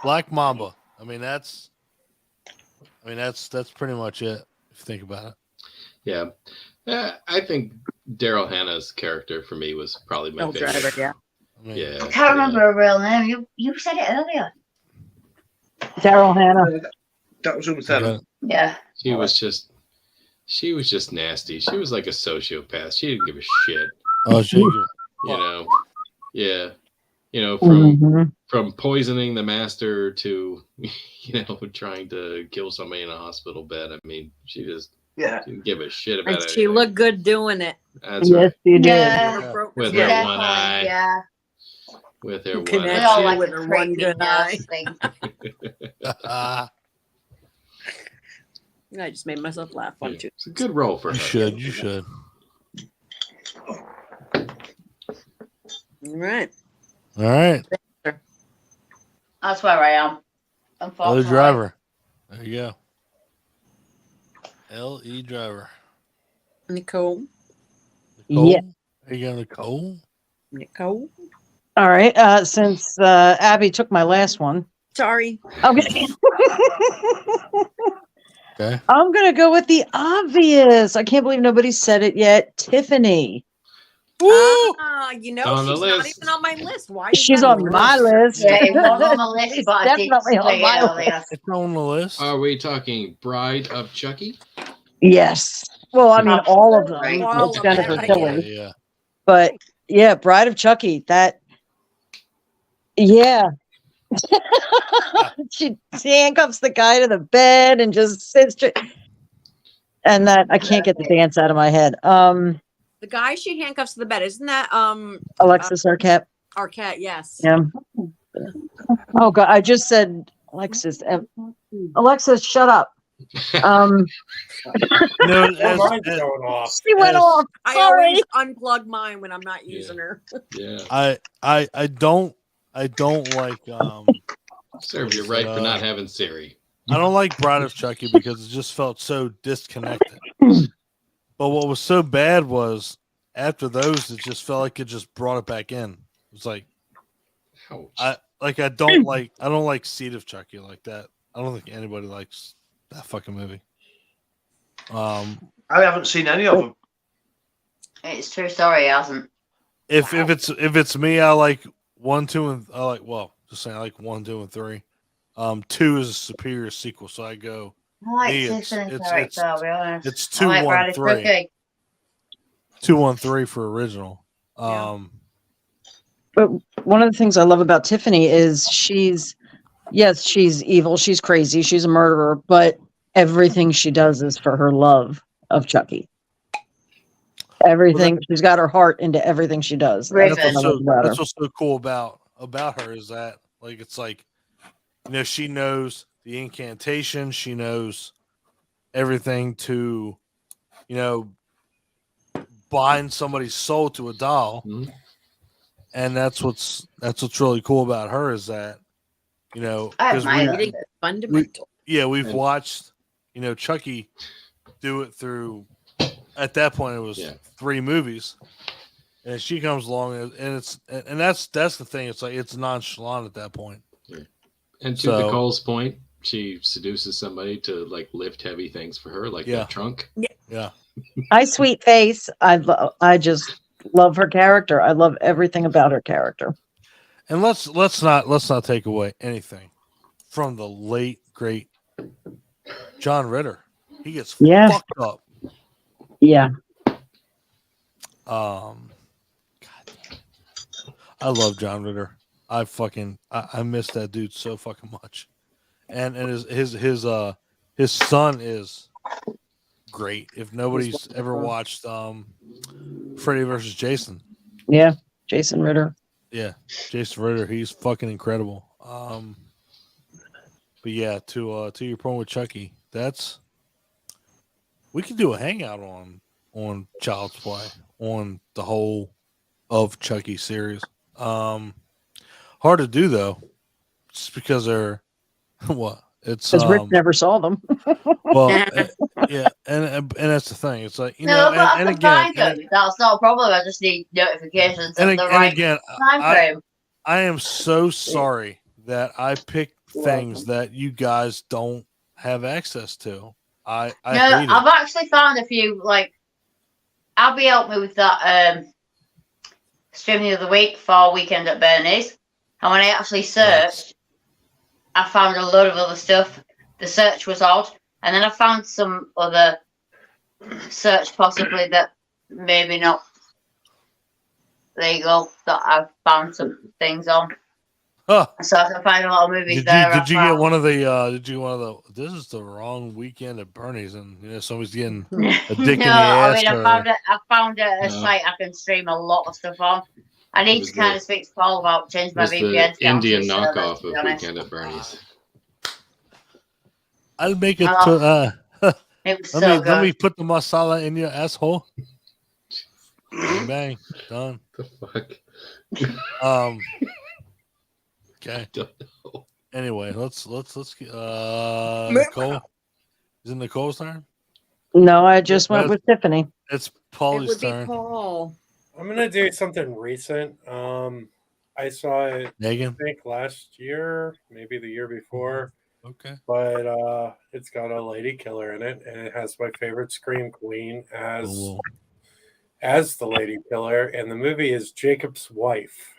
Black Mamba. I mean that's pretty much it if you think about it. Yeah. I think Daryl Hannah's character for me was probably my L favorite. driver, yeah. I mean, Yeah. I can't remember her real name. You said it earlier. Daryl Hannah. That was Uma yeah. Thurman. Yeah. She was just nasty. She was like a sociopath. She didn't give a shit. Oh, she. You know. Yeah. You know, from Mhm. from poisoning the master to, you know, trying to kill somebody in a hospital bed. I mean, she just Yeah. didn't give a shit about And it. she looked good doing it. That's Yes, right. you did. Yeah. With Yeah. her one eye. Yeah. With her one Connect They all you eye. like with a her one creepy good eye. nurse thing. I just made myself laugh one Yeah. too. It's a good role for her. You should. All right. All right. That's where I am. L.E. Unfortunately. Driver. There you go. L.E. Driver. Nicole. Nicole? Yeah. There you go, Nicole. Nicole. All right. Since Abby took my last one, Sorry. okay. Okay. I'm gonna go with the obvious. I can't believe nobody said it yet. Tiffany. You know, On the she's not list. even on my list. Why is She's that on my list. Yeah, it wasn't on the list, She's but I did definitely on say it my earlier. list. It's on the list. Are we talking Bride of Chucky? Yes. Well, I mean, all of them. Absolutely. All It's of Jennifer them, Tilly. Yeah. But yeah, Bride of Chucky. That. Yeah. she handcuffs the guy to the bed and just sits. And that I can't get the dance out of my head. The guy she handcuffs to the bed, isn't that Alexis Arquette. Arquette? Yes. Yeah. Oh God, I just said Alexis. Alexis, shut up. No, Mine's going off. She went Yes. off. I Sorry. always unplug mine when I'm not using her. Yeah. I don't like Serve you right for not having Siri. I don't like Bride of Chucky because it just felt so disconnected. But what was so bad was after those, it just felt like it just brought it back in. It was like Ouch. I don't like Seed of Chucky like that. I don't think anybody likes that fucking movie. I haven't seen any of them. It's true story, he hasn't. If it's me, I like 1, 2, and I like just saying I like 1, 2, and 3. 2 is a superior sequel, so I go. I like Me, Tiffany it's- character, I'll be honest. It's I 2, like 1, Bradley 3. Cookie. 2, 1, 3 for original. But one of the things I love about Tiffany is she's evil, she's crazy, she's a murderer, but everything she does is for her love of Chucky. Everything, she's got her heart into everything she does. Right. That's what I love about her. what's so cool about her is that it's like she knows the incantation, she knows everything to bind somebody's soul to a doll. Mhm. And that's what's really cool about her is that I because admire Reading it. fundamental. we've And- watched Chucky do it through. At that point, it was 3 movies, and she comes along, and that's the thing. It's like it's nonchalant at that point. And to So- Nicole's point, she seduces somebody to lift heavy things for her, like that trunk. Yeah, Hi, sweet face. I just love her character. I love everything about her character. and let's not take away anything from the late great John Ritter. He gets fucked up. Yeah. God, I love John Ritter. I miss that dude so fucking much. And his son is great. If nobody's ever watched Freddy versus Jason. Yeah. Jason Ritter. Yeah, Jason Ritter, he's fucking incredible. But yeah, to your point with Chucky, we could do a hangout on Child's Play, on the whole of Chucky series. Hard to do though, just because they're what it's Because Rick never saw them. well, yeah, and that's the thing. It's like No, but I and can again, find them. That's not a problem. I just need notifications and of the and right again, time frame. I am so sorry that I picked things that you guys don't have access to. I hate it. I've actually found a few. Abby helped me with that stream the other week for Weekend at Bernie's, and when I actually searched, I found a load of other stuff. The search was odd, and then I found some other search possibly that maybe not. There you go. That I've found some things on. Huh. So I can find a lot of movies Did there. you get one of the? This is the wrong Weekend at Bernie's, and somebody's getting a dick in the ass. I found a No. site I can stream a lot of stuff on. I need was to kind the- of speak to Paul about change my It was VPN. the Indian server, knockoff to be of honest. Weekend at Bernie's. I'll make it. Oh, It was so good. Let me put the masala in your asshole. Bang, bang, done. The fuck? Okay. Don't know. Anyway, let's get Nicole. Is it Nicole's turn? No, I just went with Tiffany. It's It Paulie's would be turn. Paul. I'm gonna do something recent. I saw it, I Megan. think, last year, maybe the year before. Okay. But it's got a lady killer in it, and it has my favorite Scream Queen Cool. as the lady killer, and the movie is Jacob's Wife.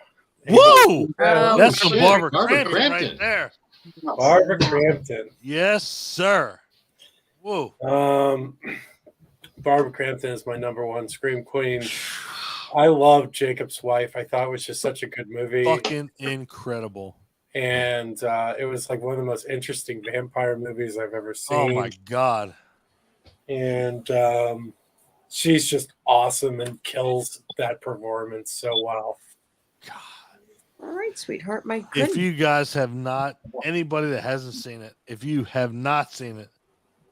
Woo! Oh, That's some shit. Barbara Barbara Crampton right Crampton. there. Barbara Crampton. Yes, sir. Whoa. Barbara Crampton is my number one Scream Queen. I love Jacob's Wife. I thought it was just such a good movie. Fucking incredible. And it was like one of the most interesting vampire movies I've ever seen. Oh my god. And she's just awesome and kills that performance so well. God. All right, sweetheart. My If good. you guys have not, anybody that hasn't seen it, if you have not seen it,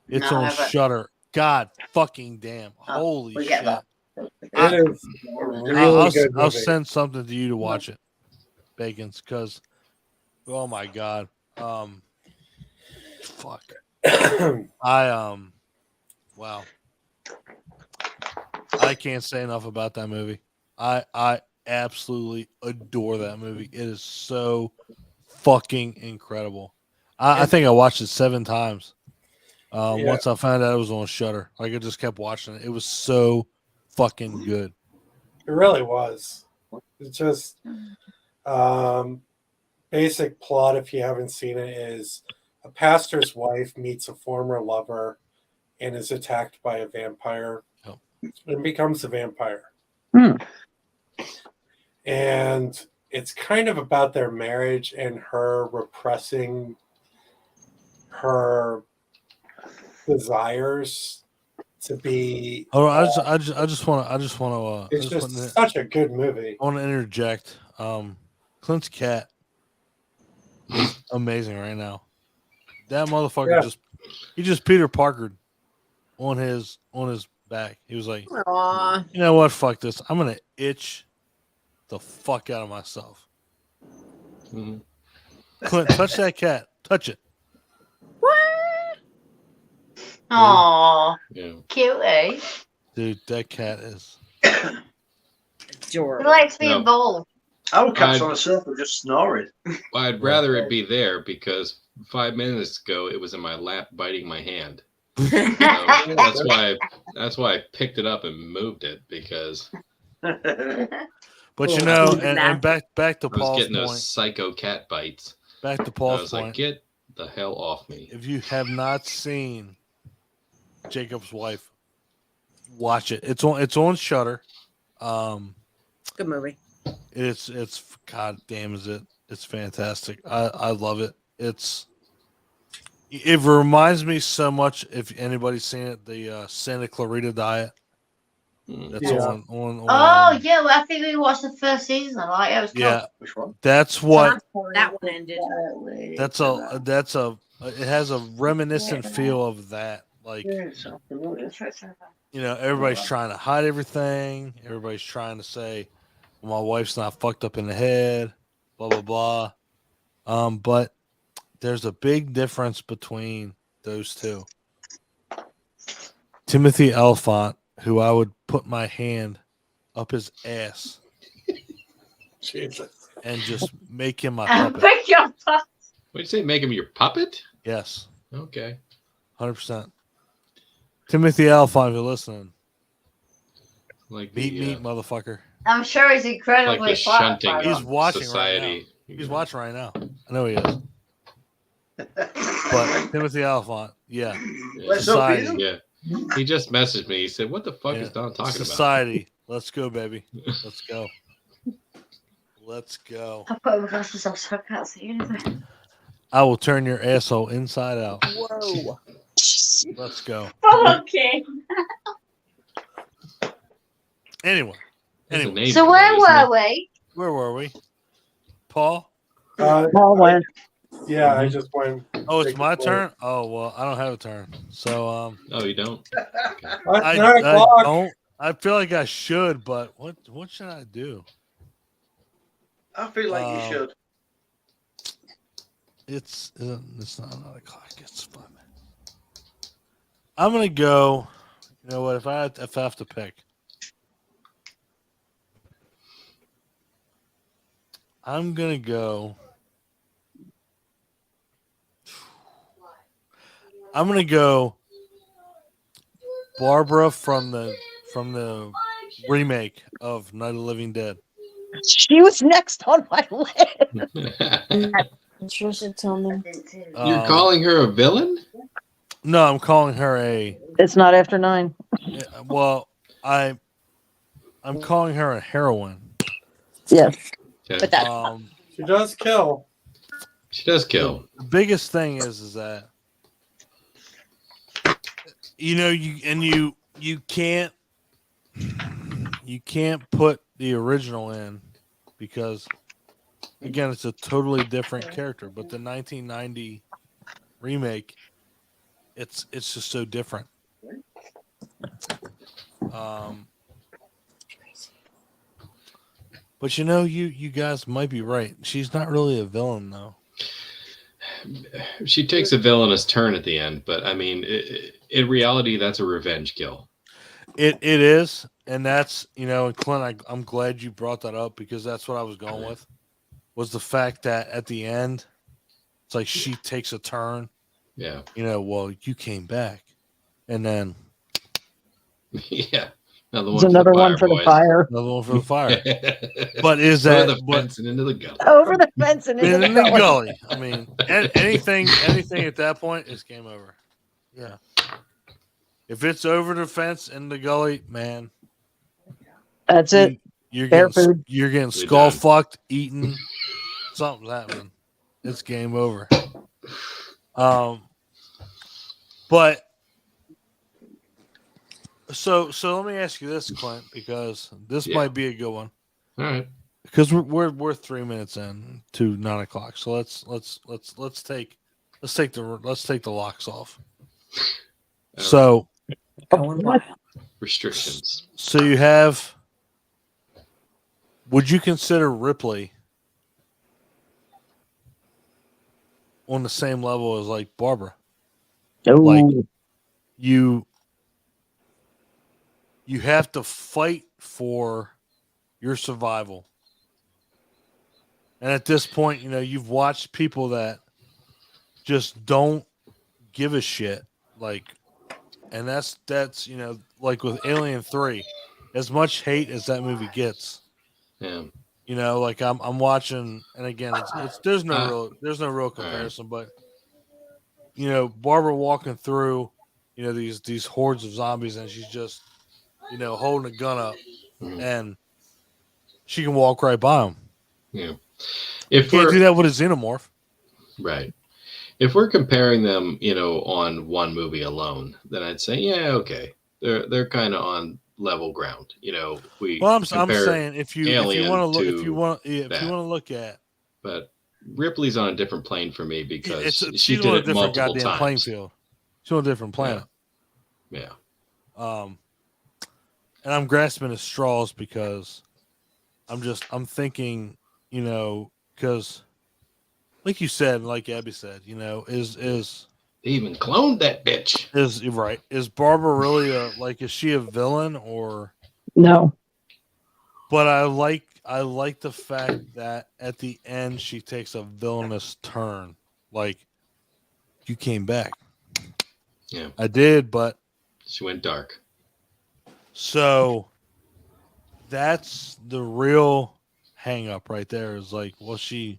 it's No, I on haven't. Shudder. God fucking damn. Holy we get shit. that. It is a really good movie. I'll send something to you to watch it, Bacons, because oh my god. Fuck. Wow. I can't say enough about that movie. I absolutely adore that movie. It is so fucking incredible. I think I watched it 7 times. Once I found out it was on Shudder, like I just kept watching it. It was so fucking good. It really was. It's just basic plot, if you haven't seen it, is a pastor's wife meets a former lover and is attacked by a vampire and becomes a vampire. And it's kind of about their marriage and her repressing her desires to be. Oh, I just want to. It's just such a good movie. I want to interject. Clint's cat is amazing right now. That motherfucker just Peter Parkered on his back. He was like, Aw. you know what? Fuck this. I'm gonna itch the fuck out of myself. Mm-hmm. Clint, touch that cat. Touch it. What? Aww, Yeah. cute, eh? Dude, that cat is. He Adorable. likes being No. involved. Our cat's on a sofa just snoring. Well, I'd rather it be there because 5 minutes ago it was in my lap biting my hand. So that's why I picked it up and moved it because But you know, and back to I was Paul's getting point. those psycho cat bites. Back to I Paul's was point. like, get the hell off me. If you have not seen Jacob's Wife, watch it. It's on Shudder. Good movie. It's god damn is it. It's fantastic. I love it. It reminds me so much, if anybody's seen it, the Santa Clarita Diet. That's on Oh yeah, well, I think we watched the first season. Like it was cool. yeah. Which one? That's what That one ended. that's a it has a reminiscent feel of that. Like, you know, everybody's trying to hide everything. Everybody's trying to say, well, my wife's not fucked up in the head, blah, blah, blah. But there's a big difference between those two. Timothy Olyphant, who I would put my hand up his ass Jesus. and just make him my puppet. Pick your pup. What'd you say? Make him your puppet? Yes, Okay. 100%. Timothy Olyphant, if you're listening, Like meet the, me, motherfucker. I'm sure he's like incredibly the shunting flat. He's watching society. right now. He's watching right now. I know he is. But Timothy Olyphant, yeah. Let's hope he Society. is. Yeah. He just messaged me. He said, what the fuck Yeah. is Don talking Society. Let's go, baby. Let's go. Let's go. I put my glasses on so I can't see anything. I will turn your asshole inside out. Whoa. Let's go. Okay. Anyway, about? There's a Anyway. name So for where it, isn't were we? where were we? Paul? Paul went. Yeah, I just went. Oh, it's my turn? Oh, well, I don't have a turn. So, it? Oh, you don't? I 9 o'clock. don't. I feel like I should, but what should I do? I feel like you should. It's not 9 o'clock. It's 5 minutes. I'm gonna go. You know what? If I have to pick, I'm gonna go. I'm gonna go. Barbara from the remake of Night of the Living Dead. She was next on my list. Trisha Tillman. You're calling her a villain? No, I'm calling her a. It's not after 9. Well, I'm calling her a heroine. Yes. Okay. But that She does kill. She does kill. The biggest thing is that you can't put the original in because again it's a totally different character, but the 1990 remake it's just so different. But you guys might be right. She's not really a villain though. She takes a villainous turn at the end, but I mean, in reality, that's a revenge kill. It is, and that's and Clint, I'm glad you brought that up because that's what I was going with. Was the fact that at the end, it's like she takes a turn. Yeah. Well, you came back, and then yeah, another one for the fire. Another one for the fire. But is over that the fence and into the gully? Over the fence and into in the the gully. gully? I mean, anything at that point is game over. Yeah. If it's over the fence in the gully, man, That's it. You're Fair getting food. you're getting skull fucked, eaten. Something's happening. It's game over. But so let me ask you this, Clint, because this might be a good one. All right. Because we're 3 minutes in to 9 o'clock. So let's take the locks off. So restrictions. So you have. Would you consider Ripley on the same level as like Barbara? Oh. Like you have to fight for your survival. And at this point, you've watched people that just don't give a shit. Like, and that's like with Alien 3, as much hate as that movie gets. Yeah. Like I'm watching, and again, it's there's no real comparison, but Barbara walking through, these hordes of zombies, and she's just, holding a gun up, and she can walk right by them. Yeah. If you can't do that with a xenomorph, right? If we're comparing them, on one movie alone, then I'd say, yeah, okay, they're kind of on level ground. I'm saying if you want to look at, but Ripley's on a different plane for me because she she's did on a it different multiple goddamn times. playing field. She's on a different planet. Yeah. And I'm grasping at straws because I'm thinking, because like you said, like Abby said, is they even cloned that bitch. Is right. Is Barbara really is she a villain or no? But I like the fact that at the end she takes a villainous turn. Like, you came back. Yeah. I did, but she went dark. So that's the real hang up right there is like, well, she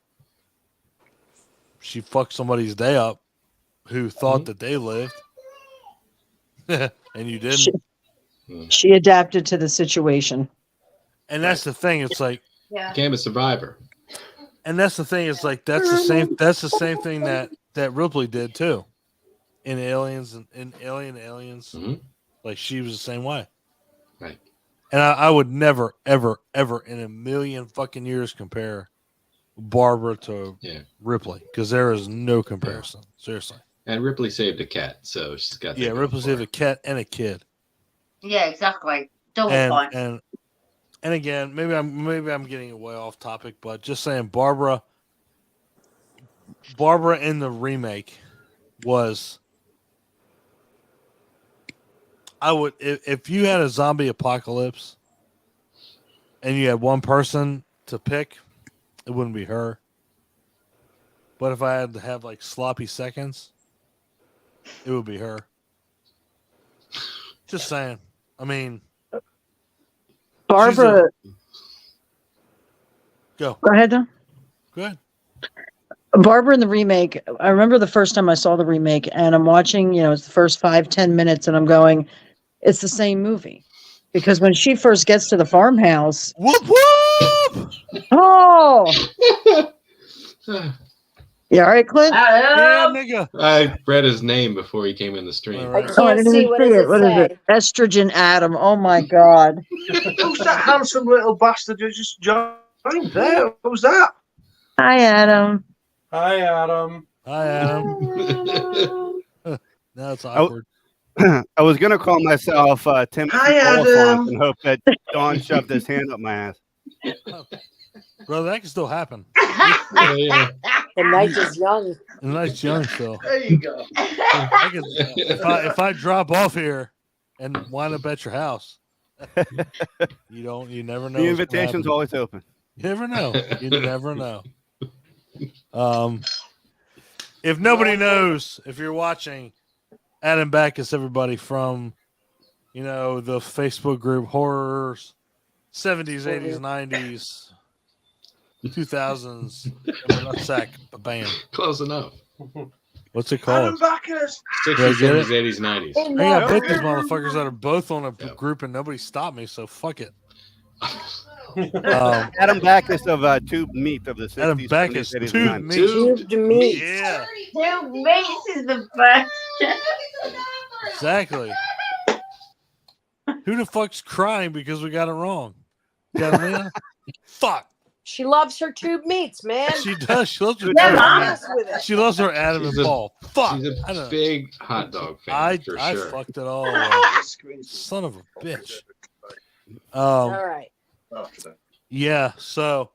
fucked somebody's day up who thought that they lived and you didn't. She adapted to the situation. And that's the thing. It's like became a survivor. And that's the thing. It's like that's the same thing that Ripley did too, in Aliens and in Aliens. Mm-hmm. Like she was the same way. Right. And I would never, ever, ever in a million fucking years compare Barbara to Ripley because there is no comparison. Seriously. And Ripley saved a cat, so she's got. Ripley saved a cat and a kid. Yeah, exactly. Double point. And again, maybe I'm getting way off topic, but just saying, Barbara in the remake was. I would if you had a zombie apocalypse, and you had one person to pick, it wouldn't be her. But if I had to have like sloppy seconds, it would be her. Just saying. I mean, Barbara, go ahead, Don. ahead. Barbara in the remake. I remember the first time I saw the remake, and I'm watching. It's the first 5-10 minutes, and I'm going, "It's the same movie," because when she first gets to the farmhouse, Whoop whoop! oh, yeah, all right, Clint. Yeah, Hello. nigga. I read his name before he came in the stream. All right. Oh, I Can't didn't see. even What see does it. it What is say? it? Estrogen Adam. Oh my God. Who's that handsome little bastard who just joined there? Who's that? Hi, Adam. Hi, Adam. Hi, Adam. Now it's Oh. awkward. I was gonna call myself Timothy Hi, Adam. Oliphant and hope that Don shoved his hand up my ass. Brother, that can still happen. Yeah. The night is young. A nice young still. There you go. I can, if I drop off here and wind up at your house, you never know. The what's gonna invitation's happen. always open. You never know. You never know. If nobody knows, if you're watching, Adam Backus, everybody from, the Facebook group Horrors, 70s, 80s, 90s, 2000s, sack, bam. Close enough. What's it Adam called? Backus. 60s, Did I get it? 70s, 80s, 90s. I got both these motherfuckers that are both on a group and nobody stopped me, so fuck it. Adam Backus of Tube Meat of the 60s. Adam Backus, 70s, 80s, Tube and 90s. Meat. Tubed meat. Yeah, Two mates is the best. exactly. Who the fuck's crying because we got it wrong? Catalina? Fuck. She loves her tube meats, man. She does. She loves her. Yeah, tube Mom. meat. Mess with it. She loves her Adam She's and a- Paul. Fuck. She's I a don't. big hot dog fan I for I sure. fucked it all. Up. Son of a bitch. All right. Yeah. So,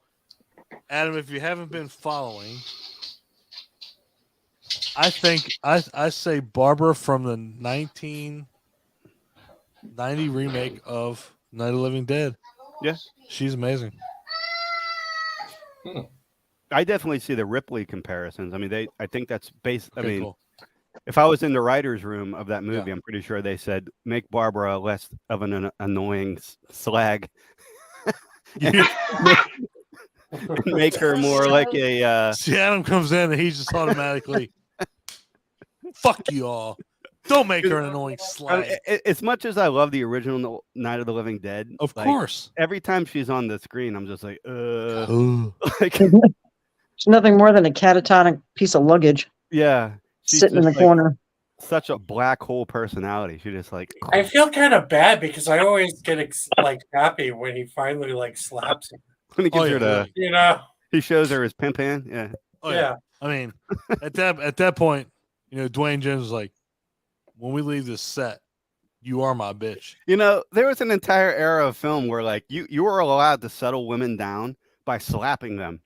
Adam, if you haven't been following, I think I say Barbara from the 1990 remake of Night of the Living Dead. Yeah. She's amazing. I definitely see the Ripley comparisons. I mean, I think that's based. I Okay, mean, cool. if I was in the writer's room of that movie, Yeah. I'm pretty sure they said make Barbara less of an annoying slag. Make her more like a. See, Adam comes in and he's just automatically, fuck you all. Don't make her an annoying I slag. mean, as much as I love the original Night of the Living Dead, Of like, course. every time she's on the screen, I'm just like, Ooh. like, It's nothing more than a catatonic piece of luggage yeah, she's sitting in the just, like, corner. such a black hole personality. She just like, I feel kind of bad because I always get happy when he finally slaps him. when he gives Oh, her yeah, the, really. You know? he shows her his pimp hand. Yeah, Oh, Yeah. I mean, at that point, Dwayne Jones was like, when we leave this set, you are my bitch. there was an entire era of film where like you were allowed to settle women down by slapping them.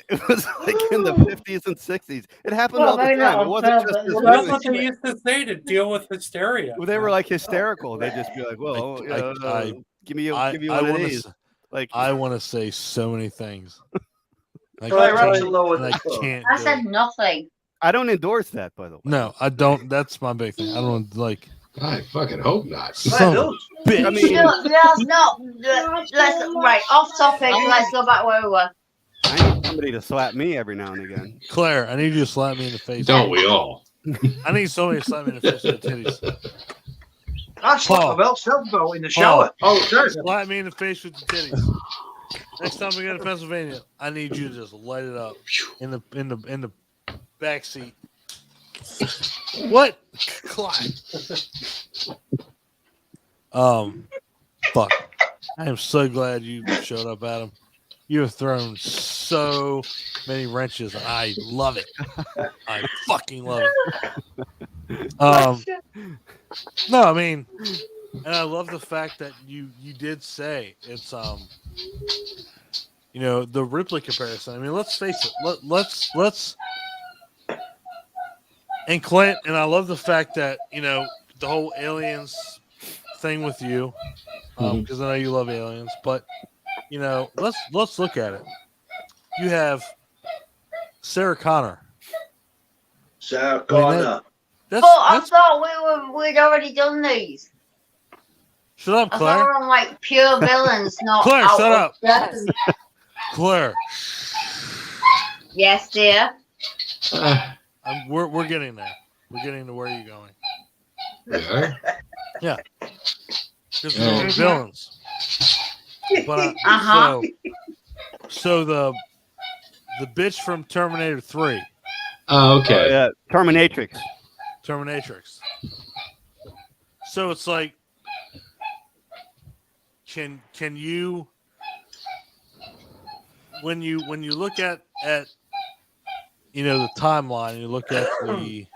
It was like in the 50s and 60s. It happened Well, all the maybe not time. It on wasn't just purpose. this Well, that's movie. what they used to say to deal with hysteria. Well, they were like hysterical. They'd just be like, "Well, give me one of these." Like, I want to say so many things. I Right, can't, right, lower and I the foot. can't. I do said it. nothing. I don't endorse that, by the way. No, I don't. That's my big thing. I don't like. I fucking hope not. Son of a bitch. I mean, No, that's not. Let's right off topic. Let's go back where we were. I need somebody to slap me every now and again. Claire, I need you to slap me in the face. Don't we all? I need somebody to slap me in the face with the titties. I slapped Paul. my belt self-belt in the shower. Oh, there's it. Slap me in the face with the titties. Next time we go to Pennsylvania, I need you to just light it up in the back seat. What? Clyde. Fuck. I am so glad you showed up, Adam. You have thrown so many wrenches, and I love it. I fucking love it. No, I mean, and I love the fact that you did say it's the Ripley comparison. I mean, let's face it. Let's and Clint, and I love the fact that the whole aliens thing with you, because I know you love aliens, but let's look at it. you have Sarah Connor. Sarah I mean, Connor. That's, But I that's thought we'd already done these. shut up, I thought Claire. we're on like pure villains, not Claire, out shut of up. Yes. Claire, Yes, dear. we're getting there. We're getting to where you're going. Yeah. Because we're villains. But Uh-huh. so the bitch from Terminator 3, Oh, okay. Yeah, Terminatrix. Terminatrix. So it's like, can you when you look at the timeline, you look at the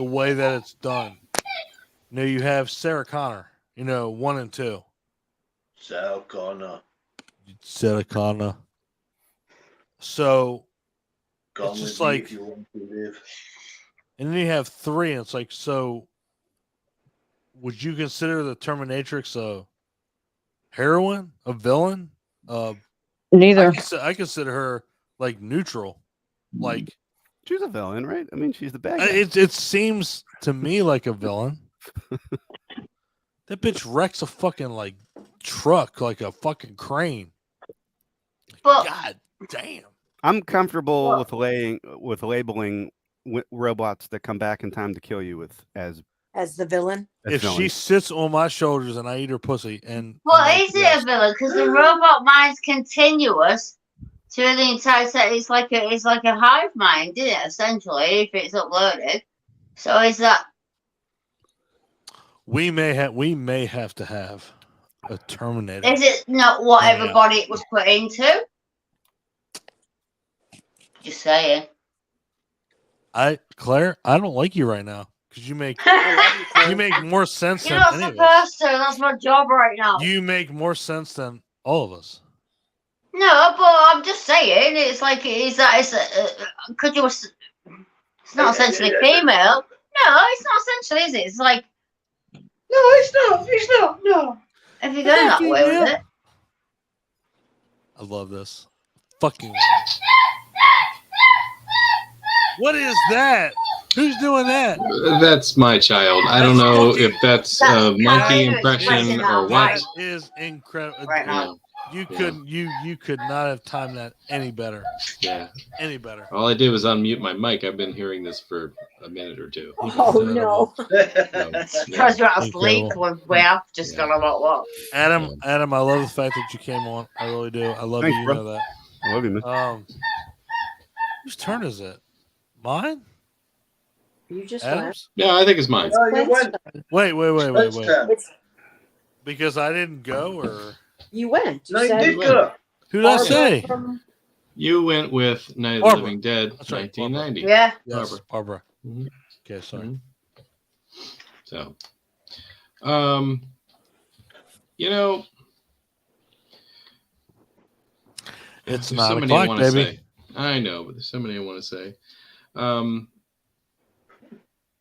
way that it's done. You have Sarah Connor, 1 and 2. Sarah Connor. Sarah Connor. So Come it's just with me like, if you want to live. and then you have 3, and it's like, so would you consider the Terminatrix a heroine, a villain? Neither. I consider her like neutral. Like, She's a villain, right? I mean, she's the bad guy. it seems to me like a villain. That bitch wrecks a fucking like truck, like a fucking crane. But God damn. I'm comfortable with labeling robots that come back in time to kill you as the villain. as If she villains. sits on my shoulders and I eat her pussy, and what is it a villain? Because the robot mind's continuous through the entire set. It's like a hive mind, isn't it? Essentially, if it's uploaded. So is that? we may have to have a Terminator. Is it not what Yeah. everybody it was put into? Just saying. Claire, I don't like you right now because you make more sense You're than not any of us. supposed to. That's my job right now. You make more sense than all of us. No, but I'm just saying. It's like could you? It's not essentially female. No, it's not essentially, is it? It's like no, it's not. It's not. No. If you're going that way with it. I love this. Fucking. What is that? Who's doing that? That's my child. I don't know if that's a monkey impression or what. That is incredible. Right now. You could not have timed that any better. Yeah. Any better. All I did was unmute my mic. I've been hearing this for a minute or two. Oh no. Because you're out of sleep Incredible. when we have just gone about what? Adam, I love the fact that you came on. I really do. I love Thanks, you. You bro. know that. I love you, man. Whose turn is it? Mine? You just Adam's? Yeah, I think it's mine. No, you went. Wait. Let's turn. Because I didn't go, or You went. No, you said did go. who did I say? from- You went with Night of the Barbara. Living Dead, That's right, 1990. Yeah. Yes, Barbara. Mhm. Okay, sorry. Mhm. So, It's there's 9 so many I o'clock, want to baby. say. I know, but there's so many I want to say.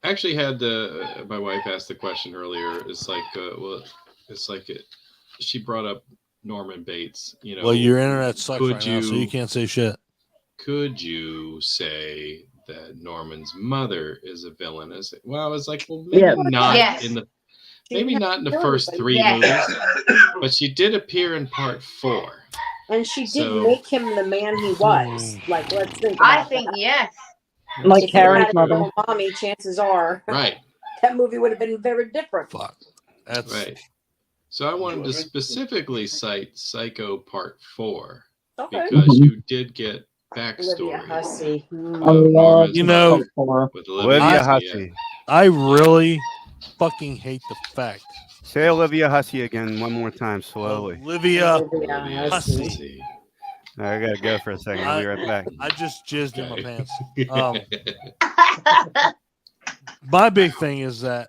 Actually, had my wife asked the question earlier. It's like, she brought up Norman Bates. Well, your internet sucks could right now, so you can't say shit. Could you say that Norman's mother is a villain? Well, I was like, well, maybe Yeah. not Yes. maybe not in the first 3 Yes. movies, but she did appear in part 4. And she did So- make him the man he was. Like, let's think about I think that. yes. Like If he Carrie's had a mother. normal mommy, chances are Right, that movie would have been very different. Fuck. That's right. So I wanted to specifically cite Psycho Part 4 Okay. because you did get Olivia backstory Hussey. I of love Norman's You know- mother Before. with Olivia Hussey. Hussey. I really fucking hate the fact Say Olivia Hussey again one more time, slowly. Olivia. Olivia Hussey. Hussey. I gotta go for a second. I'll be right back. I just jizzed in my Okay. pants. My big thing is that,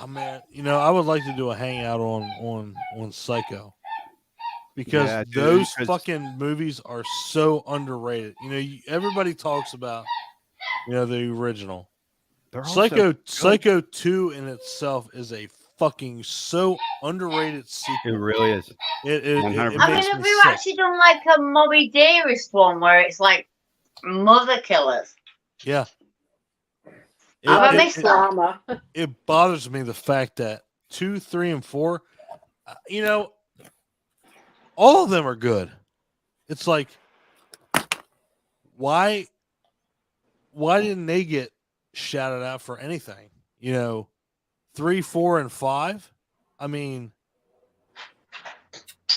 oh man, I would like to do a hangout on Psycho because Yeah, dude, those 'cause- fucking movies are so underrated. Everybody talks about the original. They're all so Psycho good. Psycho 2 in itself is a fucking so underrated It sequel. really is. It 100%. I mean, makes have me you sick. actually done like a Moby Dearest one where it's like mother killers? Yeah. Have I It- missed it- that? Drama. it bothers me the fact that 2, 3, and 4, you know, all of them are good. It's like, why didn't they get shouted out for anything? 3, 4, and 5. I mean,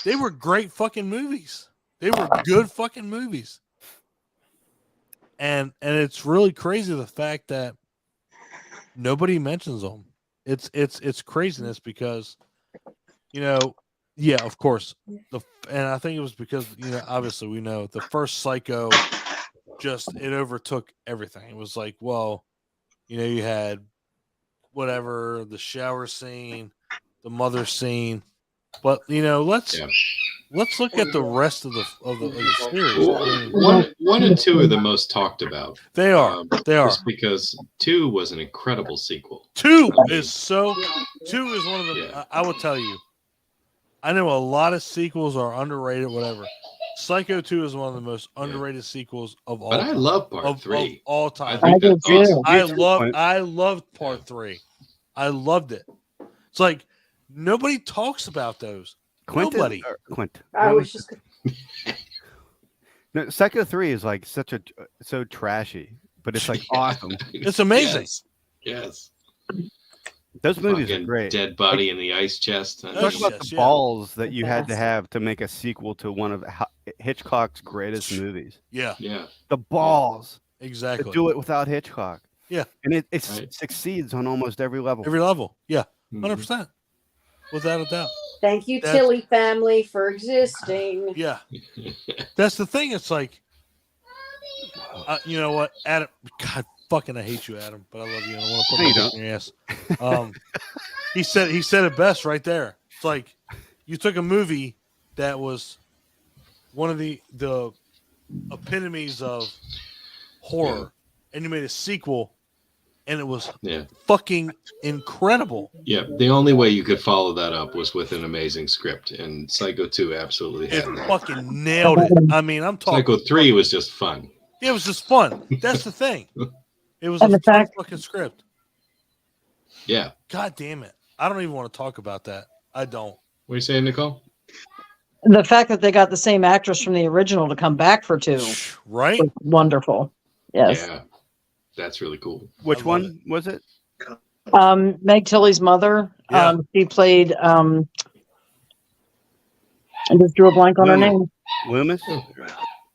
they were great fucking movies. They were good fucking movies. And it's really crazy the fact that nobody mentions them. It's craziness because, yeah, of course. And I think it was because, obviously we know the first Psycho it overtook everything. It was like, well, you had whatever, the shower scene, the mother scene, but let's look at the rest of the series. I mean, One and two are the most talked about. they are. Just because 2 was an incredible sequel. 2 I mean, is 2 is one of the. Yeah. I will tell you, I know a lot of sequels are underrated. Whatever. Psycho 2 is one of the most underrated sequels of all. But I love part of 3. all time. I think that's awesome. I loved part 3. I loved it. It's like nobody talks about those. Nobody. Clint. I was just. No, Psycho 3 is like so trashy, but it's like awesome. It's amazing. Yes. Those movies are Fucking great. dead body in the ice chest. I Talk mean, about the balls that you had to have to make a sequel to one of Hitchcock's greatest movies. Yeah. Yeah. The balls. Exactly. To do it without Hitchcock. Yeah. And it succeeds on almost every level. Every level. Yeah. Mhm. 100%. Without a doubt. Thank you, That's- Tilly family, for existing. Yeah. That's the thing. It's like, you know what, Adam? God, fucking, I hate you, Adam, but I love you. And I want to put No, you my dick in your ass. He said it best right there. It's like you took a movie that was one of the epitomes of horror, and you made a sequel, and it was fucking incredible. Yeah, the only way you could follow that up was with an amazing script, and Psycho 2 absolutely It had that. fucking nailed it. I mean, I'm talking. Psycho 3 was just fun. It was just fun. That's the thing. It was And a the fact- fucking script. Yeah. God damn it. I don't even want to talk about that. I don't. What are you saying, Nicole? The fact that they got the same actress from the original to come back for 2 Right? was wonderful. Yes. Yeah. That's really cool. Which one was it? Meg Tilly's mother. Yeah. She played I just drew a blank on her name. Loomis? All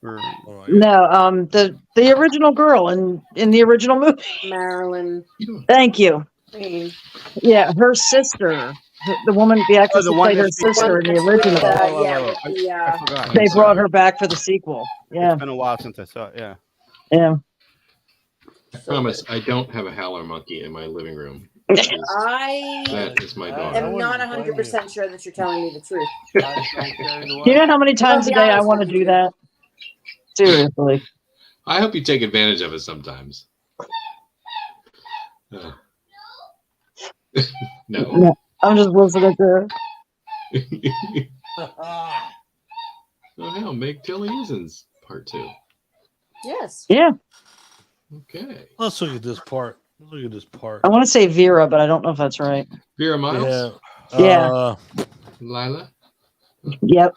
right. No, the original girl in the original movie. Marilyn. Thank you. Green. Yeah, her sister, the woman, the actress the who one played her that speaks- sister in the With, original. I forgot. They brought her back for the sequel. Yeah, It's been a while since I saw it. Yeah. yeah. I promise I don't have a howler monkey in my living room. I That is my dog. am not 100% sure that you're telling me the truth. You know how many times a day I want to do that? Seriously. I hope you take advantage of it sometimes. No. I'm just listening to Oh hell, Meg Tilly Isn't part 2. Yes. Yeah. Okay. Let's look at this part. Look at this part. I want to say Vera, but I don't know if that's right. Vera Miles? Yeah. Lila? Yep.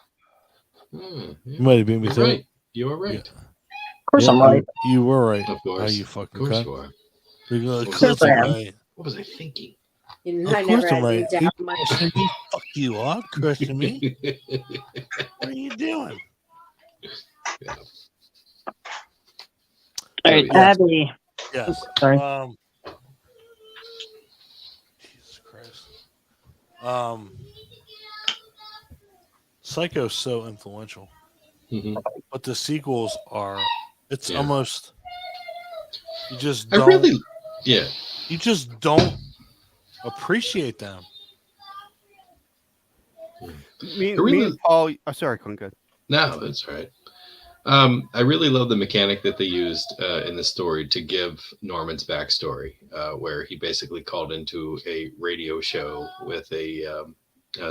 Yeah. You might have beat me You're to it. right. You are right. Of course I'm right. You were right. Of course. How you fucking Of course cut? you are. You're gonna- Of of course course I'm I am. right. What was I thinking? You know, Of I course never I'm had you right. down You much. questioned me. Fuck you up, question me. What are you doing? Yeah. All right, Yes. Abby. Yes. Sorry. Jesus Christ. Psycho's so influential, Mhm. but the sequels are. It's Yeah. almost. You just I don't. really, yeah. You just don't appreciate them. Me Really- and Paul. Oh, sorry, Clint. Good. No, that's all right. I really love the mechanic that they used in the story to give Norman's backstory, where he basically called into a radio show with a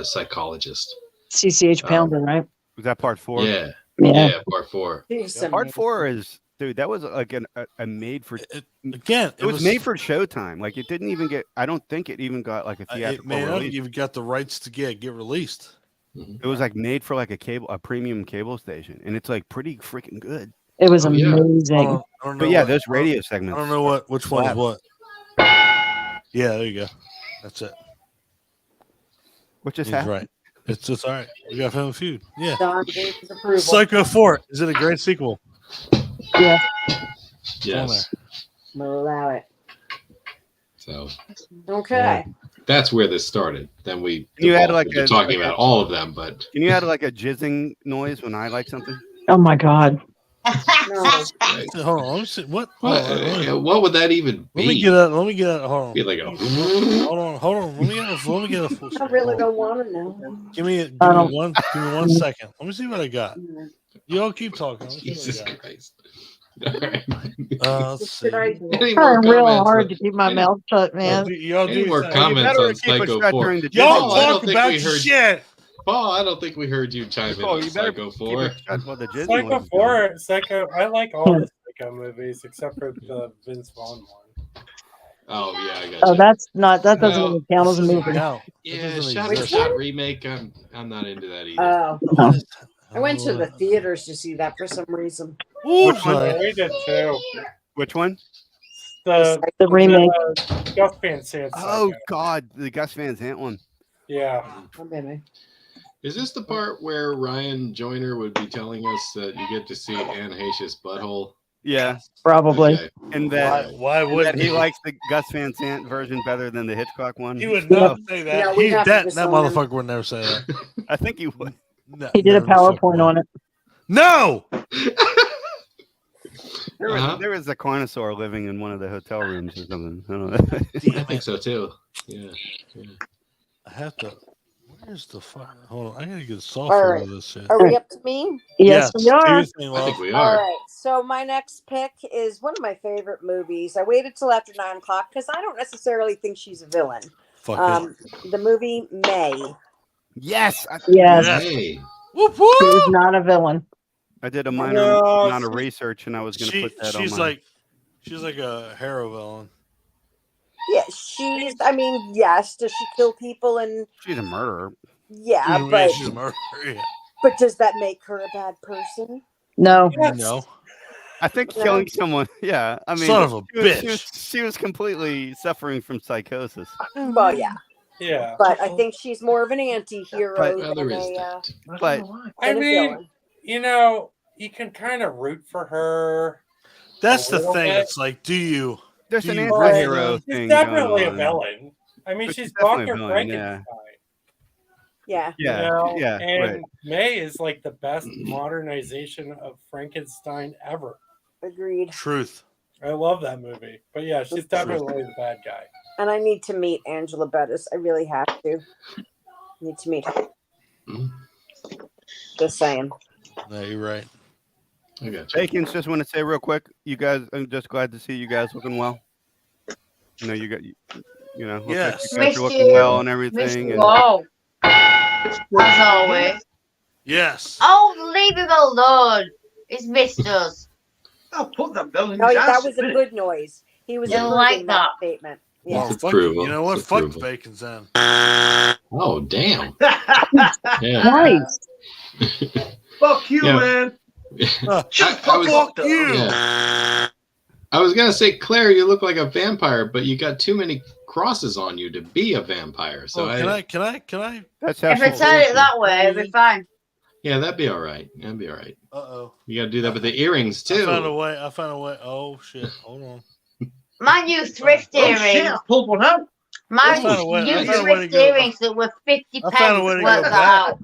psychologist. CCH Pounder, right? Was that part 4? Yeah, Yeah. yeah, part 4. Part 4 is, dude, that was like a made for Again. It was made for Showtime. Like it didn't even get. I don't think it even got like a It theatrical may not release. even got the rights to get released. It was like made for like a premium cable station, and it's like pretty freaking good. It was yeah. amazing. I don't know But yeah, what- those radio I segments. don't know which one is slap. what. Yeah, there you go. That's it. What just He's happened? right. It's just all right. We got Family Feud. Yeah. Don gave his approval. Psycho 4. Is it a great sequel? Yeah. Yes. We'll allow it. So Okay. that's where this started. Then we You had devolved like into a- talking about all of them, but Can you add like a jizzing noise when I like something? Oh my God. No. Hold on. Let me see. What? Hold on, what would that even be? let me get out. Let me get out. Hold on. Be like a Hold on. Let me get a full I really screen. don't want to know. Give me I don't- one second. Let me see what I got. You all keep talking. Let me see Jesus what Christ. All right. I got. Let's see. Should I do? Any more Trying real comments? hard to keep my mouth shut, man. Y'all do Any your more thing. comments better on keep it Psycho shut 4? during the Y'all Paul, I don't talk think about we your heard- shit. Paul, I don't think we heard you chime in Oh, on you better Psycho keep 4. it shut while the jizz Psycho noise is 4, Psycho. I like all the Psycho movies except for the Vince Vaughn one. Oh yeah, I got Oh, you. that doesn't No, even count as a This doesn't movie. count. It Yeah, doesn't shot exist. shot remake. I'm not into that either. Oh, What is- I went to the theaters to see that for some reason. Ooh, Which one? sorry. We did too. Which one? The The remake. Gus Van Sant. Oh Psycho. God, the Gus Van Sant one. Yeah. Oh, baby. Is this the part where Ryan Joyner would be telling us that you get to see Anne Heche's butthole? Yeah, Probably. Okay. and Why, that why and would that he likes the Gus Van Sant version better than the Hitchcock one. He would Yeah. not say that. No, we have to that disown him. motherfucker would never say that. I think he would. No, He did a never the fuck PowerPoint would. on it. No. There was a carnosaur living in one of the hotel rooms or something. I don't know. I think so too. Yeah. I have to. Where's the fuck? Hold on. I gotta get a All software right. of this shit. Are we up to me? Yes, we do are. your thing, I love. think we All are. right. So my next pick is one of my favorite movies. I waited till after 9 o'clock because I don't necessarily think she's a villain. Fuck it. The movie May. Yes, Yes, Yeah. Hey. Whoop she is whoop. not a villain. I did a minor No, amount of she- research, and I was going to put that on She's my. like a hero villain. Yeah, I mean, yes. Does she kill people? And She's a murderer. yeah, She's- but she's a murderer. Yeah. but does that make her a bad person? No. No. I think Yeah. killing someone. Yeah, I mean, Son of a bitch. She was completely suffering from psychosis. Well, yeah, Yeah. but I think she's more of an anti-hero Well, there than is a, that. But I than a mean, villain. you know, you can kind of root for her. That's A the little thing. bit. It's like, do you? there's Do an you anti-hero She's thing. definitely a going on. villain. I mean, But she's she's definitely a Dr. villain, yeah. Frankenstein. Yeah. Yeah, You know? yeah, And right. May is like the best modernization of Frankenstein ever. Agreed. Truth. I love that movie. But yeah, she's definitely the bad guy. And I need to meet Angela Bettis. I really have to. Need to meet her. Mhm. Just saying. No, you're right. I got you. Akins, just want to say real quick, you guys, I'm just glad to see you guys looking well. You know, look Yes. like you guys Missed are looking you. well and Missed everything. you And all. As always. Yes. Oh, leave him alone. He's missed us. I'll put that bell in No, his that ass was in a minute. good noise. He was Didn't approving like that that. statement. Well, Yeah. It's fuck, approval. you know what? It's Fuck approval. bacon's then. Oh damn. Yeah. Nice. Fuck you, Yeah. man. Just I was- fuck you. Yeah. I was gonna say, Claire, you look like a vampire, but you got too many crosses on you to be a vampire. So Oh, can I? that's how If I she turn it looks. that way, it'll be fine. yeah, that'd be all right. That'd be all right. Uh-oh. You got to do that with the earrings I found a too. way. Oh shit. Hold on. My new thrift Oh shit, earrings. I pulled one out. My I found a way- new I found a way to thrift go- earrings that were 50 I pence. found a way to Work go that back. out.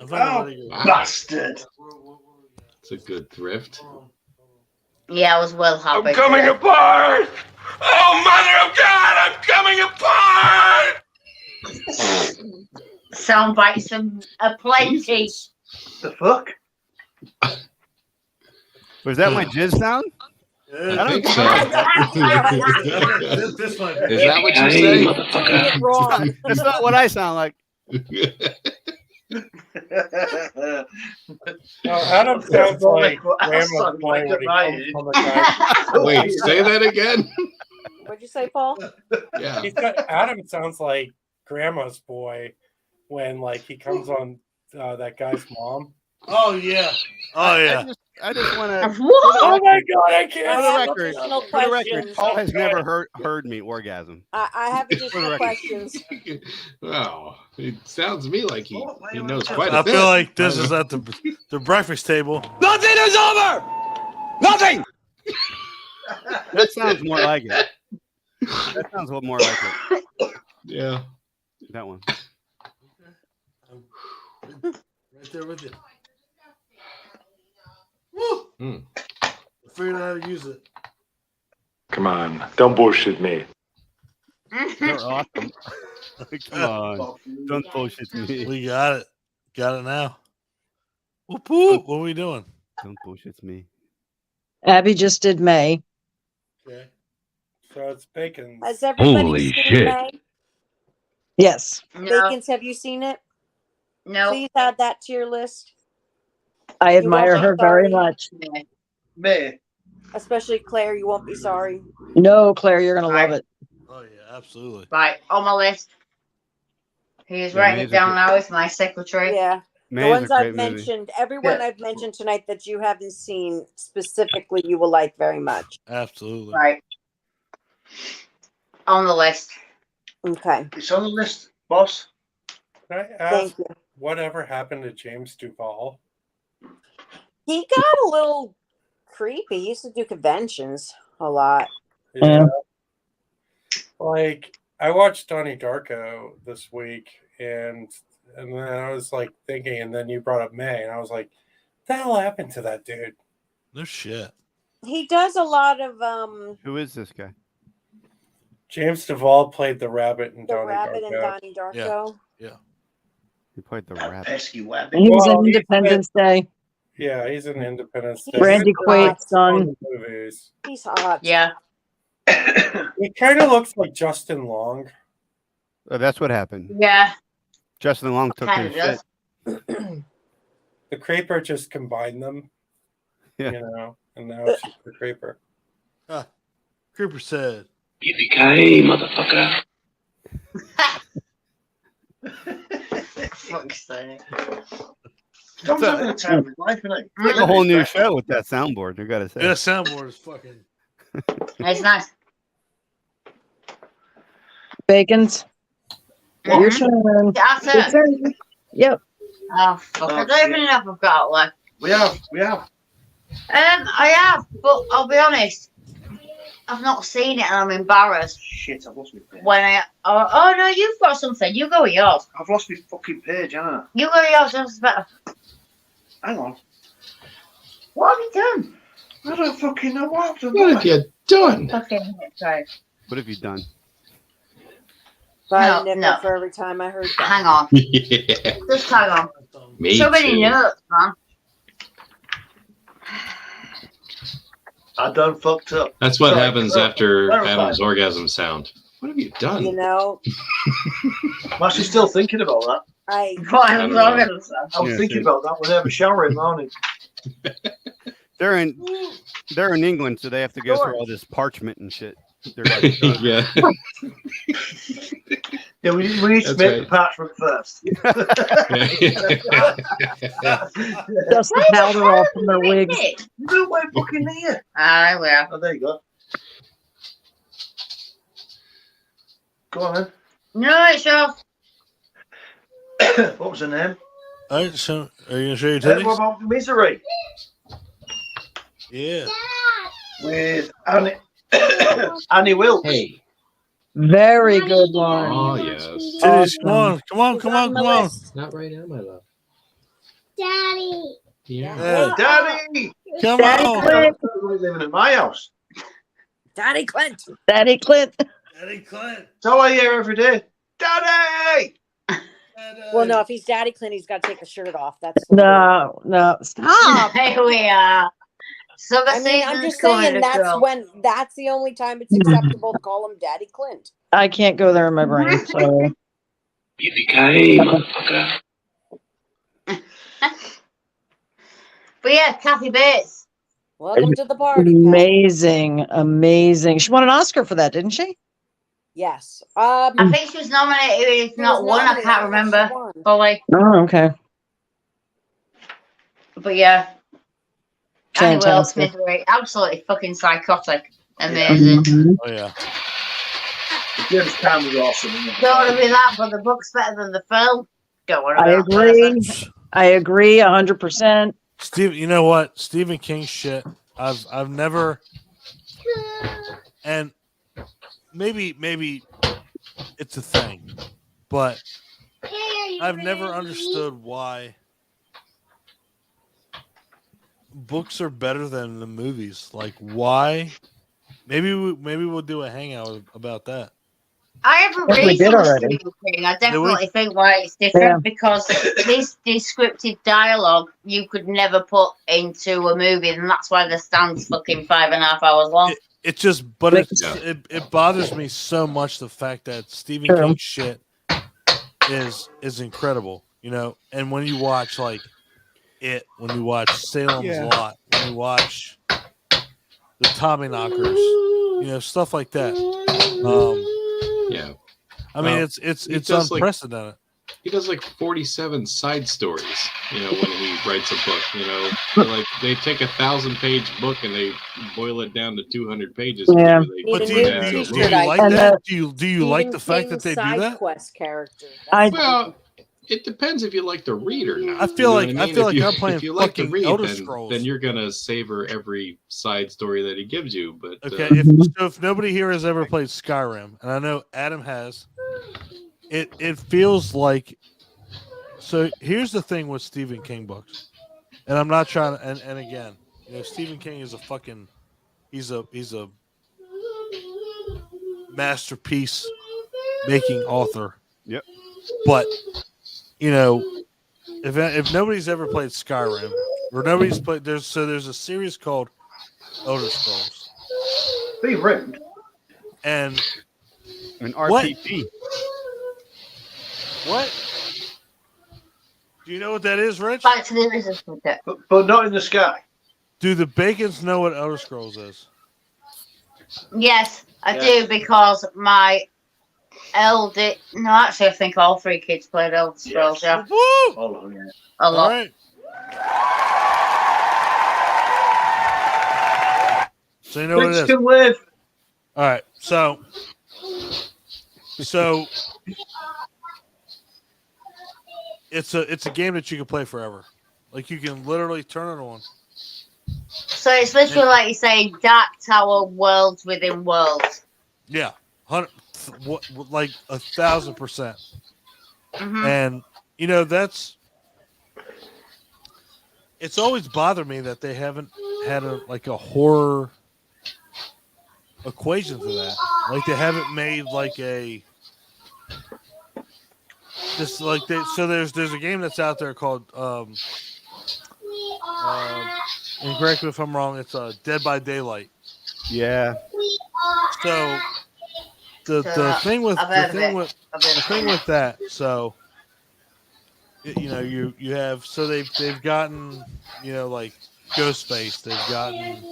I found a way to go. Wow. Bastard. It's a good thrift. Yeah, I was well happy. apart. Oh, mother of God, I'm coming apart. Sound bites aplenty. Jesus. The fuck? Was that my jizz sound? I think so. This one. Is that what you say? It's wrong. That's not what I sound like. Adam sounds like I Grandma's sound boy like when he my comes age. from the guy. Wait, say that again. What'd you say, Paul? Yeah. Adam sounds like Grandma's boy when like he comes on that guy's mom. Oh yeah. Oh yeah. I just want to. What? Oh my god, I For can't. the have record, additional for the record, questions. Paul has never heard me orgasm. I have additional record. questions. Wow. It sounds to me like he knows I quite a bit. feel like this is at the breakfast table. Nothing is over! Nothing! That sounds more like it. That sounds a little more like it. Yeah. That one. Right there with you. Woo! Hmm. I figured out how to use it. Come on, don't bullshit me. You're awesome. Come on. Don't bullshit me. We got it. Got it now. Whoop, whoop. What are we doing? Don't bullshit me. Abby just did May. Okay. So it's bacon. Has everybody Holy seen shit. May? Yes. No, Bacons, have you seen it? no. Please add that to your list, I admire won't be her very sorry. much. Me. especially Claire. You won't be sorry. No, Claire, you're going to love it. Oh yeah, absolutely. Right, on my list. He's Yeah, writing May's it a down good- now as my secretary. Yeah. May The is a ones I've great movie. mentioned, everyone Yeah. I've mentioned tonight that you haven't seen specifically, you will like very much. Absolutely. Right. On the list. Okay. It's on the list, boss. Can I ask Thank you. whatever happened to James Duval? He got a little creepy. He used to do conventions a lot. Yeah. Like I watched Donnie Darko this week, and then I was like thinking, and then you brought up May, and I was like, "What the hell happened to that dude?" No shit. He does a lot of Who is this guy? James Duvall played the rabbit in the Donnie rabbit Darko. and Donnie Darko. He played the That rabbit. pesky rabbit. And he was Well, in he's Independence Day. Yeah, he's in Independence Day. Randy He's in Quaid's all son. the movies. He's hot. Yeah. He kind of looks like Justin Long. Oh, that's what happened. Yeah. Justin Long took Kind his of shit. does. The Creeper just combined them. Yeah. You know, and now it's just the Creeper. Creeper said. Yippee-ki-yay, motherfucker. Fuck's sake. Tom's So- having a time of his life, isn't he? It's like a whole new show with that soundboard. I gotta say. Yeah, soundboard is fucking. It's nice. Bacons. Your turn. That's Your it. turn. Yep. Oh, fuck. I don't even know if I've got it left. We have. I have, but I'll be honest. I've not seen it and I'm embarrassed. Shit, I've lost my page. When I. Oh, no, you've got something. You go with yours. I've lost my fucking page, haven't I? You go with yours. Yours is better. Hang on. What have you done? I don't fucking know what I've done. What have you done? Fucking sorry. What have you done? But No, nipple no. for every time I heard that. Hang on. Yeah. Just hang on. Me So many too. notes, man. I done fucked up. That's what Sorry, happens clarify. after Clarify. Adam's orgasm sound. What have you done? You know, I'm actually still thinking about that. What I I'm don't know. talking about. I was Yeah, thinking sure. about that when I have a shower in the morning. They're in England, so they have to go Sure. through all this parchment and shit. They're like, Yeah. Yeah, we need to That's make right. the parchment first. Dust the powder off from their wigs. You don't wait fucking here. I will. Oh, there you go. Go on then. No, it's yours. What was her name? All right, so are you gonna show your What titties? about Misery? Yeah. With Annie, Annie Wilkes. Hey. Very good one. Oh yes. Titties, come on, come on, come on, come on. Not right now, my love. Daddy. Yeah. Hey, Daddy! come Daddy on. Clint. You're living in my house. Daddy Clint. Daddy Clint. Daddy Clint. That's all I hear every day. Daddy! Well, no, if he's Daddy Clint, he's got to take the shirt off. That's No, no. Stop. Here we are. Summer I mean, I'm season's just coming saying to that's go. when that's the only time it's acceptable to call him Daddy Clint. I can't go there in my brain. So Yippee-ki-yay, motherfucker. But yeah, Kathy Bates. Welcome to the party, Kat. amazing, amazing. She won an Oscar for that, didn't she? Yes. I think she was nominated, if She not was one, I nominated. can't I don't know if she remember won. fully. Oh, okay. But yeah. Annie Fantastic. Wilkes, absolutely fucking psychotic. Amazing. Mhm. Oh yeah. James Caan was awesome. Isn't it? Don't want to be that, but the book's better than the film. Don't want to I be that person. agree. I agree 100%. Steve, you know what? Stephen King shit. I've never, and maybe it's a thing, but I've never understood why books are better than the movies. Like why? Maybe we'll do a hangout about that. I have a Yes, we reason did with already. Stephen King. I definitely think why it's different because this scripted dialogue you could never put into a movie, and that's why the stand's fucking 5.5 hours long. It just, but it bothers me so much the fact that Stephen True. King shit is incredible, you know. And when you watch like it, when you watch Salem's Lot, when you watch the Tommyknockers, you know, stuff like that. Yeah. I mean, Well, it's does, like, unprecedented. he does like 47 side stories, you know, when he writes a book, you know, like they take 1,000-page book and they boil it down to 200 pages. Yeah. But do Need you, a new do you t-shirt like idea. that? Do you like the fact King that they do side that? quest character. I- Well, it depends if you like to read or not. I feel like what I feel like If I'm playing if you like to fucking read, Elder then, Scrolls. then you're gonna savor every side story that he gives you. But Okay, Mhm. if nobody here has ever played Skyrim, and I know Adam has, it feels like. So here's the thing with Stephen King books, and I'm not trying to. And again, you know, Stephen King is a fucking. He's a masterpiece making author. Yep. But you know, if nobody's ever played Skyrim, or nobody's played, there's a series called Elder Scrolls. Be rude. And An RPG. what? Do you know what that is, Rich? Back to the business with it. But not in the sky. Do the Bacons know what Elder Scrolls is? Yes, I Yeah. do because my eldest. No, actually, I think all 3 kids played Elder Scrolls. Yeah, Woo! All of them, yeah. a All lot. right. So you know what it is. Mexican wave. All right. So it's a game that you can play forever. Like you can literally turn it on. So it's literally like you say, Dark Tower worlds within worlds. Yeah. Like 1,000%. Mhm. And you know it's always bothered me that they haven't had a horror equation to that. Like they haven't made like a just like they. So there's a game that's out there called and correct me if I'm wrong. It's Dead by Daylight. Yeah. So the thing with that. So you know you have so they've gotten you know like Ghostface. They've gotten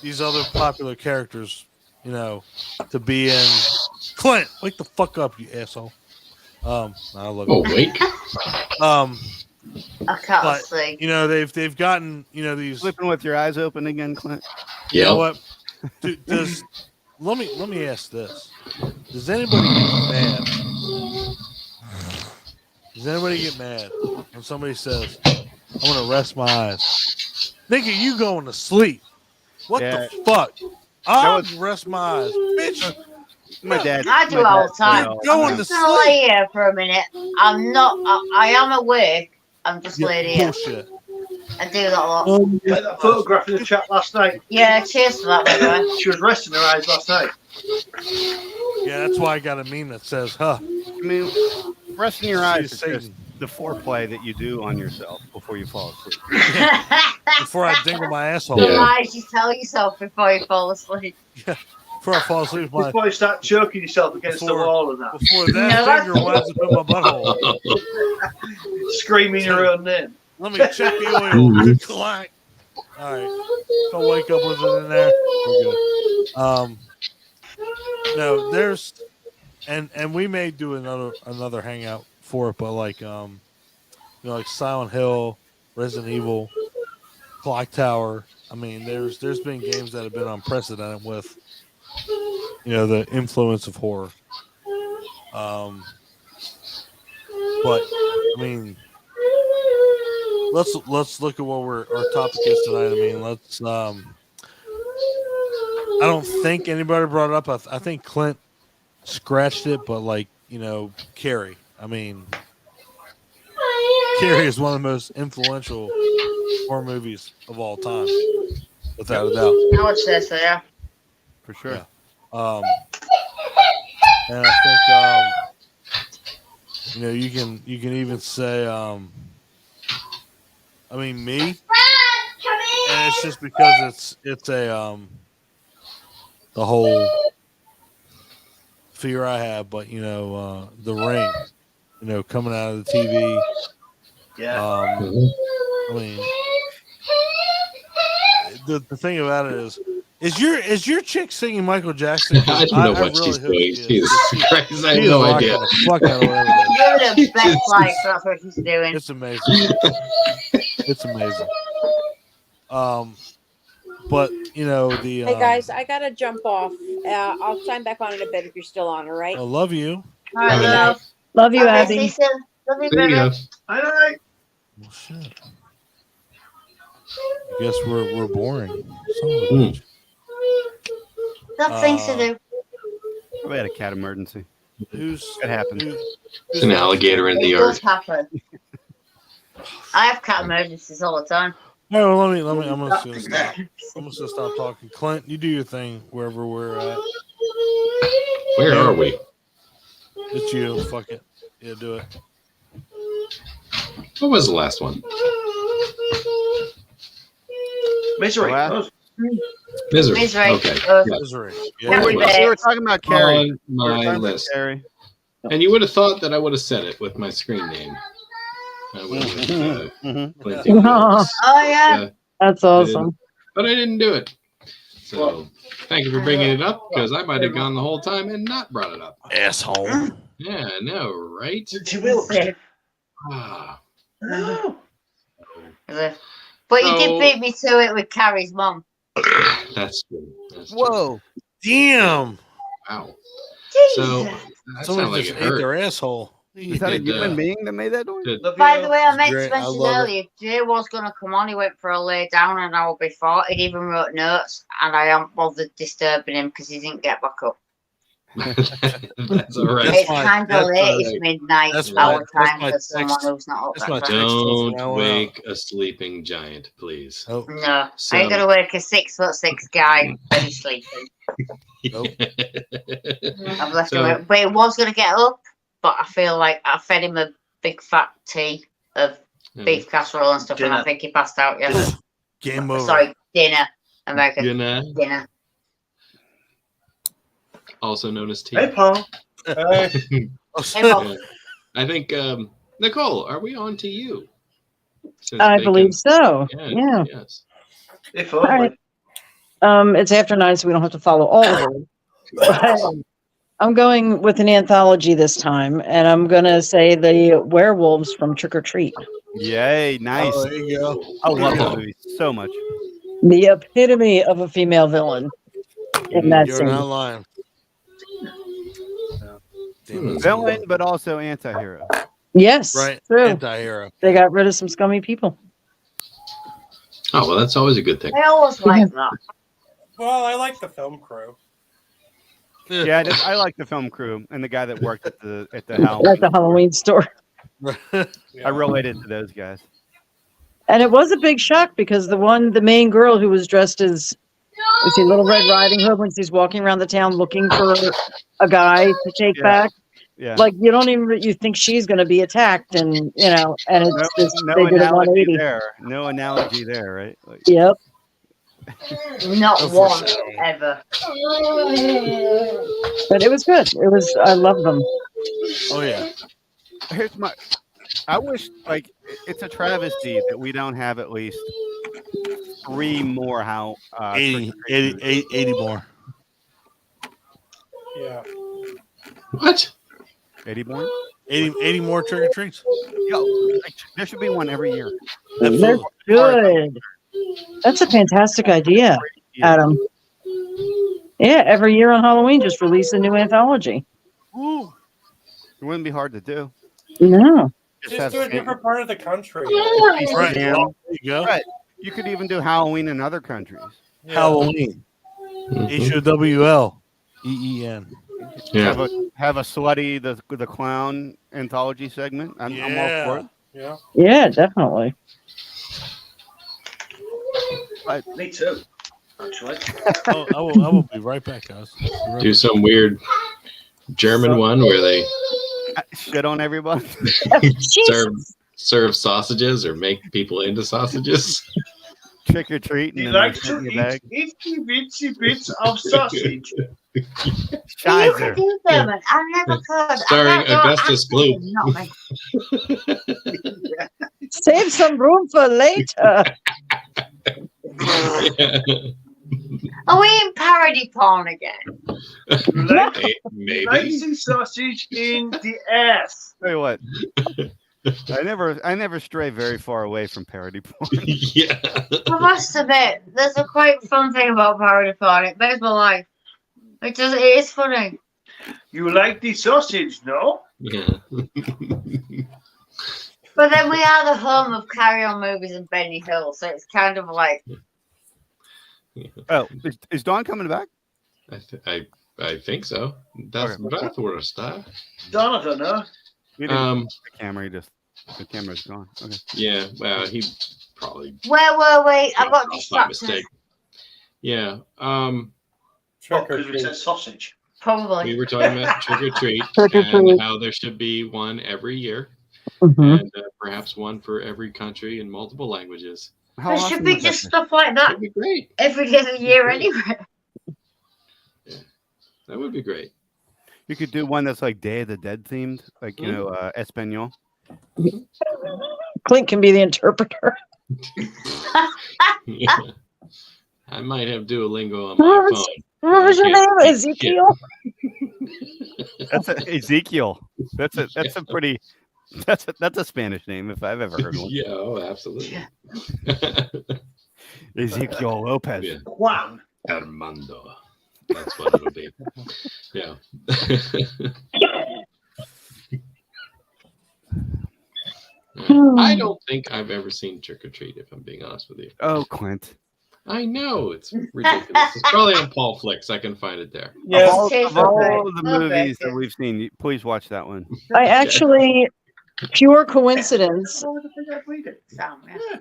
these other popular characters. You know, to be in Clint. Wake the fuck up, you asshole. I love you. wake. I can't But see. you know they've gotten you know these. Sleeping with your eyes open again, Clint. You know what? Let me ask this: Does anybody get mad? Does anybody get mad when somebody says, "I'm gonna rest my eyes"? Nigga, you going to sleep? What the fuck? I'll rest my eyes, bitch. My dad. I do all the time. Going I'm to just gonna sleep. lay here for a minute. I'm not. I am awake. I'm just laid here. Bullshit. I do that a lot. Like that photograph in the chat last night. Yeah, cheers for that, by the way. She was resting her eyes last night. Yeah, that's why I got a meme that says, "Huh." I mean, resting your eyes is Satan. just the foreplay that you do on yourself before you fall asleep. Before I dingle my asshole. The lies you tell yourself before you fall asleep. Before I fall asleep, Before you start choking yourself against the wall and that. Before that finger winds up in my butthole. Screaming your own name. Let me check the oil. Good clack. All right. Don't wake up with it in there. We're good. No, there's and we may do another hangout for it, but like like Silent Hill, Resident Evil, Clock Tower. I mean, there's been games that have been unprecedented with the influence of horror. But I mean, let's look at what our topic is tonight. I mean, let's I don't think anybody brought it up. I think Clint scratched it, but like Carrie. I mean, Carrie is one of the most influential horror movies of all time, without a doubt. I would say so, yeah. For sure. Yeah. And I think you can even say I mean me, and it's just because it's a the whole fear I have, but the Ring, coming out of the TV. Yeah. I mean, the thing about it is your chick singing Michael Jackson? I don't know what she's doing. Jesus Christ, I have no idea. The fuck out of whatever it is. You're the best life. That's what she's doing. It's amazing. It's amazing. But the Hey guys, I gotta jump off. I'll sign back on in a bit if you're still on. All right. I love you. All right, love. Love you, Okay, Abby. see you soon. Love you, See ya. baby. All right. Well, shit. I guess we're boring. Son of a bitch. Got things to do. We had a cat emergency. Who's It happened. There's an alligator in the It yard. does happen. I have cat emergencies all the time. All right, well, let me. I'm gonna stop. I'm gonna stop talking. Clint, you do your thing wherever we're at. Where are we? It's you. Fuck it. Yeah, do it. What was the last one? Misery. Wow. Misery. Misery. Okay. Uh, Yeah. Misery. We Yeah. Every were, day. we were talking about Carrie. On my list. Carrie. And you would have thought that I would have said it with my screen name. I would have Clint Eastwood. Oh, yeah. That's awesome. But I didn't do it. So thank you for bringing it up, because I might have gone the whole time and not brought it up. Asshole. Yeah, I know, right? She will. Ah. Oh. But you did beat me to it with Carrie's mom. That's true. That's true. Whoa. Damn. Wow. Jesus. So that sounded Somebody like just it ate hurt. their asshole. Is that a human being that made that noise? Did- By the way, I meant Great, to I mention love it. earlier, Jay was going to come on. He went for a lay down an hour before. He even wrote notes, and I am bothered disturbing him because he didn't get back up. That's all right. It's my- kind of that's late. my- It's midnight that's our my time for text. someone who's not up That's that my time. text. Don't wake a sleeping giant, please. Oh, No, So- I ain't going to wake a 6'6" guy when he's sleeping. nope. I've left So- him up. But he was going to get up, but I feel like I fed him a big fat tea of beef casserole and stuff, and I Dinner. think he passed out, yeah. Game over. Sorry, dinner. American You know, dinner. also known as tea. Hey, Paul. Hey, Hey, Bob. Yeah. I think Nicole, are we on to you? Since I they believe so. can- Yeah. Yes. If All right. It's after 9, so we don't have to follow all of it. But I'm going with an anthology this time, and I'm going to say the werewolves from Trick or Treat. Yay, nice. Oh, there you go. I love Yeah. that movie so much. The epitome of a female villain in that You're scene. not lying. Damn, Villain, but also anti-hero. Yes, right. true. Anti-hero. They got rid of some scummy people. Oh well, that's always a good thing. I always like that. well, I like the film crew. Yeah, I like the film crew and the guy that worked at the Halloween. At the Halloween store. I related to those guys. And it was a big shock because the main girl who was dressed as, you see Little Red Riding Hood when she's walking around the town looking for a guy to take Yeah. back. Yeah. Like you don't even you think she's going to be attacked, and and it's just No they did a analogy 180. there. No analogy there, right? Like, Yep. Not No one foreshadowing. ever. But it was good. It was. I love them. Oh yeah. here's my. I wish like it's a travesty that we don't have at least 3 more 80 more. Yeah. What? 80 more. 80 more trick or treats. Yo, like, there should be one every year. They're Absolutely. good. That's a fantastic idea, Adam. Yeah, every year on Halloween, just release a new anthology. Ooh. It wouldn't be hard to do. No. Just do a different part of the country. Right. Yeah. Well, there you go. Right. You could even do Halloween in other countries. Yeah. Halloween. HOWLEEN. Yeah. Have a slutty the clown anthology segment. I'm all for it. Yeah. Yeah, definitely. Me too. Actually. I will be right back, guys. Be right Do back. some weird German one where they Shit on everybody. serve sausages or make people into sausages. Trick or treat. You And like then to they eat itsy bitsy bits of sausage. You Scheiße. could do them. I never could. Starring Augustus Gloop. Not me. Save some room for later. Are we in parody porn again? Maybe. Slicing sausage in the ass. Tell you what. I never stray very far away from parody porn. Yeah. I must admit, there's a quite fun thing about parody porn. It makes my life. It is funny. You like the sausage, no? Yeah. But then we are the home of Carry On Movies and Benny Hill, so it's kind of like Oh, is Dawn coming back? I think so. That's Okay. Bratwurst, huh? Don, I don't know. You didn't the camera. The camera's gone. Okay. Yeah. Well, he probably where were we? I got dropped off by distracted. mistake. Yeah. Trick or Because we treat. said sausage. Probably. We were talking about trick or treat Trick or and treat. how there should be one every year, Mhm. and perhaps one for every country in multiple languages. How There awesome should be would that just stuff like that That'd be great. every day of the year anyway. That would be great. You could do one that's like Day of the Dead themed, like Espanol. Clint can be the interpreter. Yeah. I might have Duolingo on my What was- phone. What was your can't name? speak Ezekiel? That's Ezekiel. That's a pretty. That's a Spanish name if I've ever heard one. Yeah, oh, absolutely. Ezekiel Lopez. Yeah. Juan. Armando. That's what it'll be. Yeah. I don't think I've ever seen Trick or Treat, if I'm being honest with you. Oh, Clint. I know, it's ridiculous. It's probably on Paul Flicks. I can find it there. Yeah. Of all the Okay. movies that we've seen, please watch that one. I actually, pure coincidence,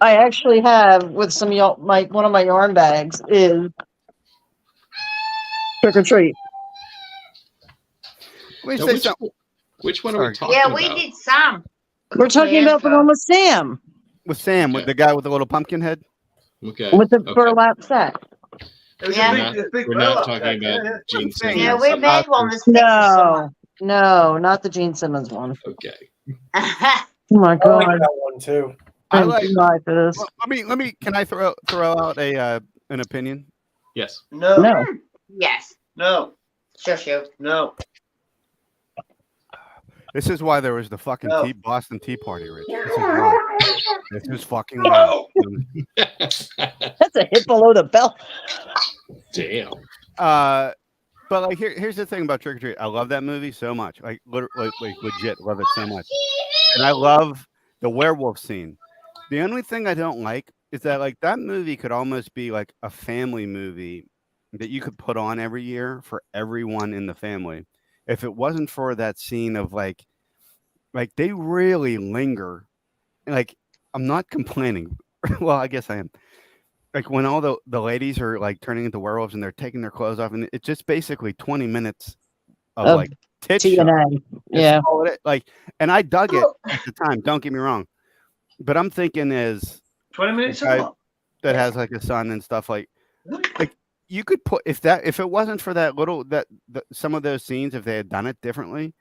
I actually have with some one of my yarn bags is Trick or Treat. Let me Now, say which, something. which one are we talking Yeah, about? we did Sam. We're talking about the one with Sam With Sam, with the guy with the little pumpkin head. Okay. with the okay. burlap sack. It was Yeah. a big, big We're not burlap talking bag, about Gene Yeah, Simmons. Yeah, we some made one others. that's fixed for No, not the Gene Simmons one. Okay. someone. Oh my I like god! that one too. I I'm like- too high for this. Let me. Can I throw out an opinion? Yes. No, No. Yes. no, Shush you. no. This is why there was the fucking No. Boston Tea Party, Rich. This is why. This is fucking why. That's a hit below the belt. Damn. But like here's the thing about Trick or Treat. I love that movie so much. Like legit love it so much. And I love the werewolf scene. The only thing I don't like is that like that movie could almost be like a family movie that you could put on every year for everyone in the family. If it wasn't for that scene of like they really linger. Like I'm not complaining. Well, I guess I am. Like when all the ladies are like turning into werewolves and they're taking their clothes off, and it's just basically 20 minutes of like tit shot. TNA. Yeah. That's all it is. Like, and I dug it at the time. Don't get me wrong, but I'm thinking is 20 minutes guy of what? that has like a son and stuff like you could put if it wasn't for that little some of those scenes, if they had done it differently,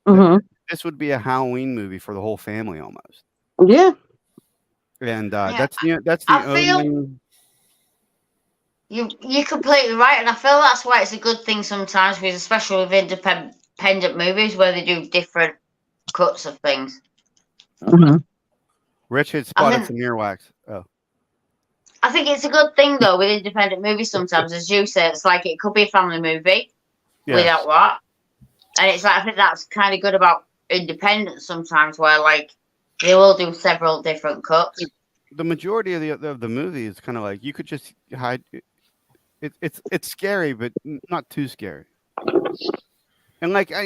this would be a Halloween movie for the whole family almost. Yeah. And Yeah. that's the I feel- only. You're completely right, and I feel that's why it's a good thing sometimes, with especially with independent movies where they do different cuts of things. Rich had spotted some earwax. Oh, I think it's a good thing though with independent movies sometimes, as you said, it's like it could be a family movie without that, and it's like I think that's kind of good about independent sometimes, where like they will do several different cuts. The majority of the movie is kind of like you could just hide. It's scary, but not too scary. And like I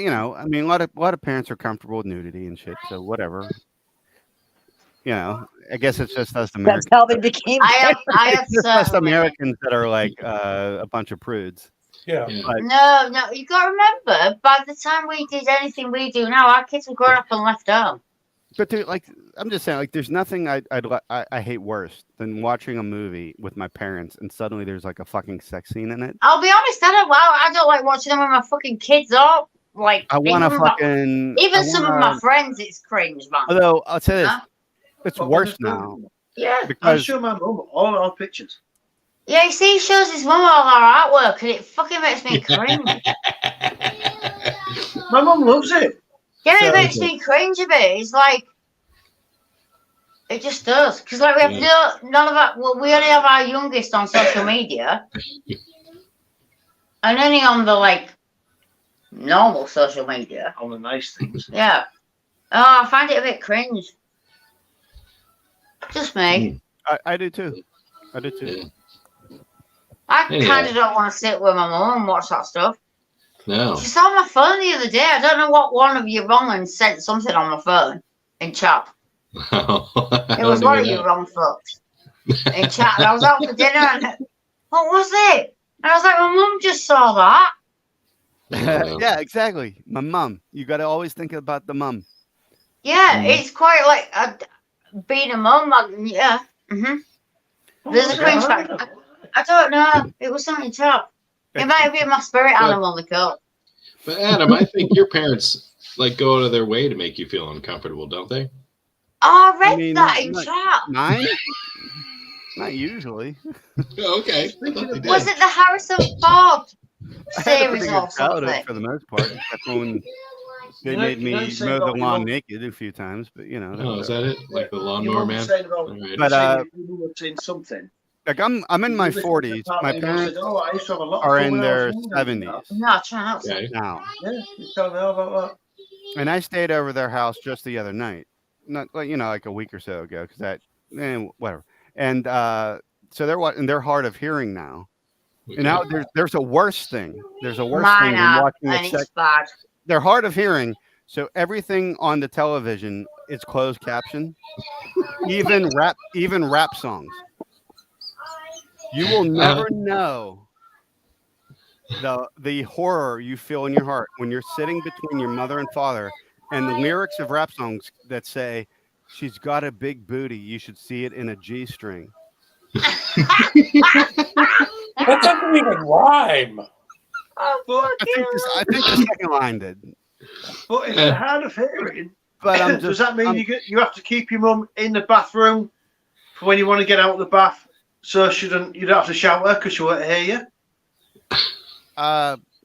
mean, a lot of parents are comfortable with nudity and shit, so whatever. I guess it's just us Americans. That's how they became. I have It's just us Americans that are like a bunch of prudes. Yeah. But, No, you got to remember, by the time we did anything we do now, our kids have grown up and left home. but like I'm just saying, like there's nothing I hate worse than watching a movie with my parents and suddenly there's like a fucking sex scene in it. I'll be honest, I don't like watching them with my fucking kids or like. I want to fucking. Some of my friends, it's cringe, man. Although I'll say this, it's worse now. Yeah, I Because show my mum all our pictures. yeah. You see, he shows his mum all our artwork, and it fucking makes me cringe. My mum loves it. Yeah, So- it makes me cringe a bit. It's like it just does, because like we have none of our. Well, we only have our youngest on social media, and only on the like normal social media. On the nice things. Yeah. Oh, I find it a bit cringe. Just me. I do too. I do too. I Yeah. kind of don't want to sit with my mum and watch that stuff. No. She saw my phone the other day. I don't know what one of you wrong and sent something on my phone in chat. It was one of you wrong fucks in chat. And I was out for dinner and what was it? And I was like, my mum just saw that. Yeah, exactly. My mum. You got to always think about the mum. Yeah, it's quite like being a mum. Yeah. There's a cringe factor. I don't know. It was something tough. It might have been my spirit animal, the coat. But Adam, I think your parents like go out of their way to make you feel uncomfortable, don't they? Oh, I read I mean, that in not- chat. Mine? Not usually. Okay. I thought they did. Was it the Harrison Ford I had a series pretty or good childhood something? for the most part. Except when they You know- made you know me you say mow the about your lawn mum- naked a few times, but that Oh, was is that it? Like the Your lawnmower mum man? said about, Alright. But, you mum had seen something. like I'm in my 40s. My parents Oh, I used to have a lot of are fun in when I their was younger. 70s No, try not to. Okay. now, Yeah, you tell me all about and I stayed over their house just the other night, not like like a week or so ago, because whatever. And so they're hard of hearing now. And now there's a worse thing. There's a worse thing Mine than are, watching and a it's sex. bad. They're hard of hearing, so everything on the television is closed caption, even rap songs. You will never know the horror you feel in your heart when you're sitting between your mother and father and the lyrics of rap songs that say, "She's got a big booty, you should see it in a G-string." That doesn't even rhyme. I think the second line did. But if they're hard of hearing, But I'm does just that mean you have to keep your mum in the bathroom for when you want to get out of the bath, so you don't have to shout her because she won't hear you?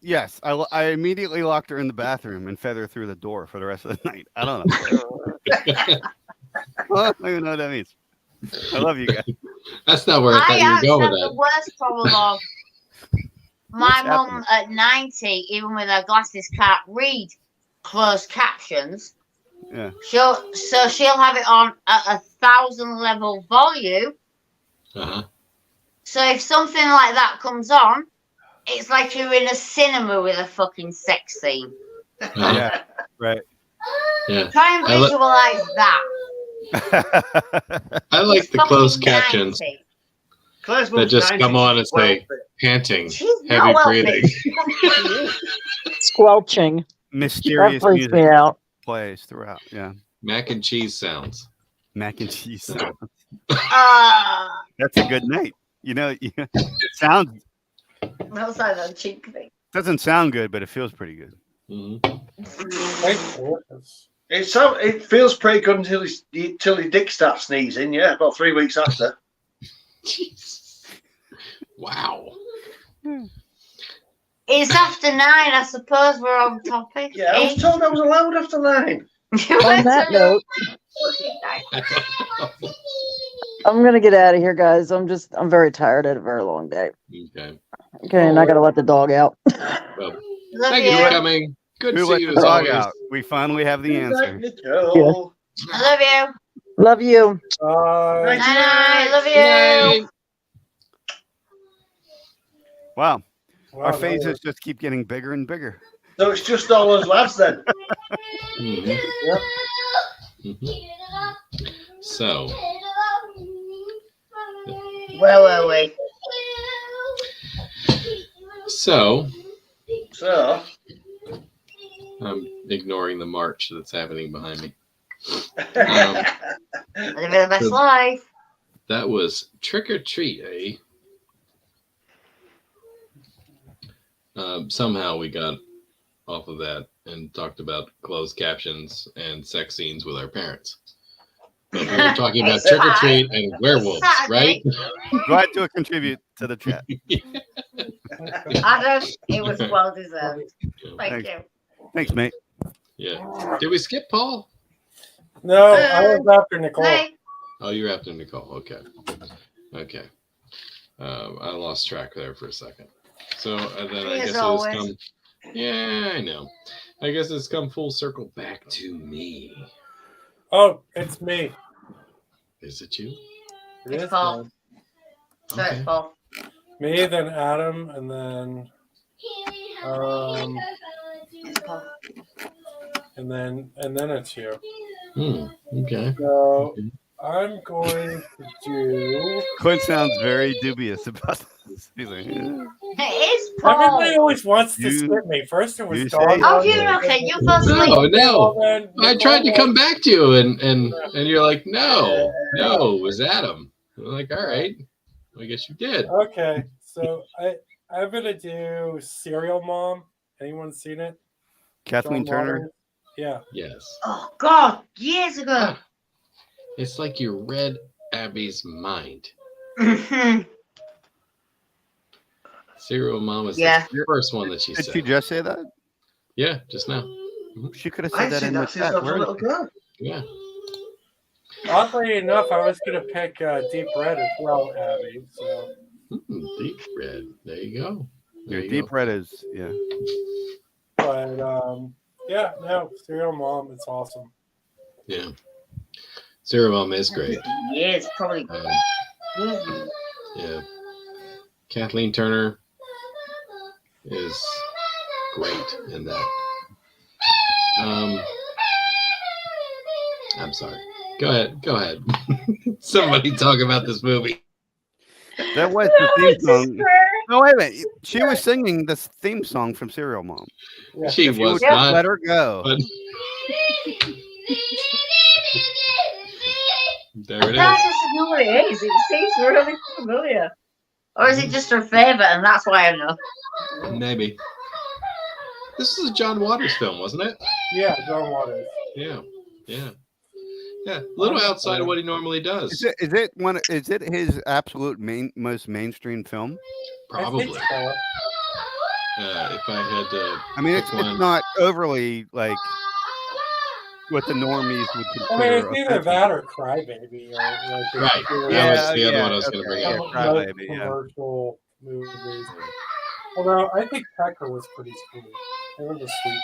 Yes, I immediately locked her in the bathroom and fed her through the door for the rest of the night. I don't know. I don't even know what that means. I love you guys. That's not where I thought you I were going have with the that. worst problem of my mum at 90, even with her glasses, can't read closed captions. Yeah. She'll have it on at 1,000 level volume. Uh-huh. So if something like that comes on, it's like you're in a cinema with a fucking sex scene. Yeah, right. Yeah. Try and I li- visualize that. I like the Fucking closed captions 90. Claire's that mum's just 90, come on and she's well say fit. panting, She's heavy not well breathing. fit. Squelching. mysterious freaks music me out. plays throughout. Yeah, Mac and cheese sounds. mac and cheese. So- Ah, That's a good night. You know, it sounds that's like a cheek thing. doesn't sound good, but it feels pretty good. Mhm. It feels pretty good until your dick starts sneezing. Yeah, about 3 weeks after. Jeez. Wow. It's after 9, I suppose we're on topic. Yeah, I was told I was allowed after 9. On that note, I'm gonna get out of here, guys. I'm very tired. I had a very long day. Okay. Okay, and I gotta let the dog out. Well, Love thank you you. for coming. Good to Who see let you the as dog always. out? We finally have the answer. Nicole. I love you. Love you. Night, Night, love you. Good night. Wow, Wow, our no, phases just keep getting bigger and bigger. So it's just all those lads then. Mhm. Yep. Mhm. So, Where were we? so So, I'm ignoring the march that's happening behind me. Living the best So- life. That was Trick or Treat, eh? Somehow we got off of that and talked about closed captions and sex scenes with our parents. But we were talking about Trick or Treat and werewolves, right? Glad to contribute to the chat. Adam, it was well deserved. Thank Thanks. you. Thanks, mate. Yeah. Did we skip Paul? No, I was after Nicole. Hey. Oh, you're after Nicole. Okay. Okay. I lost track there for a second. So then I As guess always. it's come. Yeah, I know. I guess it's come full circle back to me. Oh, it's me. Is it you? It It's is Paul. me. So it's Paul. Me, then Adam, and then It's Paul. and then it's you. Okay. So I'm going to do. Clint sounds very dubious about this. He's like, It's Everybody Paul. always wants to You- skip me. First it was you dog. say- Oh, you okay? You fell asleep. No. Then I tried to Nicole come back to you, and you're like, no, it was Adam. I'm like, all right. I guess you did. Okay, so I'm gonna do Serial Mom. Anyone seen it? Kathleen John Turner. Waters? Yeah. Yes. Oh God, years ago. It's like you read Abby's mind. Serial Mom is Yeah. the first one that she Did said. she just say that? Yeah, just now. She could have I said that see in the that since I chat. was a little girl. Yeah. Oddly enough, I was gonna pick Deep Red as well, Abby. So Deep red. There you go. There Your you deep go. red is but yeah, no, Serial Mom, it's awesome. Yeah. Serial Mom is great. Years, probably. Yeah. Kathleen Turner is great in that. I'm sorry. Go ahead. Somebody talk about this movie. That was the theme song. No, wait a minute. She was singing the theme song from Serial Mom. Yeah. She If you was would just not. let her go. But there it That's is. just know what it is. It seems really familiar. Or is it just her favourite and that's why I know? Maybe. This is a John Waters film, wasn't it? Yeah, John Waters. Yeah. Yeah. Yeah. A little outside of what he normally does. Is it his absolute most mainstream film? Probably. I think so. If I had to. I mean, pick it's one. not overly like what the normies would I mean, it's consider. either offensive. that or Crybaby. Or, like, Right. Yeah, That was the other one I was going to bring yeah, up. Crybaby, yeah. commercial movies. Although I think Pecker was pretty sweet. It was a sweet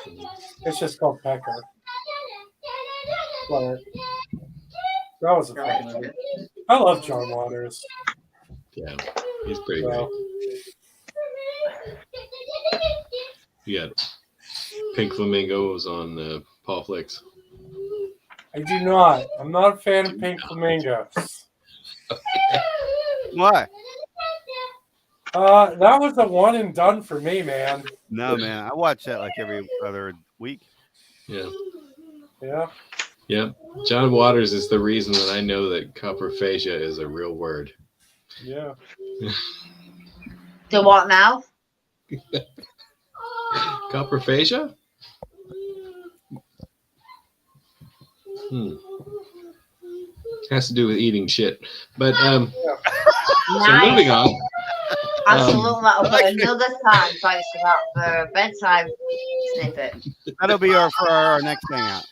movie. It's just called Pecker. But that was a fun movie. I love John Waters. Yeah. He's pretty So, great. You got Pink Flamingos on Paul Flicks. I do not. I'm not a fan of Pink Flamingos. Why? That was a one and done for me, man. No, man, I watch that like every other week. Yeah. Yeah. Yep. John Waters is the reason that I know that coprophagia is a real word. Yeah. Do what now? Coprophagia? Has to do with eating shit. But so Nice. moving on. I shall look that up at another time. Thanks for that for a bedtime snippet. That'll be for our next hangout.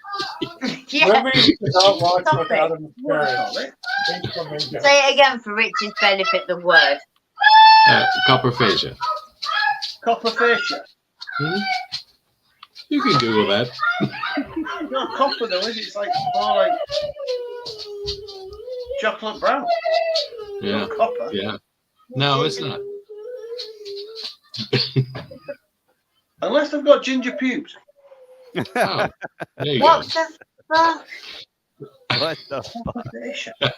Yeah. Movies to not watch Stop without it. a parent. Say it again for Richard's benefit. The word. Coprophagia. Coprophagia. You can Google that. Not copper though, is it? It's like more like chocolate brown. Yeah. Not copper. Yeah. No, it's not. Unless they've got ginger pubes. Oh, there you What go. the fuck? What the fuck?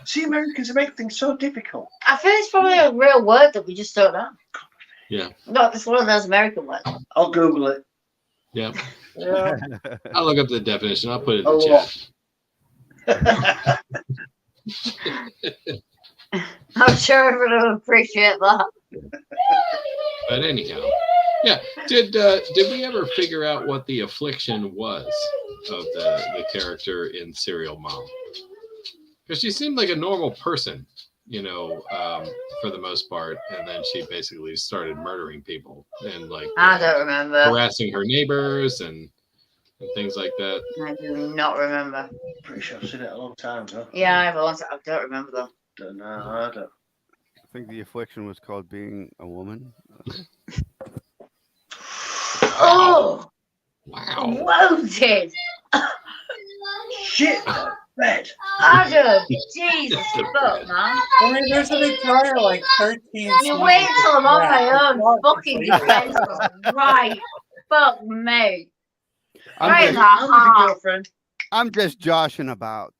See, Americans make things so difficult. I feel it's probably a real word that we just don't know. Yeah. No, it's one of those American words. I'll Google it. Yeah. Yeah. I'll look up the definition. I'll put it in the chat. I'm sure everyone will appreciate that. But anyhow, yeah. Did we ever figure out what the affliction was of the character in Serial Mom? Because she seemed like a normal person, you know, for the most part, and then she basically started murdering people and like I don't remember. harassing her neighbors and things like that. I do not remember. Pretty sure I've seen it a long time ago. Yeah, I have a lot. I don't remember though. Don't know. I don't. I think the affliction was called being a woman. Oh, wow! Wounded. Shit, bed. Adam, Jesus fuck, man. I mean, there's an entire like 13. You wait till I'm on my own fucking defense. Right. Fuck me. Right in the heart. I'm just joshing about.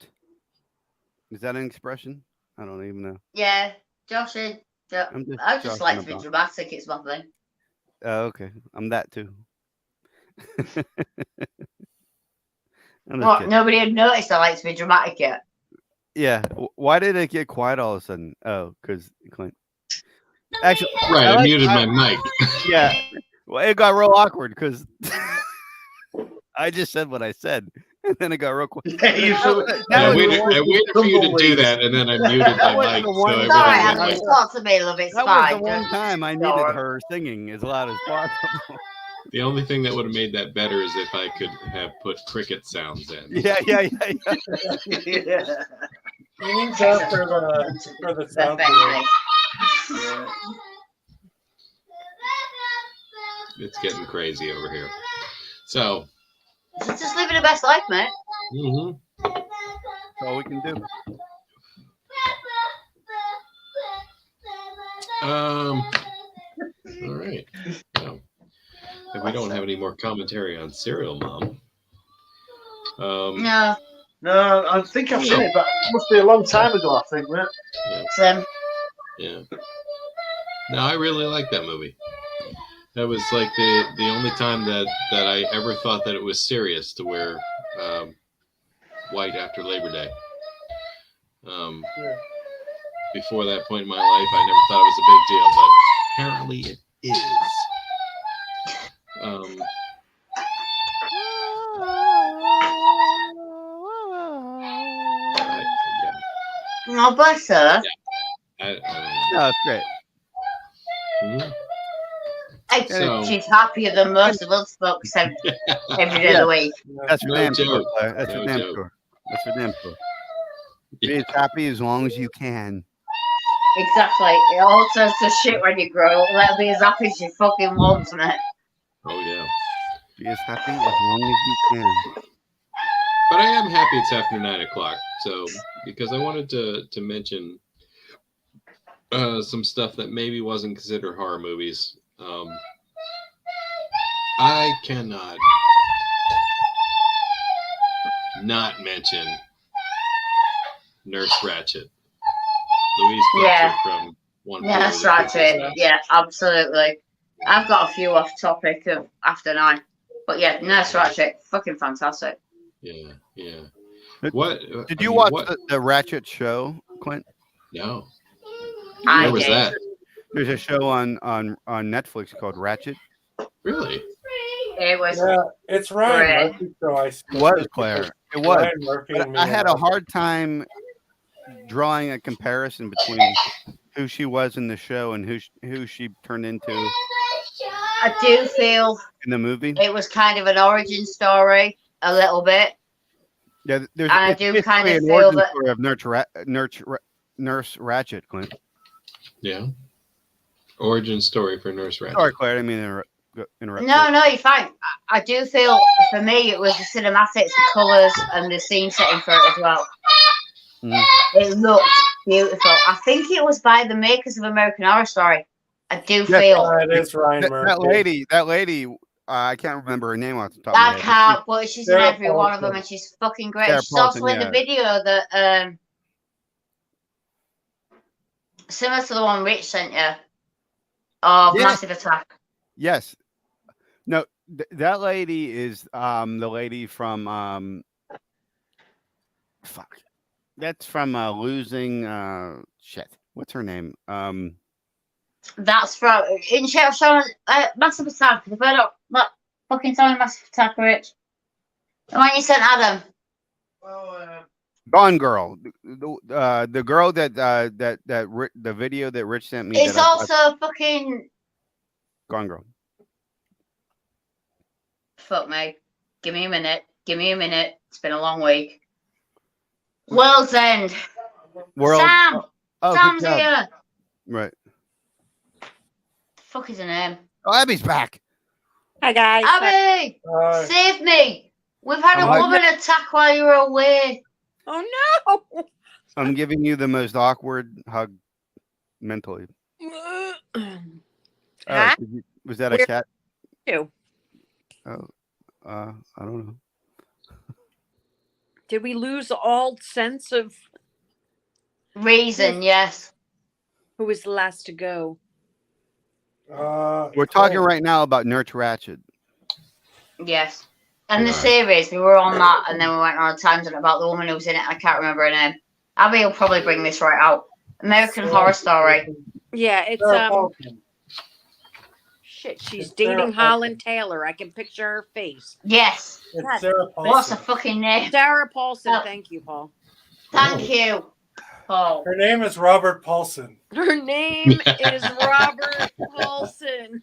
Is that an expression? I don't even know. Yeah, Josh. I just like to be about. dramatic. It's my thing. Oh, okay. I'm that too. I'm just What? kidding. Nobody had noticed I like to be dramatic yet. Yeah. Why did it get quiet all of a sudden? Oh, because Clint. Actually, Right, I muted my mic. Yeah. Well, it got real awkward because I just said what I said, and then it got real quiet. I waited for you to do that, and then I muted my mic. So I It's all right, wouldn't Adam. like, It's not to me, love. It's That fine. was the one Don't- time I needed don't. her singing as loud as possible. the only thing that would have made that better is if I could have put cricket sounds in. Yeah. Yeah. You need that for the sound. Definitely. It's getting crazy over here. So, Just living the best life, mate. That's all we can do. all right. So, if we don't have any more commentary on Serial Mom, No. No, I think I've seen it, but it must be a long time ago, I think, right? yeah. No, I really like that movie. That was like the only time that I ever thought that it was serious to wear white after Labor Day. Before that point in my life, I never thought it was a big deal, but apparently it is. Oh, bless her. No, it's great. She's happier than most of us folks every day of the week. That's for No damn joke. sure. Claire. That's No for damn joke. sure. That's for damn sure. Be as happy as long as you can. Exactly. It all turns to shit when you grow up. Let her be as happy as she fucking wants, mate. Oh yeah. Be as happy as long as you can. But I am happy it's after 9 o'clock. So because I wanted to mention some stuff that maybe wasn't considered horror movies. I cannot not mention Nurse Ratched. Louise Fletcher Yeah. from one. Yeah, that's right. Yeah, absolutely. I've got a few off topic of After 9. But yeah, Nurse Ratched, fucking fantastic. Yeah, yeah. What did I you mean, watch what- the Ratchet show, Clint? No. I Where was did. that? There's a show on Netflix called Ratchet. Really? It was Yeah, it's Ryan great. Murphy, so I It was, Claire. It was. Ryan Murphy But and me I had a and- hard time drawing a comparison between who she was in the show and who she turned into I do feel in the movie. it was kind of an origin story, a little bit. Yeah, there's. And I it's do kind basically of an feel origin that- story of Nurse Ratchet, Clint. Yeah. Origin story for Nurse Ratched. Sorry, Claire. I didn't mean to interrupt. No, no, you're fine. I do feel, for me, it was the cinematics, the colours, and the scene setting for it as well. Mhm. It looked beautiful. I think it was by the makers of American Horror Story. I do Yes, feel. It is Ryan Murphy. That lady. I can't remember her name off the top of I my head. can't, but she's in Sarah every one of them, Paulson. and she's fucking great. Sarah She's also Paulson, in the yeah. video that similar to the one Rich sent you of Yeah. Massive Attack. Yes. No, that lady is the lady from fuck. That's from Losing shit. What's her name? That's from in Shadow Massive Attack. Have you heard of that fucking song Massive Attack, Rich? The one you sent Adam. Gone Girl. The girl that the video that Rich sent me. It's that I- also fucking Gone Girl. fuck me. Give me a minute. Give me a minute. It's been a long week. World's End. Sam. Oh, good Sam's job. here. Right. Fuck is her name? Oh, Abby's back. Hi guys. Abby, save me. We've had a Oh, woman attack while you were away. Oh no. I'm giving you the most awkward hug mentally. Huh? Was that a Where- cat? Ew. Oh, I don't know. Did we lose all sense of Reason, yes. who was the last to go? We're talking right now about Nurse Ratched. Yes. And the series, we were on that, and then we went on a tangent about the woman who was in it. I can't remember her name. Abby will probably bring this right out. American Horror Story. Yeah, it's shit. She's dating Holland Taylor. I can picture her face. Yes. It's Sarah What's Paulson. her fucking name? Sarah Paulson. Oh. Thank you, Paul. Thank you, Paul. Her name is Robert Paulson. Her name is Robert Paulson.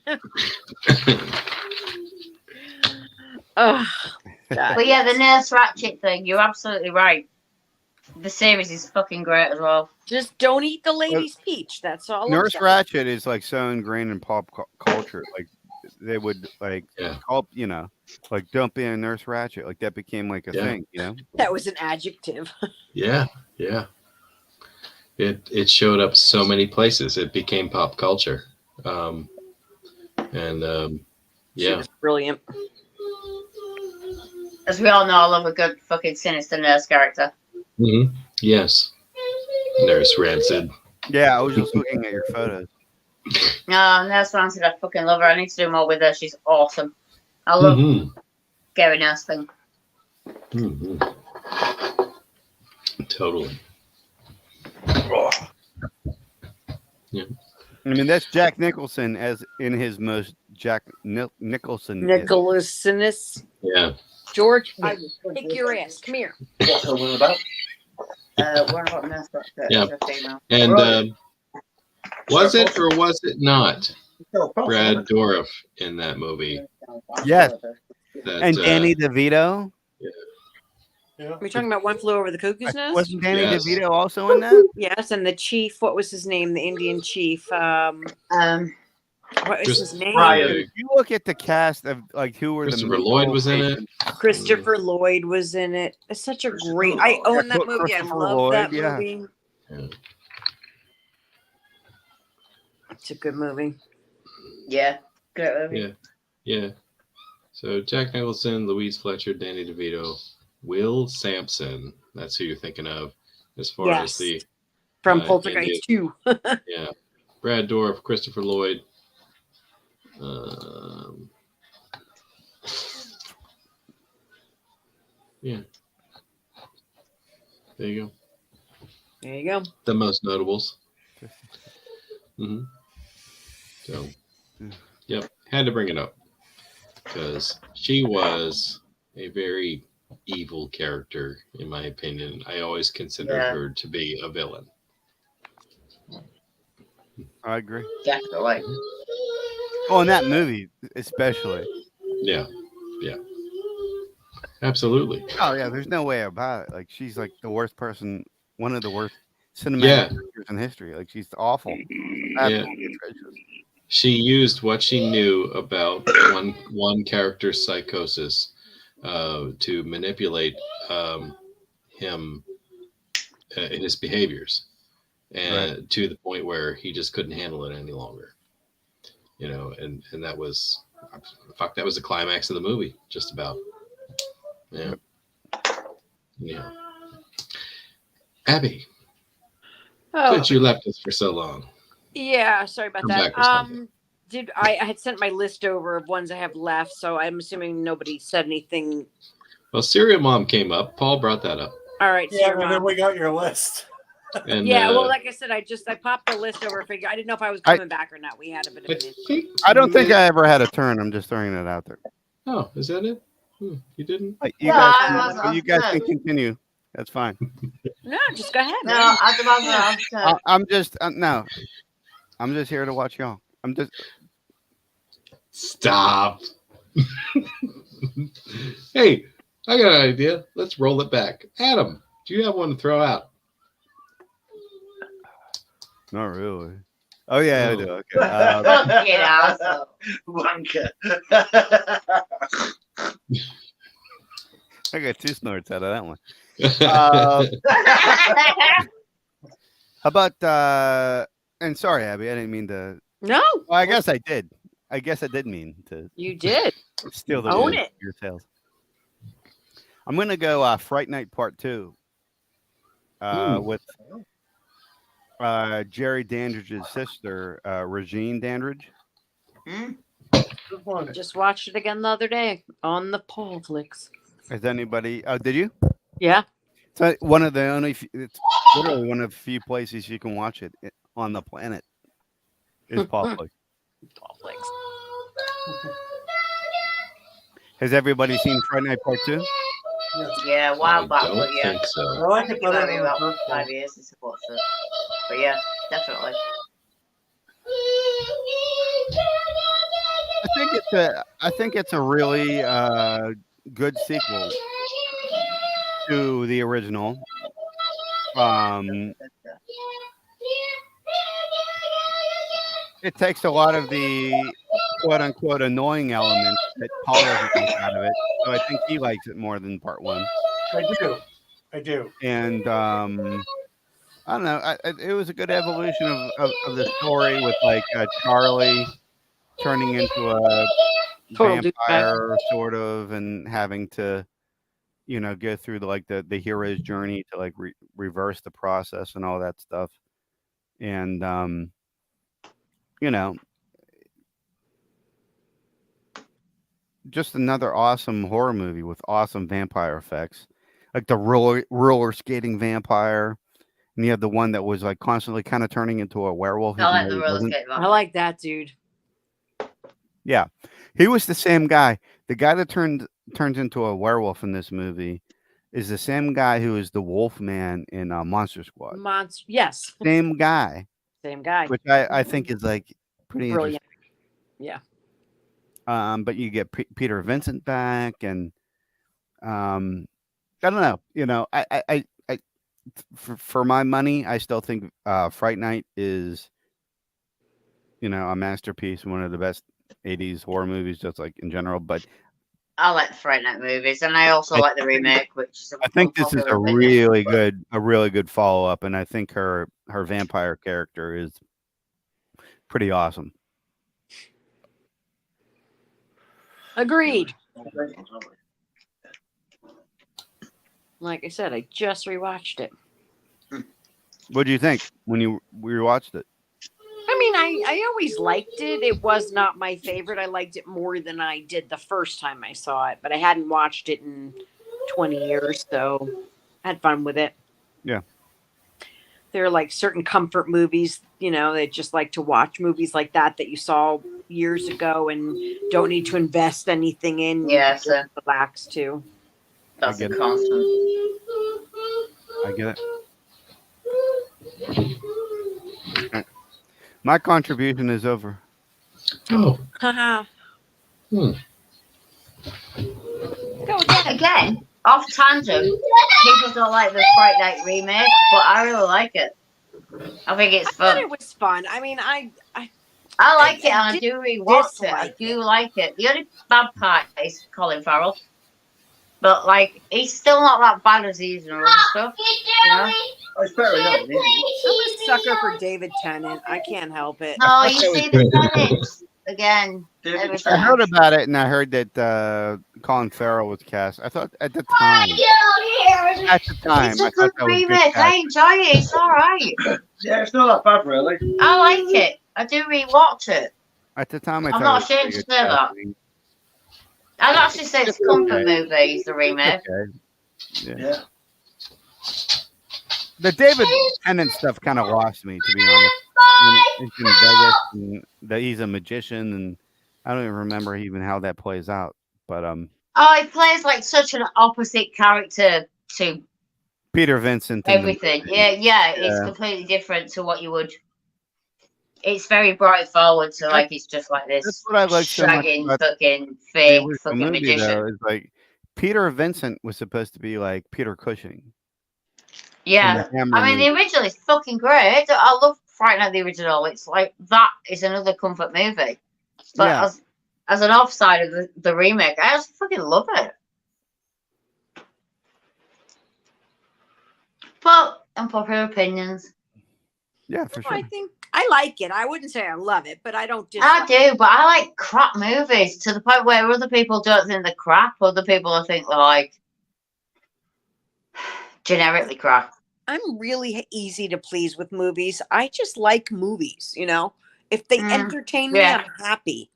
Oh, God. But yeah, the Nurse Ratched thing, you're absolutely right. The series is fucking great as well. Just don't eat the lady's peach. That's all. I'm Nurse saying. Ratched is like so ingrained in pop culture. Like they would like call, like dump in Nurse Ratched. Like that became like a thing, That was an adjective. Yeah, yeah. It showed up so many places. It became pop culture. Yeah. She was brilliant. As we all know, I love a good fucking sinister nurse character. Mm-hmm. Yes. Nurse Rancid. Yeah, I was just looking at your photos. No, Nurse Rancid, I fucking love her. I need to do more with her. She's awesome. I love Gary Nurse thing. Mm-hmm. Totally. Yeah. I mean, that's Jack Nicholson as in his most Jack Nicholson. Nicholasness. Yeah. George, I will kick your ass. Come here. What's her one about? We're about Nurse Ratched. Yeah. She's a female. And was it or was it not Brad Dourif in that movie? Yes. That, And Danny DeVito. Are we talking about One Flew Over the Cuckoo's Nest? Wasn't Danny Yes. DeVito also in that? Yes, and the chief, what was his name? The Indian chief. What was his name? If you look at the cast of like who were Christopher the Lloyd was in it. Christopher Lloyd was in it. It's such a great. I own that movie. I Christopher love Lloyd, that yeah. movie. It's a good movie. Yeah. Great movie. Yeah. Yeah. So Jack Nicholson, Louise Fletcher, Danny DeVito, Will Sampson. That's who you're thinking of as far as Yes. the From Poltergeist Indian- 2. Yeah. Brad Dourif, Christopher Lloyd. Yeah. There you go. There you go. The most notables. Mm-hmm. So, yep, had to bring it up because she was a very evil character, in my opinion. I always considered her to be a villain. I agree. Definitely. Oh, in that movie, especially. Yeah. Yeah. Absolutely. Oh yeah, there's no way about it. Like she's like the worst person, one of the worst cinematic characters in history. Like she's awful. Absolutely atrocious. She used what she knew about one character's psychosis to manipulate him in his behaviors, and to the point where he just couldn't handle it any longer. You know, and that was that was the climax of the movie, just about. Yeah. Yeah. Abby, since you left us for so long. Yeah, sorry about Come that. back or something. I had sent my list over of ones I have left, so I'm assuming nobody said anything. Well, Serial Mom came up. Paul brought that up. All right. Yeah, but then we got your list. And, yeah, well, like I said, I popped the list over. I didn't know if I was coming back or not. We had a bit of an issue. I don't think I ever had a turn. I'm just throwing it out there. Oh, is that it? You didn't? You guys can continue. That's fine. No, just go ahead. No, man. I'm just no. I'm just here to watch y'all. I'm just stop. Hey, I got an idea. Let's roll it back. Adam, do you have one to throw out? Not really. Oh yeah, I do. Okay. Wanker. I got 2 snorts out of that one. How about and sorry, Abby, I didn't mean to. No. Well, I guess I did. I guess I did mean to. You did. Steal the Own it. Your tails. I'm gonna go Fright Night Part 2 with Jerry Dandridge's sister, Regine Dandridge. Just watched it again the other day on the Paul Flicks. Is anybody? Oh, did you? Yeah. It's one of the only. It's literally one of the few places you can watch it on the planet. Is Paul Flicks. Paul Flicks. Has everybody seen Friday Night Part 2? Yeah, a while back, but yeah. think so. I like it About better than the about first 5 one. years since I watched it. But yeah, definitely. I think it's a really good sequel to the original. It takes a lot of the quote unquote annoying elements that Paul doesn't like out of it. So I think he likes it more than part 1. I do. And I don't know. It was a good evolution of the story with like Charlie turning into a vampire sort of, and having to, go through the hero's journey to like reverse the process and all that stuff. And just another awesome horror movie with awesome vampire effects, like the roller skating vampire, and you have the one that was like constantly kind of turning into a werewolf. I like the roller skate I like that dude. Yeah, he was the same guy. The guy that turns into a werewolf in this movie is the same guy who is the Wolf Man in Monster Squad. Yes. Same guy. Same guy. Which I think is like pretty brilliant. Interesting. Yeah. But you get Peter Vincent back, and I don't know. I for my money, I still think Fright Night is a masterpiece, one of the best 80s horror movies, just like in general. But I like the Fright Night movies, and I also like the remake, which is I think this is a really good follow up, and I think her vampire character is pretty awesome. Agreed. Like I said, I just rewatched it. What do you think when you rewatched it? I mean, I always liked it. It was not my favorite. I liked it more than I did the first time I saw it, but I hadn't watched it in 20 years, so I had fun with it. Yeah. There are like certain comfort movies, they just like to watch movies like that you saw years ago and don't need to invest anything in. Yeah, you can just relax too. That's get a it. constant. I get it. My contribution is over. Oh. Haha. Hmm. Go again. Again, off tangent. People don't like the Fright Night remake, but I really like it. I think it's I thought fun. it was fun. I mean, I like it, and I did do rewatch it. I dislike do like it. The only bad part is Colin Farrell, but like he's still not that bad as he is in other stuff. Oh, it's better than that, isn't it? I'm a sucker for David Tennant. I can't help it. No, you see the Tennants again. every I time. heard about it, and I heard that Colin Farrell was cast. I thought at the time, It's a I good thought that was remake. good I casting. enjoy it. It's all right. Yeah, it's not that bad, really. I like it. I do rewatch it. At the time, I I'm thought not it was pretty ashamed to good say that. casting. I'd actually say it's a comfort Okay. movie, the remake. Okay. Yeah. Yeah. The David Tennant stuff kind of lost me, to be honest. When it's in Vegas, and that he's a magician, and I don't even remember even how that plays out. But Oh, he plays like such an opposite character to Peter Vincent. in the everything. movie. Yeah, it's Yeah. completely different to what you would. It's very bright forward to like it's just like this That's what I like so much shagging about fucking the fake original fucking movie, magician. though, is like Peter Vincent was supposed to be like Peter Cushing. Yeah, in the Hammer I mean the movie. original is fucking great. I love Fright Night the original. It's like that is another comfort movie, but Yeah. as an offside of the remake, I just fucking love it. But unpopular opinions. Yeah, for sure. I think I like it. I wouldn't say I love it, but I don't I dislike do, but I like crap movies to the point where other people don't think they're crap. Other people think they're like generically crap. I'm really easy to please with movies. I just like movies, If they entertain me, yeah. I'm happy.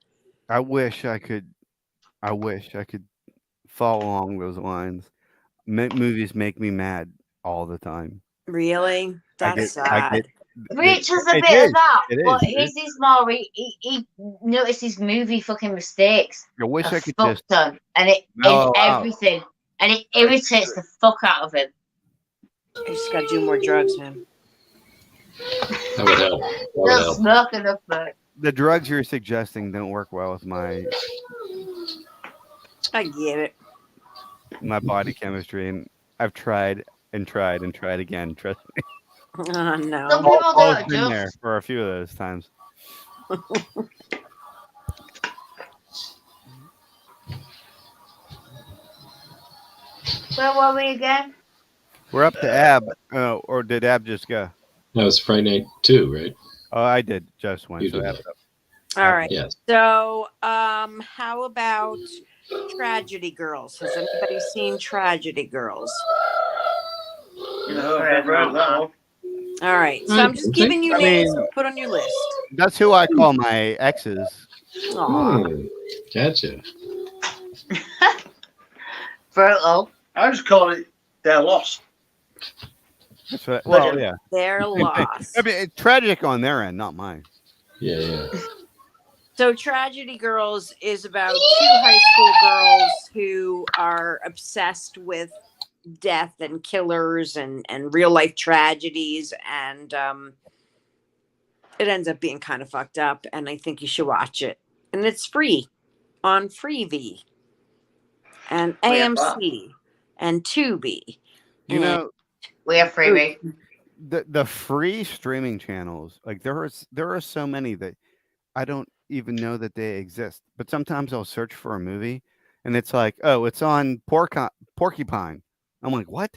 I wish I could follow along those lines. Movies make me mad all the time. Really? That's sad. Rich has a It bit is. of that, It but is. his is more. He notices movie fucking mistakes. I wish I a could fuck just ton, and it mellow in out. everything, and it irritates the fuck out of him. I just got to do more drugs, man. That would help. That would Not help. smoking up there. The drugs you're suggesting don't work well with my I get it. body chemistry, and I've tried and tried and tried again. Trust me. Oh, no. Some people Paul's don't been there adjust. for a few of those times. Where were we again? We're up to Ab, or did Ab just go? That was Friday Night 2, right? Oh, I did. Just went. You So did. Ab's up. All right. Yes. So, how about Tragedy Girls? Has anybody seen Tragedy Girls? No, I've never heard of that one. All right. So I'm just giving you I names mean- to put on your list. That's who I call my exes. Aw. Gotcha. Brutal. I just call it They're Lost. That's what, well, yeah. They're lost. I mean, it's tragic on their end, not mine. Yeah, yeah. So Tragedy Girls is about two high school girls who are obsessed with death and killers and real life tragedies, and it ends up being kind of fucked up, and I think you should watch it. And it's free on Freevee and AMC and Tubi. You know, We have freebie. the free streaming channels, like there are so many that I don't even know that they exist. But sometimes I'll search for a movie and it's like, oh, it's on Porcupine. I'm like, what?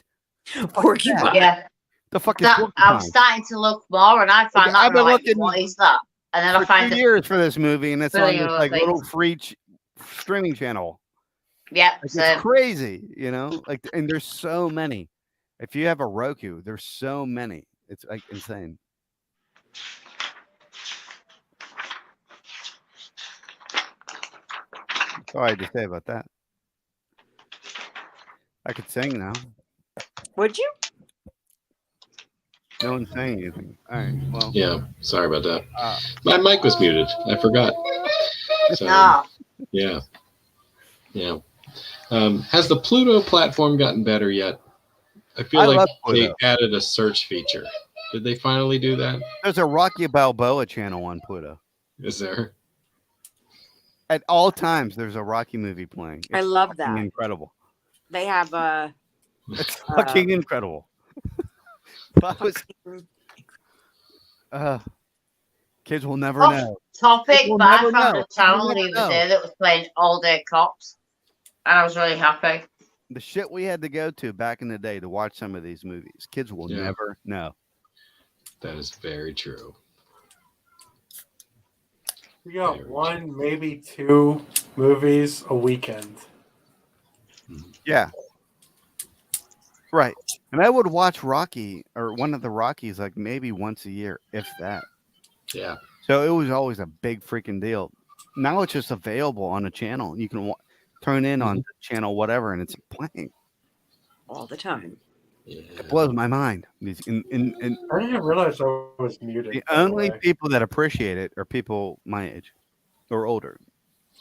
Porcupine. Yeah. The fuck is I'm Porcupine? starting to look more, and I find I've that been like, looking what is that? And then I For find 2 it. years for this movie, and it's on Billion this like things. little free streaming channel. Yeah, Like, so it's crazy, you know. Like, and there's so many. If you have a Roku, there's so many. It's like insane. That's all I had to say about that. I could sing now. Would you? No one's saying anything. All right. Well. Yeah. Sorry about that. My mic was muted. I forgot. So, yeah. Yeah. Has the Pluto platform gotten better yet? I feel like they added a search feature. Did they finally do that? There's a Rocky Balboa channel on Pluto. Is there? At all times, there's a Rocky movie playing. I love that. Incredible. They have a. It's fucking incredible. Kids will never know. Topic, but I found a channel the other day that was playing All Day Cops, and I was really happy. The shit we had to go to back in the day to watch some of these movies, kids will never know. That is very true. We got one, maybe two movies a weekend. Yeah. Right. And I would watch Rocky or one of the Rockies like maybe once a year, if that. Yeah. So it was always a big freaking deal. Now it's just available on a channel. You can turn in on the channel, whatever, and it's playing all the time. Yeah. It blows my mind. I didn't realize I was muted. The only people that appreciate it are people my age or older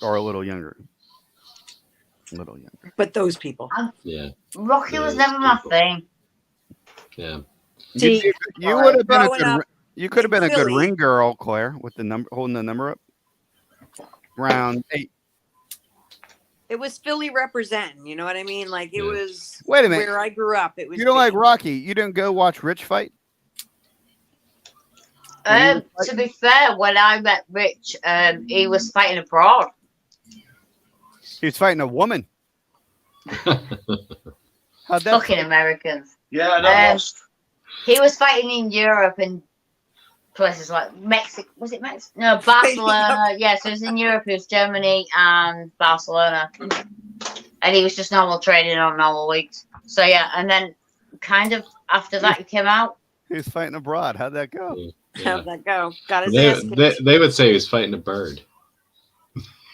or a little younger. But those people. Yeah. Rocky was never my thing. Yeah. You would have been a good. You could have been a good Philly. ring girl, Claire, with the number, holding the number up. Round 8. It was Philly representing, you know what I mean? Like it was. Wait a minute. Where I grew up, it was. You don't like Rocky? You didn't go watch Rich fight? To be fair, when I met Rich, he was fighting abroad. He was fighting a woman. How'd that Fucking Americans. Yeah, I know. He was fighting in Europe and places like Mexico. Was it Mexico? No, Barcelona. Yeah, so it was in Europe. It was Germany and Barcelona. And he was just normal training on normal weeks. So yeah, and then kind of after that he came out. He was fighting abroad. How'd that go? Yeah. How'd that go? Got his ass kicked. They would say he was fighting a bird.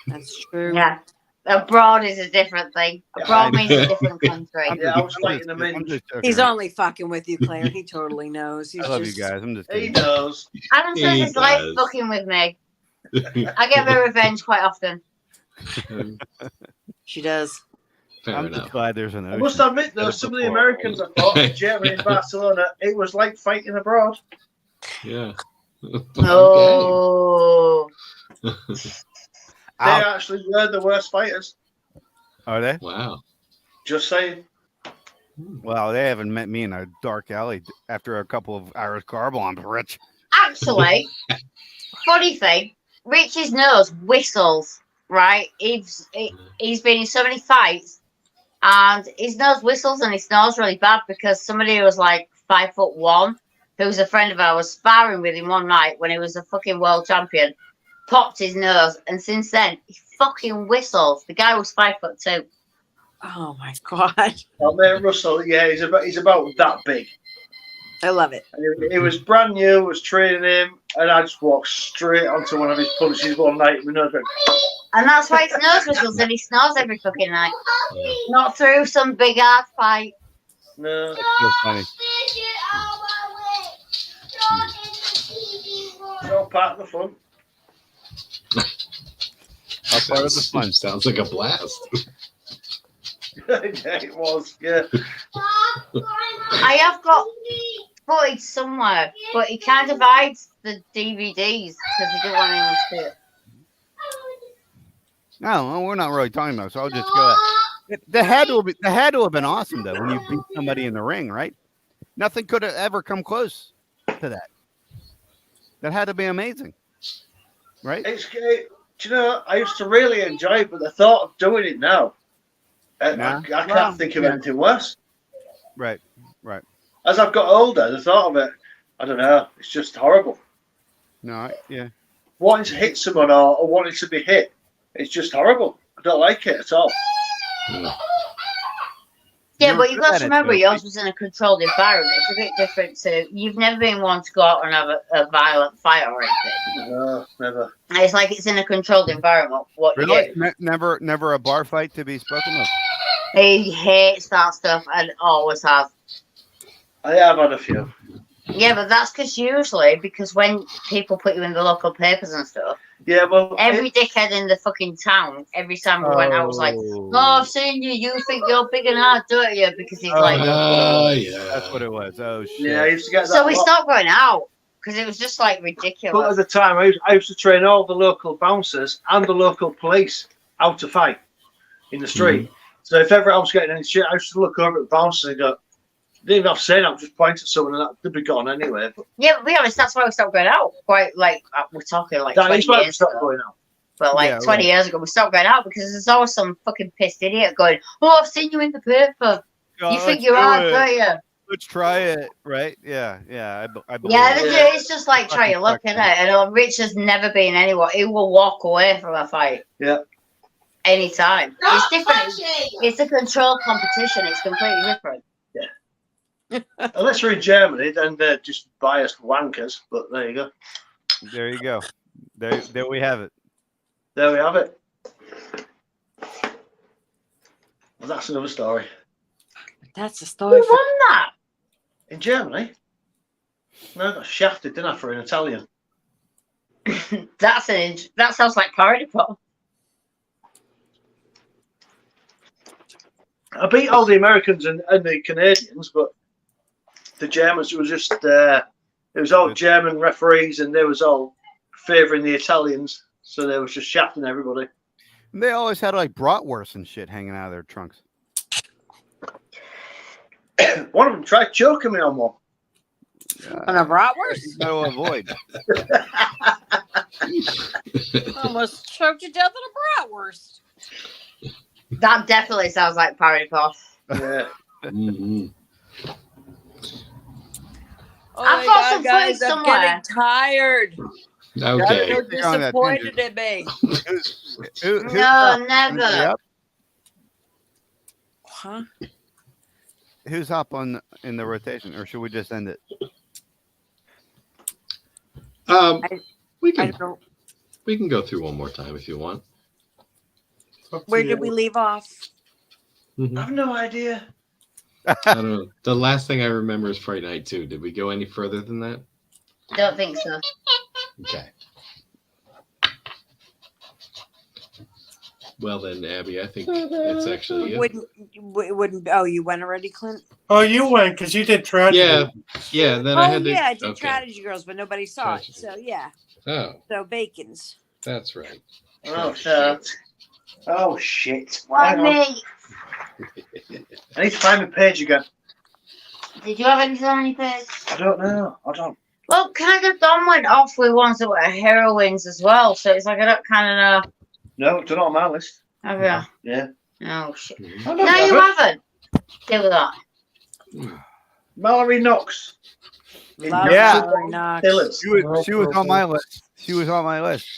That's true. Yeah. Abroad is a different thing. Abroad means a different country. Yeah, I was fighting him in. He's only fucking with you, Claire. He totally knows. He's I love just... you guys. I'm just He kidding. knows. Adam says his life fucking with me. I get my revenge quite often. She does. Fair I'm enough. just glad there's an I ocean. must admit, though, some of the Americans I fought in Germany and Barcelona, it was like fighting abroad. Yeah. Oh. They actually were the worst fighters. Are they? Wow. Just saying. Well, they haven't met me in a dark alley after a couple of hours car bombs, Rich. Actually, funny thing, Rich's nose whistles, right? He's been in so many fights, and his nose whistles and he snores really bad because somebody who was like 5'1", who was a friend of ours, sparring with him one night when he was a fucking world champion, popped his nose, and since then he fucking whistles. The guy was 5'2". Oh my god! Oh, man, Russell, yeah, he's about that big. I love it. And it was brand new. Was training him, and I just walked straight onto one of his punches one night. And that's why his nose whistles and he snores every fucking night. Not through some big ass fight. No. So funny. It's all part of the fun. All part of the fun. Sounds like a blast. Yeah, it was. Yeah. I have got footage somewhere, but he kind of hides the DVDs because he didn't want anyone to see it. No, well, we're not really talking about it, so I'll just go. The had to have been awesome though when you beat somebody in the ring, right? Nothing could have ever come close to that. That had to be amazing, right? It's do you know? I used to really enjoy it, but the thought of doing it now, I can't think of anything worse. Right, right. As I've got older, the thought of it, I don't know. It's just horrible. No, yeah. Wanting to hit someone or wanting to be hit, it's just horrible. I don't like it at all. Yeah, but you you've got to remember, too. yours was in a controlled environment. It's a bit different to you've never been one to go out and have a violent fight or anything. No, never. It's like it's in a controlled environment. What you Really? do? Never a bar fight to be spoken of. He hates that stuff and always have. I have had a few. Yeah, but that's because when people put you in the local papers and stuff, Yeah, well, every dickhead in the fucking town, every time we went out was like, "Oh, I've seen you. You think you're big and hard, don't you?" Because he's like, That's what it was. Oh shit. Yeah, I used to get that. so we a lot. stopped going out because it was just like ridiculous. But at the time, I used to train all the local bouncers and the local police how to fight in the street. So if ever I was getting any shit, I used to look over at the bouncers and go, "Didn't even have to say that, just point at someone and that they'd be gone anyway." But Yeah, but to be honest, that's why we stopped going out. Quite like we're talking like that 20 is why we years stopped ago. going out. But like Yeah, 20 years ago, we stopped going out because there's always some fucking pissed idiot going, "Oh, I've seen you in the paper. Oh, You think let's you're do hard, it. don't you?" Let's try it, right? Yeah. I believe Yeah, it. it's just like try your luck, isn't it? And Rich has never been anywhere. He will walk away from a fight. Yeah. Anytime. It's different. It's a controlled competition. It's completely different. Unless you're in Germany, then they're just biased wankers. But there you go. There you go. There we have it. There we have it. Well, that's another story. That's a Who story. won that? In Germany? No, I got shafted, didn't I, for an Italian? That sounds like parody pop. I beat all the Americans and the Canadians, but the Germans were just it was all German referees and they was all favouring the Italians, so they was just shafting everybody. And they always had like bratwurst and shit hanging out of their trunks. One of them tried choking me on one. On a bratwurst? To avoid. Almost choked to death on a bratwurst. That definitely sounds like parody pop. Yeah. Oh I've my got God, some guys, food I'm somewhere. getting tired. Okay. You're disappointed in me. No, never. Yep. Huh? Who's up in the rotation, or should we just end it? We I can don't, go through one more time if you want. where did we leave off? I have no idea. I don't know. The last thing I remember is Fright Night 2. Did we go any further than that? Don't think so. Okay. Well then, Abby, I think it's actually you. Wouldn't. Oh, you went already, Clint? Oh, you went because you did tragedy. Yeah. Then Oh I had to. yeah, I did okay. Tragedy Girls, but nobody saw Tragedy. it. So yeah. Oh, So Bacon's. that's right. Oh shit. Oh shit. Why Hang on. me? I need to find my page again. Did you have anything on your page? I don't know. I don't. Well, kind of Don went off with ones that were heroines as well, so it's like I don't kind of know. No, it's not on my list. Have you? Yeah. Oh shit. I No, don't you have it. haven't. Deal with that. Mallory Knox. Love Yeah. Mallory Knox. Pillars. She was on my list. She was on my list.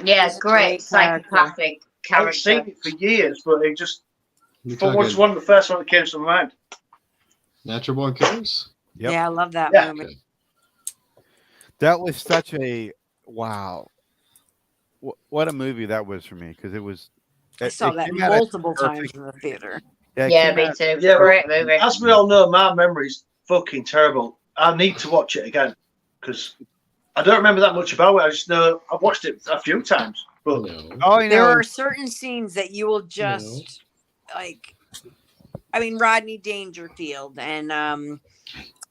Yeah, She's a great great psychopathic I've seen character. it for years, but it just You're for was talking one of the first one that came to my mind. Natural Born Killers? Yep. Yeah, I love that Yeah. movie. That was such a wow. What a movie that was for me, because it was. I saw that came out at multiple times perfect- in the theater. it Yeah, came me out- too. Yeah, Great movie. As we all know, my memory's fucking terrible. I need to watch it again because I don't remember that much about it. I just know I've watched it a few times. But No. Oh, you There know, are certain scenes that you will just like. I mean, Rodney Dangerfield and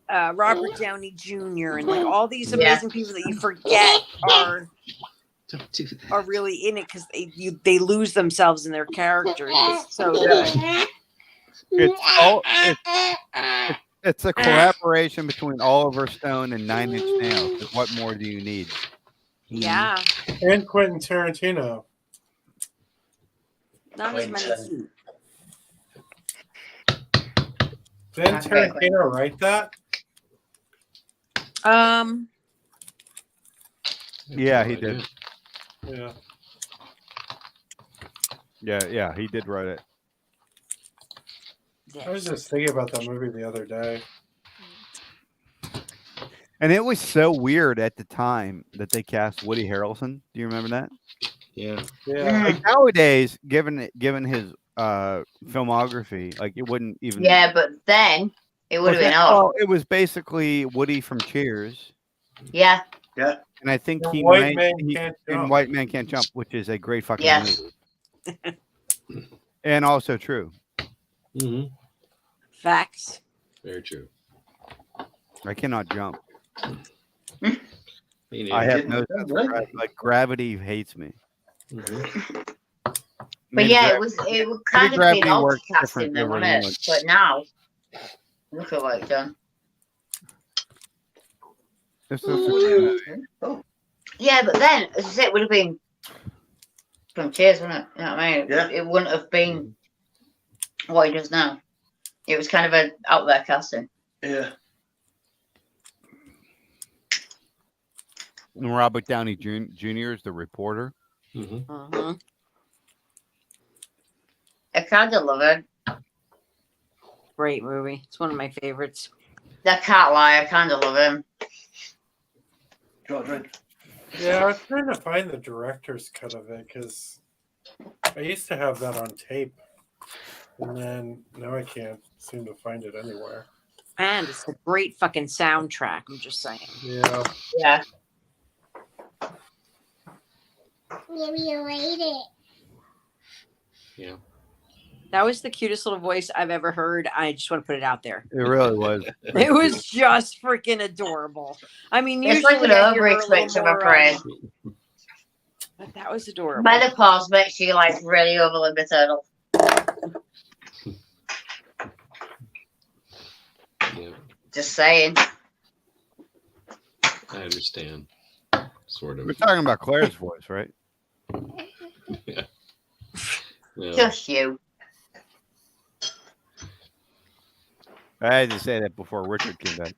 Robert Downey Jr. and like all these amazing people that you forget Don't do that. are really in it because they lose themselves in their characters. It's so good. it's a collaboration between Oliver Stone and Nine Inch Nails. What more do you need? Yeah, And Quentin Tarantino. not as many. Quentin. Didn't Okay. Tarantino write that? Yeah, No he idea. did. Yeah. Yeah, he did write it. I was just thinking about that movie the other day. And it was so weird at the time that they cast Woody Harrelson. Do you remember that? Yeah. Yeah. Like nowadays, given his filmography, like it wouldn't even. Yeah, but then it would have been Oh, it was basically Woody from Cheers. Yeah. Yeah. And I think he White made Man he, Can't in Jump. White Man Can't Jump, which is a great fucking Yes. movie. And also true. Mm-hmm. Facts. Very true. I cannot jump. Me I neither. have no sense of gravity. Like gravity hates me. Mhm. But Maybe yeah, gra- it was kind of been gravity odd works casting different them, over wasn't in it? England. But now, look at what it's done. It's just a- Yeah, but then, as I said, it would have been from Cheers, wouldn't it? You know what I mean? Yeah. It wouldn't have been what he does now. It was kind of a out there casting. Yeah. And Robert Downey Jr. is the reporter. Mhm. Mhm. I kind of love it. Great movie. It's one of my favorites. I can't lie, I kind of love him. Yeah, I was trying to find the director's cut of it because I used to have that on tape, and then now I can't seem to find it anywhere. And it's a great fucking soundtrack. I'm just saying. Yeah. Yeah. You rate it. Yeah. That was the cutest little voice I've ever heard. I just want to put it out there. It really was. It was just freaking adorable. I mean, It's usually like an I hear her a ovary twitch little of a more, brain. but that was adorable. Menopause makes you like really overly maternal. Yeah. Just saying. I understand. Sort of. We're talking about Claire's voice, right? Yeah. Yeah. Just you. I had to say that before Richard came back.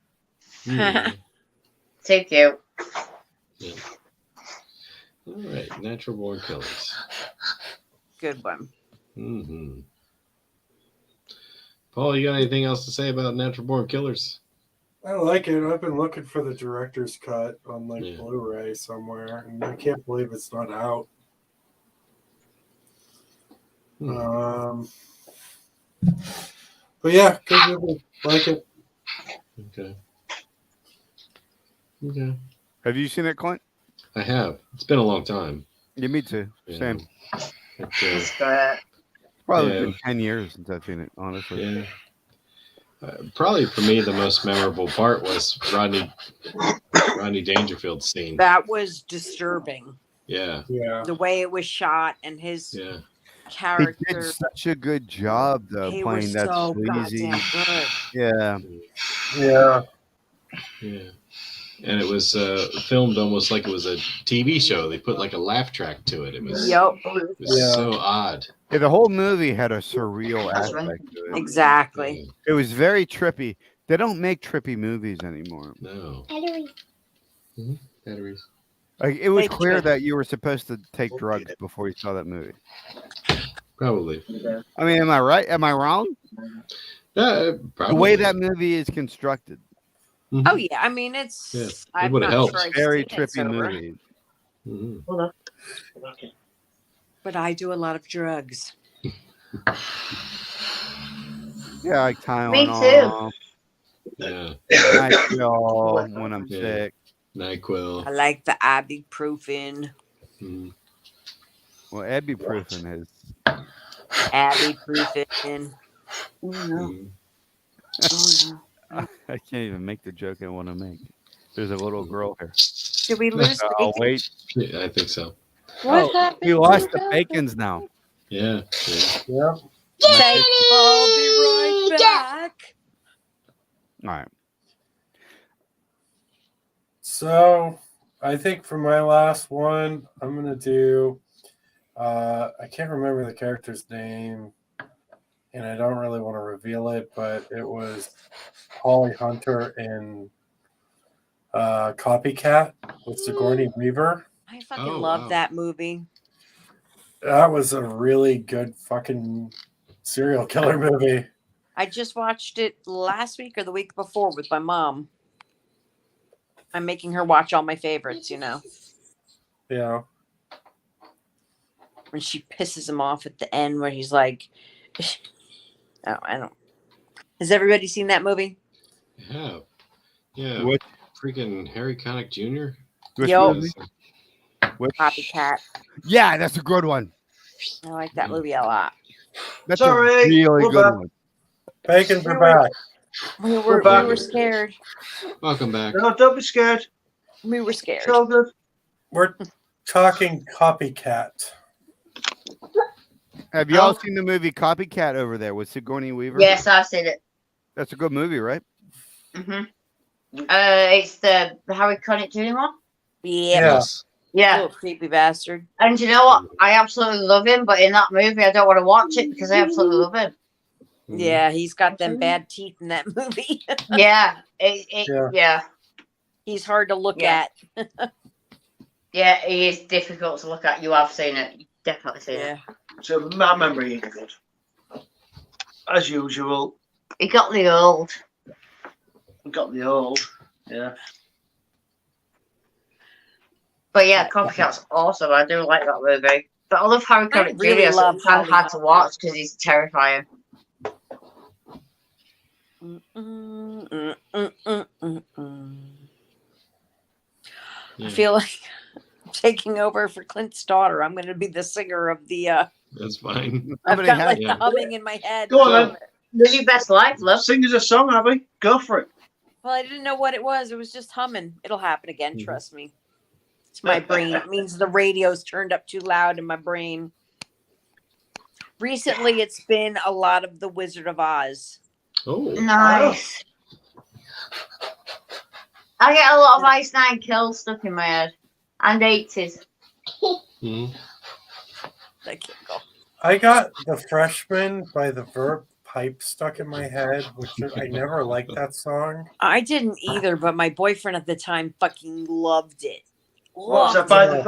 Mhm. Too cute. Yeah. All right. Natural born killers. Good one. Mm-hmm. Paul, you got anything else to say about natural born killers? I like it. I've been looking for the director's cut on like Yeah. Blu-ray somewhere, and I can't believe it's not out. But yeah, good movie. Like it. Okay. Okay. Have you seen it, Clint? I have. It's been a long time. Yeah, me too. Yeah. Same. But, It's great. Probably Yeah. been 10 years since I've seen it, honestly. yeah. Probably for me, the most memorable part was Rodney Dangerfield's scene. That was disturbing. Yeah. Yeah. The way it was shot and his Yeah. He character. did such a good job, though, He was playing that so sleazy. goddamn good. Yeah. Yeah. Yeah. And it was filmed almost like it was a TV show. They put like a laugh track to it. It was, Yep. it was Yeah. so odd. Yeah, the whole movie had a surreal aspect to it. Exactly. Yeah. It was very trippy. They don't make trippy movies anymore. No. Battery. Batteries. Like it was They clear should. that you were supposed to take drugs before you saw that movie. Probably. I mean, am I right? Am I wrong? Probably. The way that movie is constructed, Mhm. Oh yeah. I mean, it's. Yeah, it I'm would've not helped. sure I've very seen it trippy sober, movie. Mhm. but I do a lot of drugs. Yeah, like Tylenol. Me too. Yeah. NyQuil when I'm Yeah. sick. I NyQuil. like the ibuprofen. Mhm. Well, ibuprofen is. Ibuprofen. Mhm. I can't even make the joke I want to make. There's a little girl here. Did we lose? I'll bacon? wait. Yeah, I think so. What Oh, happened? we lost the bacons now. Yeah. Yeah. Yeah. Say, I'll be right back. All right. So I think for my last one, I'm gonna do. I can't remember the character's name, and I don't really want to reveal it, but it was Holly Hunter in Copycat with Sigourney Weaver. I fucking Oh, love wow. that movie. That was a really good fucking serial killer movie. I just watched it last week or the week before with my mom. I'm making her watch all my favorites, you know. Yeah. When she pisses him off at the end where he's like, oh, I don't. Has everybody seen that movie? Yeah. Yeah. What? Freaking Harry Connick Jr. Which Yup. movie? Which? Copycat. Yeah, that's a good one. I like that movie a lot. That's Sorry, a really we're good back. one. Bacon's are back. We We're back. were scared. Welcome back. No, don't be scared. We were scared. It's all good. We're talking Copycat. Have you all seen the movie Copycat over there with Sigourney Weaver? Yes, I've seen it. That's a good movie, right? It's the Harry Connick Jr. one. Yeah. Yes. Yeah. Little creepy bastard. And you know what? I absolutely love him, but in that movie, I don't want to watch it because I absolutely love him. Yeah, he's got them bad teeth in that movie. Yeah. Yeah. He's hard to look Yeah. at. Yeah, he is difficult to look at. You have seen it. You've definitely seen it. So my memory ain't good. As usual. He got the old. Yeah. But yeah, Copycat's awesome. I do like that movie. But I love Harry Connick really Jr. So love it's kind of Harry hard to watch because he's terrifying. I feel like I'm taking over for Clint's daughter. I'm going to be the singer of the. That's fine. I've got like the humming in my head. Go on then. Live your best life, love. Sing us a song, Abby. Go for it. Well, I didn't know what it was. It was just humming. It'll happen again. Trust me. It's my brain. It means the radio's turned up too loud in my brain. Recently, it's been a lot of The Wizard of Oz. Oh, nice. I get a lot of Ice Nine Kills stuck in my head. And 80s. Mm-hmm. I can't go. I got The Freshman by the Verb Pipe stuck in my head, which I never liked that song. I didn't either, but my boyfriend at the time fucking loved it. What's that Loved by it. the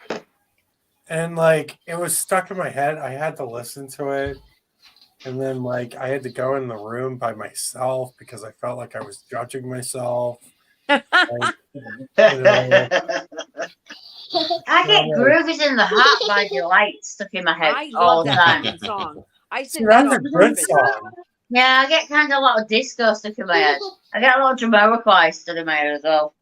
Verb? And like it was stuck in my head. I had to listen to it. And then like I had to go in the room by myself because I felt like I was judging myself. Like, I get Groovies in the Heart by Delight stuck in my head I all love the that time. fucking song. I See, sing that that's a on good purpose. song. Yeah, I get kind of a lot of disco stuck in my head. I get a lot of Jamiroquai stuck in my head as well.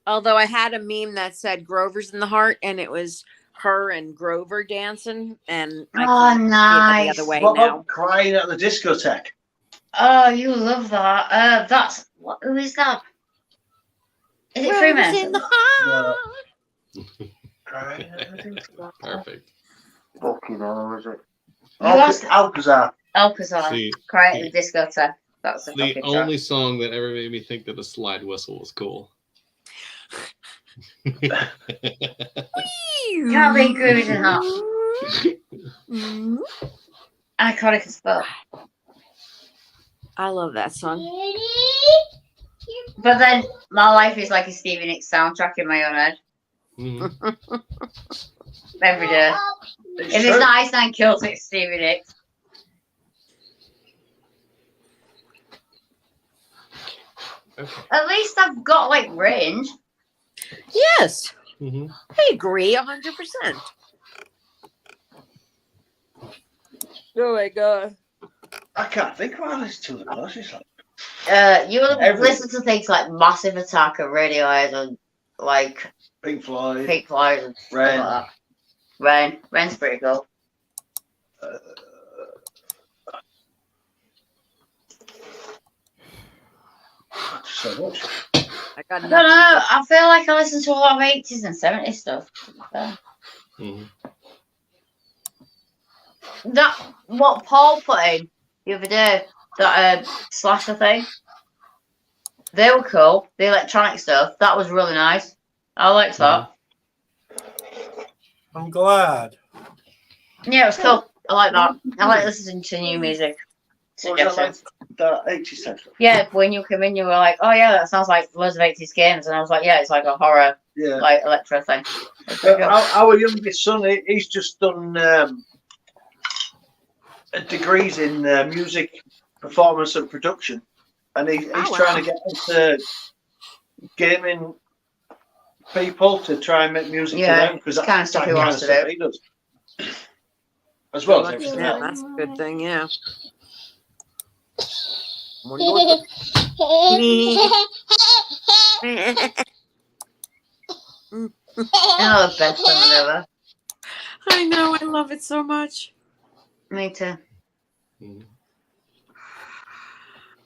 Although I had a meme that said Grover's in the Heart, and it was her and Grover dancing, and I can't see it nice. the other way What now. about Crying at the Discotheque? Oh, you love that. Who is that? Is it Grover's Freeman? in the Heart. Crying at the Discotheque. Perfect. Fucking hell, is it? You asked- Alcazar. Alcazar. See, Cry at the Discotheque. That's the the fucking only song that ever made me think that the slide whistle was cool. track. Can't be Groovies in the Heart. Iconic as fuck. I love that song. But then my life is like a Stevie Nicks soundtrack in my own head. Mhm. Every day. It's If true. it's not Ice Nine Kills, it's Stevie Nicks. At least I've got like range. Yes, Mhm. I agree 100%. Oh my god. I can't think what I listen to the most. It's like You would Every- listen to things like Massive Attack and Radiohead and like Pink Floyd, Pink Floyd and stuff Rain. like that. Rain. Rain's pretty cool. so much. I got I don't nothing. know. I feel like I listen to a lot of 80s and 70s stuff. Mhm. That what Paul put in the other day, that slasher thing. They were cool. The electronic stuff. That was really nice. I liked that. I'm glad. Yeah, it was cool. I like that. I like listening to new music. What was that like? Suggestions. The 80s stuff. Yeah, when you came in, you were like, "Oh yeah, that sounds like loads of 80s games," and I was like, "Yeah, it's like a horror, Yeah. like electro thing." It's pretty cool. Our youngest son, he's just done degrees in music, performance, and production, and he's Oh, trying to wow. get into gaming people to try and make music for Yeah, them because it's that's kind of stuff that he kind wants of to stuff do. he does, as well as Well, everything yeah, else. that's a good thing. Yeah. Oh, the best song ever. I know. I love it so much. Me too.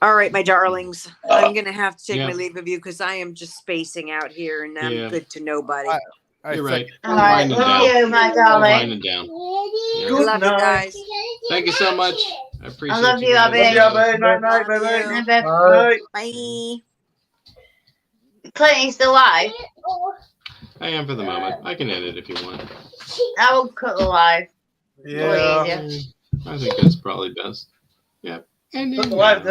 All right, my darlings. I'm gonna have to take my Yeah. leave of you because I am just spacing out here, and I'm Yeah. good to nobody. You're right. All right, Winding love down. you, my We're darling. winding down. Yeah. I Good love you night. guys. Thank you so much. I appreciate I love you, guys. Abby. Love you, babe. Night, night, Love baby. you. Hi, babe. Night. Bye. Clint, you still live? I am for the moment. I can edit if you want. I will cut the live. Yeah. Easier. I think that's probably best. Yeah. And Cut the live